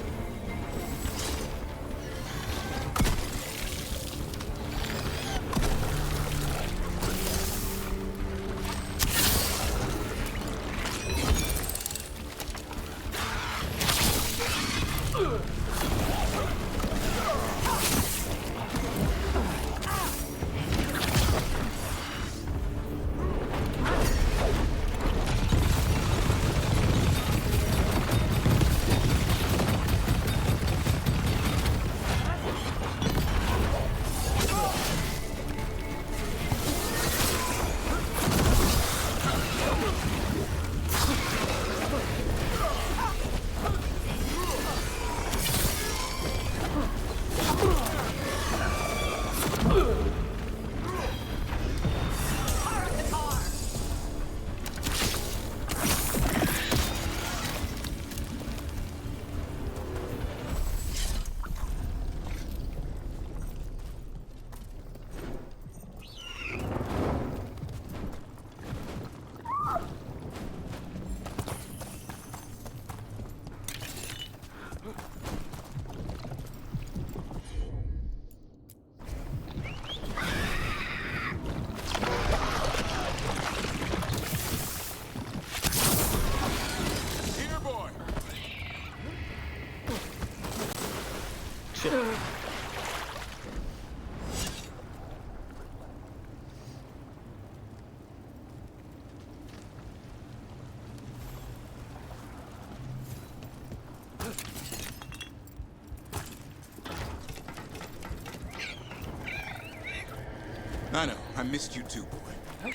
I know. I missed you too, boy.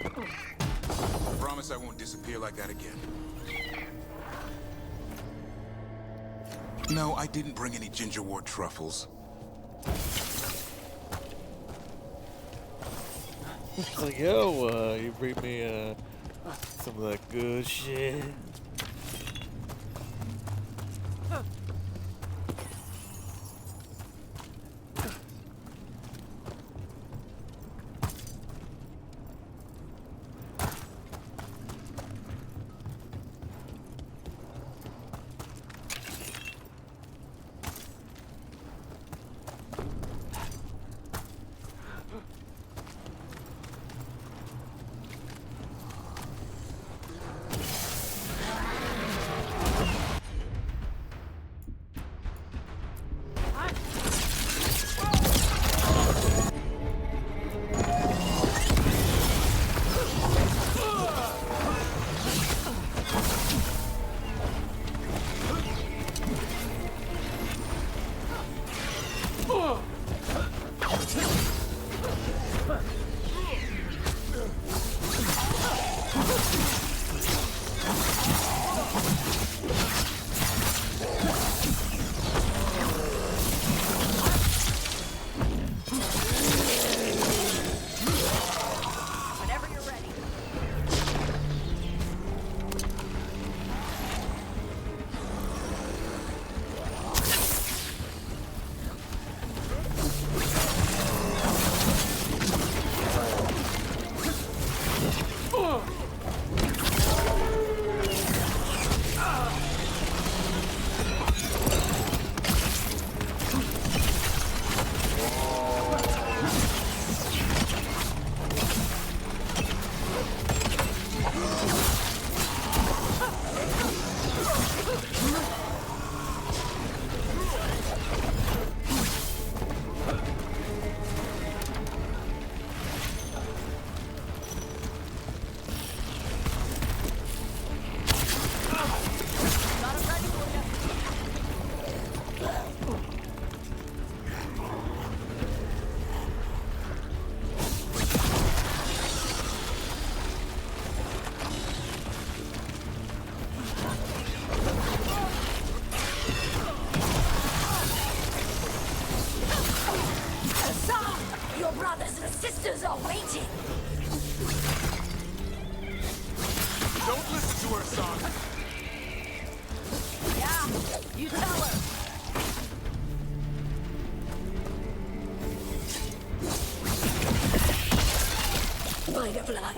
I promise I won't disappear like that again. No, I didn't bring any gingerwort truffles. It's like, yo, you bring me some of that good shit.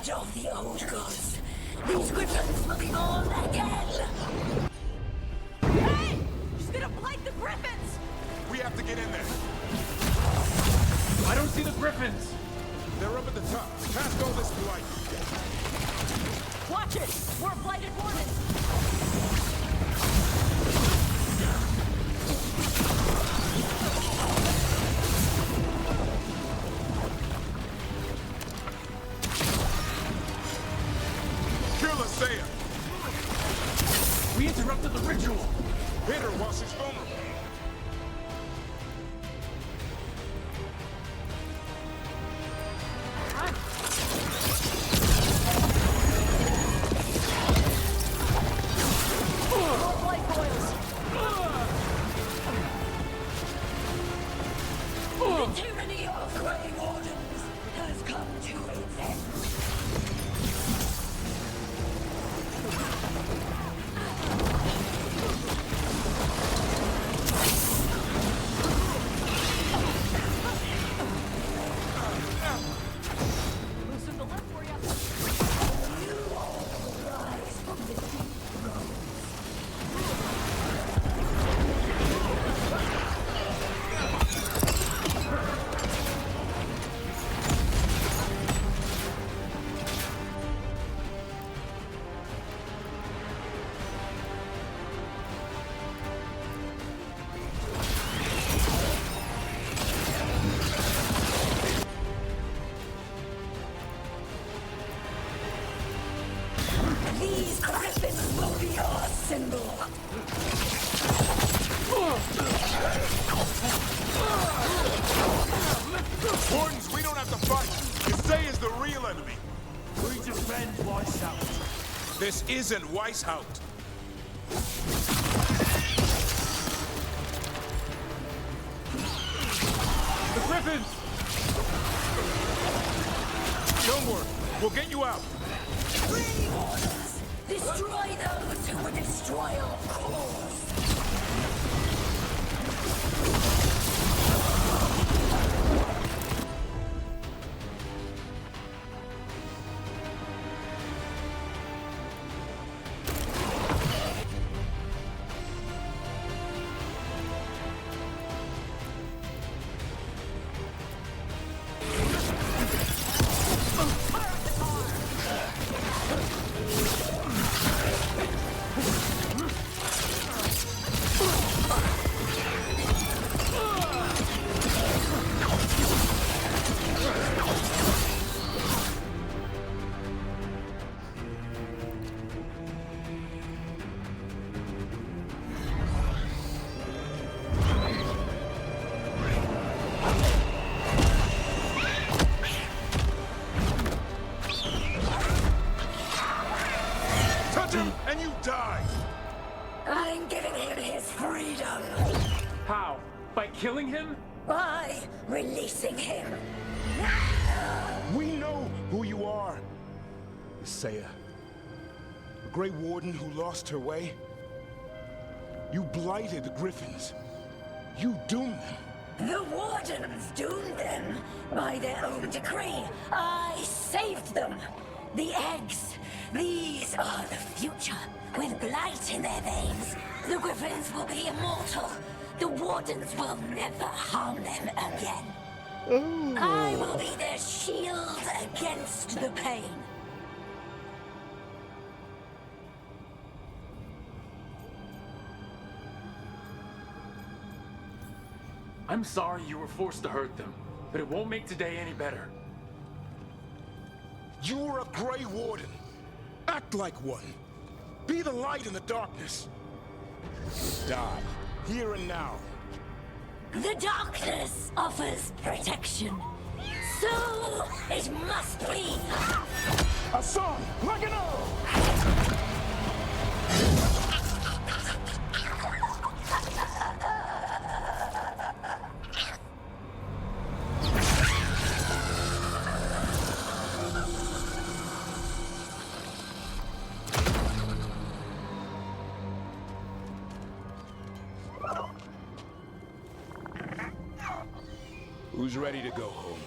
Blood of the old gods. These griffins will be born again. Hey! She's gonna blight the griffins! We have to get in there. I don't see the griffins. They're up at the top, past all this blight. Watch it! We're blighted wardens! Kill Isaiah! We interrupted the ritual! Hit her while she's vulnerable. More blight coils! The tyranny of Grey Wardens has come to its end. Loosen the left for you. You all will rise from the deep These griffins will be our symbol. Wardens, we don't have to fight. Isaiah's the real enemy. We defend Weishaupt. This isn't Weishaupt. The griffins! Don't worry, we'll get you out. Grey Wardens, destroy those who would destroy our cause. Touch him, and you die. I'm giving him his freedom How? By killing him? by releasing him. We know who you are. Isaiah. A Grey Warden who lost her way. You blighted the Griffins. You doomed them. The Wardens doomed them by their own decree. I saved them. The eggs. These are the future. With blight in their veins, the Griffins will be immortal. The Wardens will never harm them again. I will be their shield against the pain. I'm sorry you were forced to hurt them, but it won't make today any better. You were a Grey Warden. Act like one. Be the light in the darkness. Die, here and now. The darkness offers protection. So it must be. A song, like an arrow! Who's ready to go home?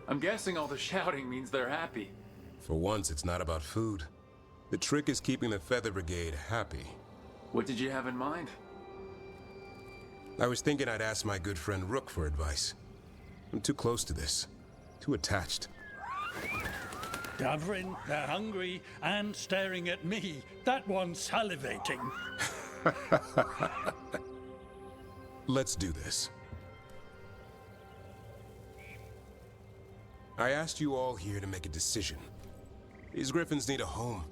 I'm guessing all the shouting means they're happy. For once, it's not about food. The trick is keeping the Feather Brigade happy. What did you have in mind? I was thinking I'd ask my good friend Rook for advice. I'm too close to this. Too attached. Davrin, they're hungry and staring at me. That one's salivating. Let's do this. I asked you all here to make a decision. These griffins need a home,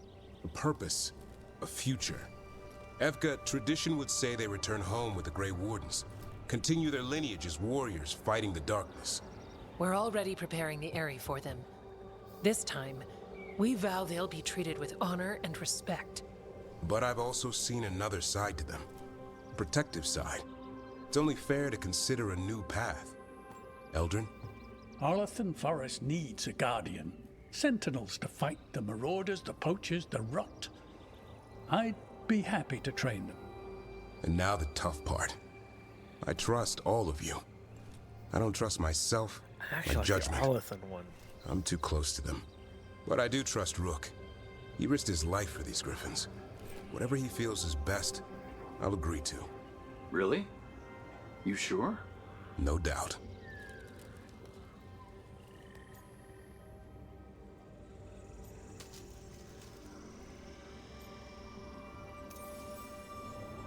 a purpose, a future. Evka, tradition would say they return home with the Grey Wardens, continue their lineage as warriors fighting the darkness. We're already preparing the Eyrie for them. This time, we vow they'll be treated with honor and respect. But I've also seen another side to them. A protective side. It's only fair to consider a new path. Eldrin? Arlathan Forest needs a guardian. Sentinels to fight the marauders, the poachers, the rot. I'd be happy to train them. And now the tough part. I trust all of you. I don't trust myself, my judgment. I'm too close to them. But I do trust Rook. He risked his life for these griffins. Whatever he feels is best, I'll agree to. Really? You sure? No doubt.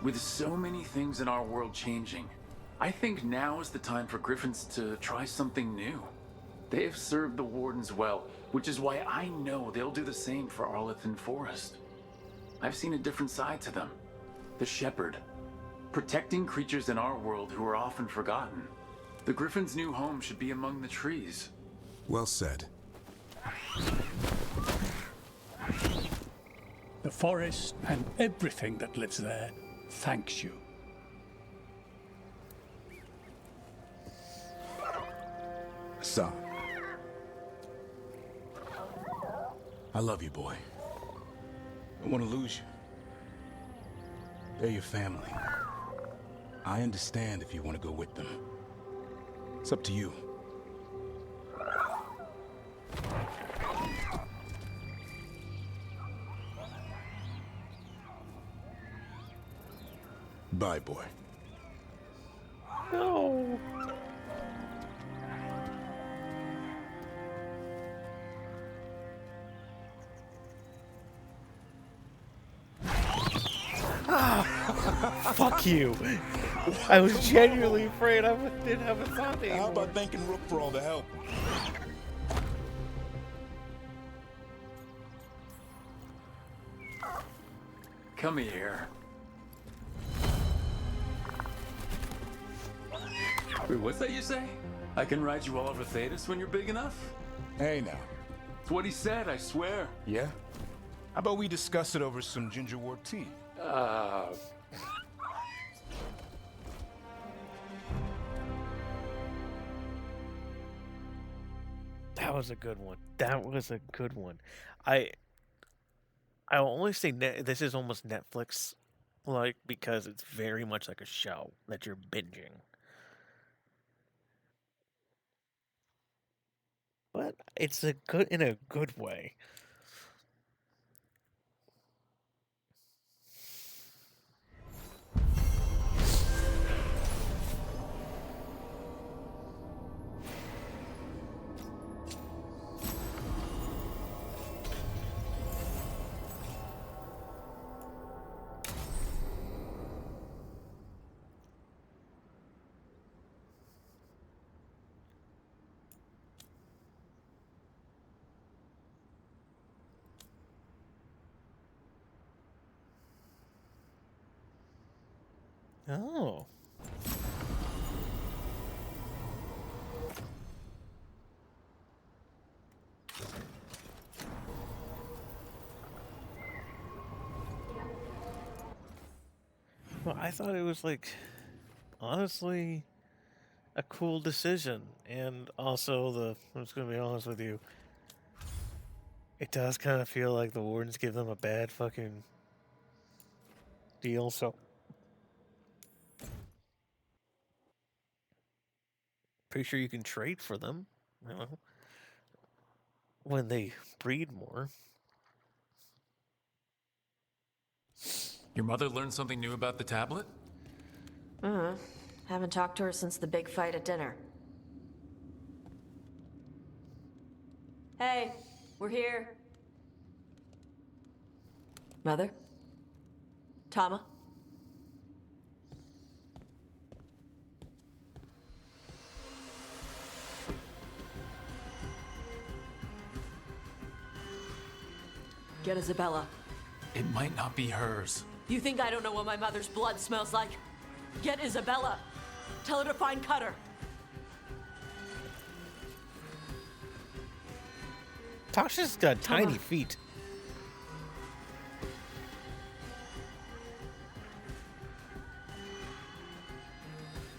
With so many things in our world changing, I think now is the time for griffins to try something new. They have served the Wardens well, which is why I know they'll do the same for Arlathan Forest. I've seen a different side to them. The Shepherd. Protecting creatures in our world who are often forgotten. The Griffin's new home should be among the trees. Well said. The forest and everything that lives there thanks you. Sa. I love you, boy. I don't want to lose you. They're your family. I understand if you want to go with them. It's up to you. Bye, boy. No. Fuck you. I was genuinely afraid I didn't have a thought anymore. How about thanking Rook for all the help? Come here. Wait, what's that you say? I can ride you all over Thetis when you're big enough? Hey now. It's what he said, I swear. Yeah? How about we discuss it over some gingerwort tea? That was a good one. That was a good one. I'll only say this is almost Netflix like because it's very much like a show that you're binging. But it's a good in a good way. Oh. Well, I thought it was like, honestly, a cool decision. And also, I'm just going to be honest with you, it does kind of feel like the Wardens give them a bad fucking deal, so. Pretty sure you can trade for them, you know. when they breed more. Your mother learned something new about the tablet? Haven't talked to her since the big fight at dinner. Hey, we're here. Mother? Tama? Get Isabella. It might not be hers. You think I don't know what my mother's blood smells like? Get Isabella. Tell her to find Cutter. Tasha's got tiny feet.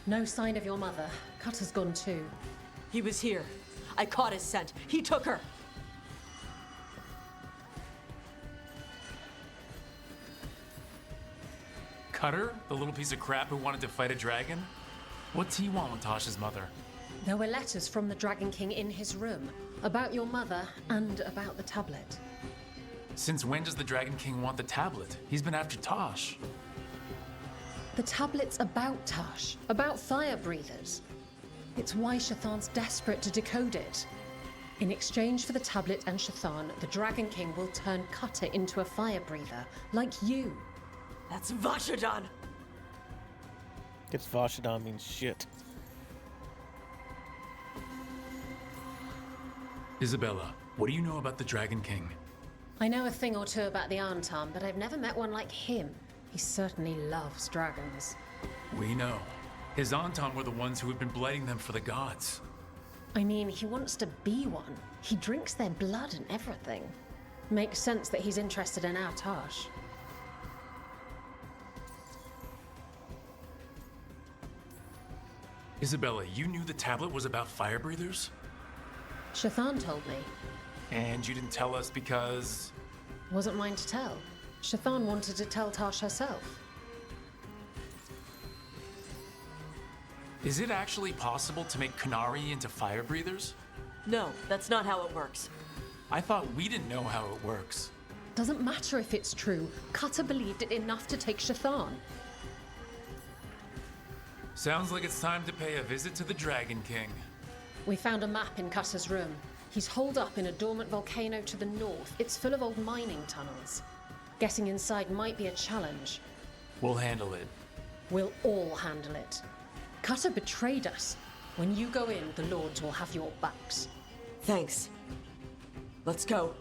No sign of your mother. Cutter's gone too. He was here. I caught his scent. He took her. Cutter? The little piece of crap who wanted to fight a dragon? What's he want with Tasha's mother? There were letters from the Dragon King in his room about your mother and about the tablet. Since when does the Dragon King want the tablet? He's been after Tosh. The tablet's about Tash, about fire breathers. It's why Shathan's desperate to decode it. In exchange for the tablet and Shathan, the Dragon King will turn Cutter into a fire breather, like you. That's Vashadan! Guess Vashadan means shit. Isabella, what do you know about the Dragon King? I know a thing or two about the Antam, but I've never met one like him. He certainly loves dragons. We know. His Antam were the ones who had been blighting them for the gods. I mean, he wants to be one. He drinks their blood and everything. Makes sense that he's interested in our Tash. Isabella, you knew the tablet was about fire breathers? Shathan told me. And you didn't tell us because... Wasn't mine to tell. Shathan wanted to tell Tash herself. Is it actually possible to make Kunari into fire breathers? No, that's not how it works. I thought we didn't know how it works. Doesn't matter if it's true. Cutter believed it enough to take Shathan. Sounds like it's time to pay a visit to the Dragon King. We found a map in Cutter's room. He's holed up in a dormant volcano to the north. It's full of old mining tunnels. Getting inside might be a challenge. We'll handle it. We'll all handle it. Cutter betrayed us. When you go in, the Lords will have your backs. Thanks. Let's go.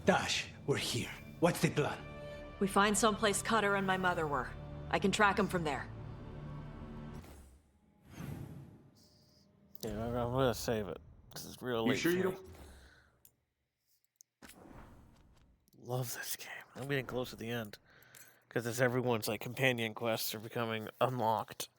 Dash, we're here. What's the plan? We find someplace Cutter and my mother were. I can track them from there. Yeah, I'm gonna save it. This is real late. You sure you don't? Love this game. I'm getting close to the end. Because as everyone's like companion quests are becoming unlocked.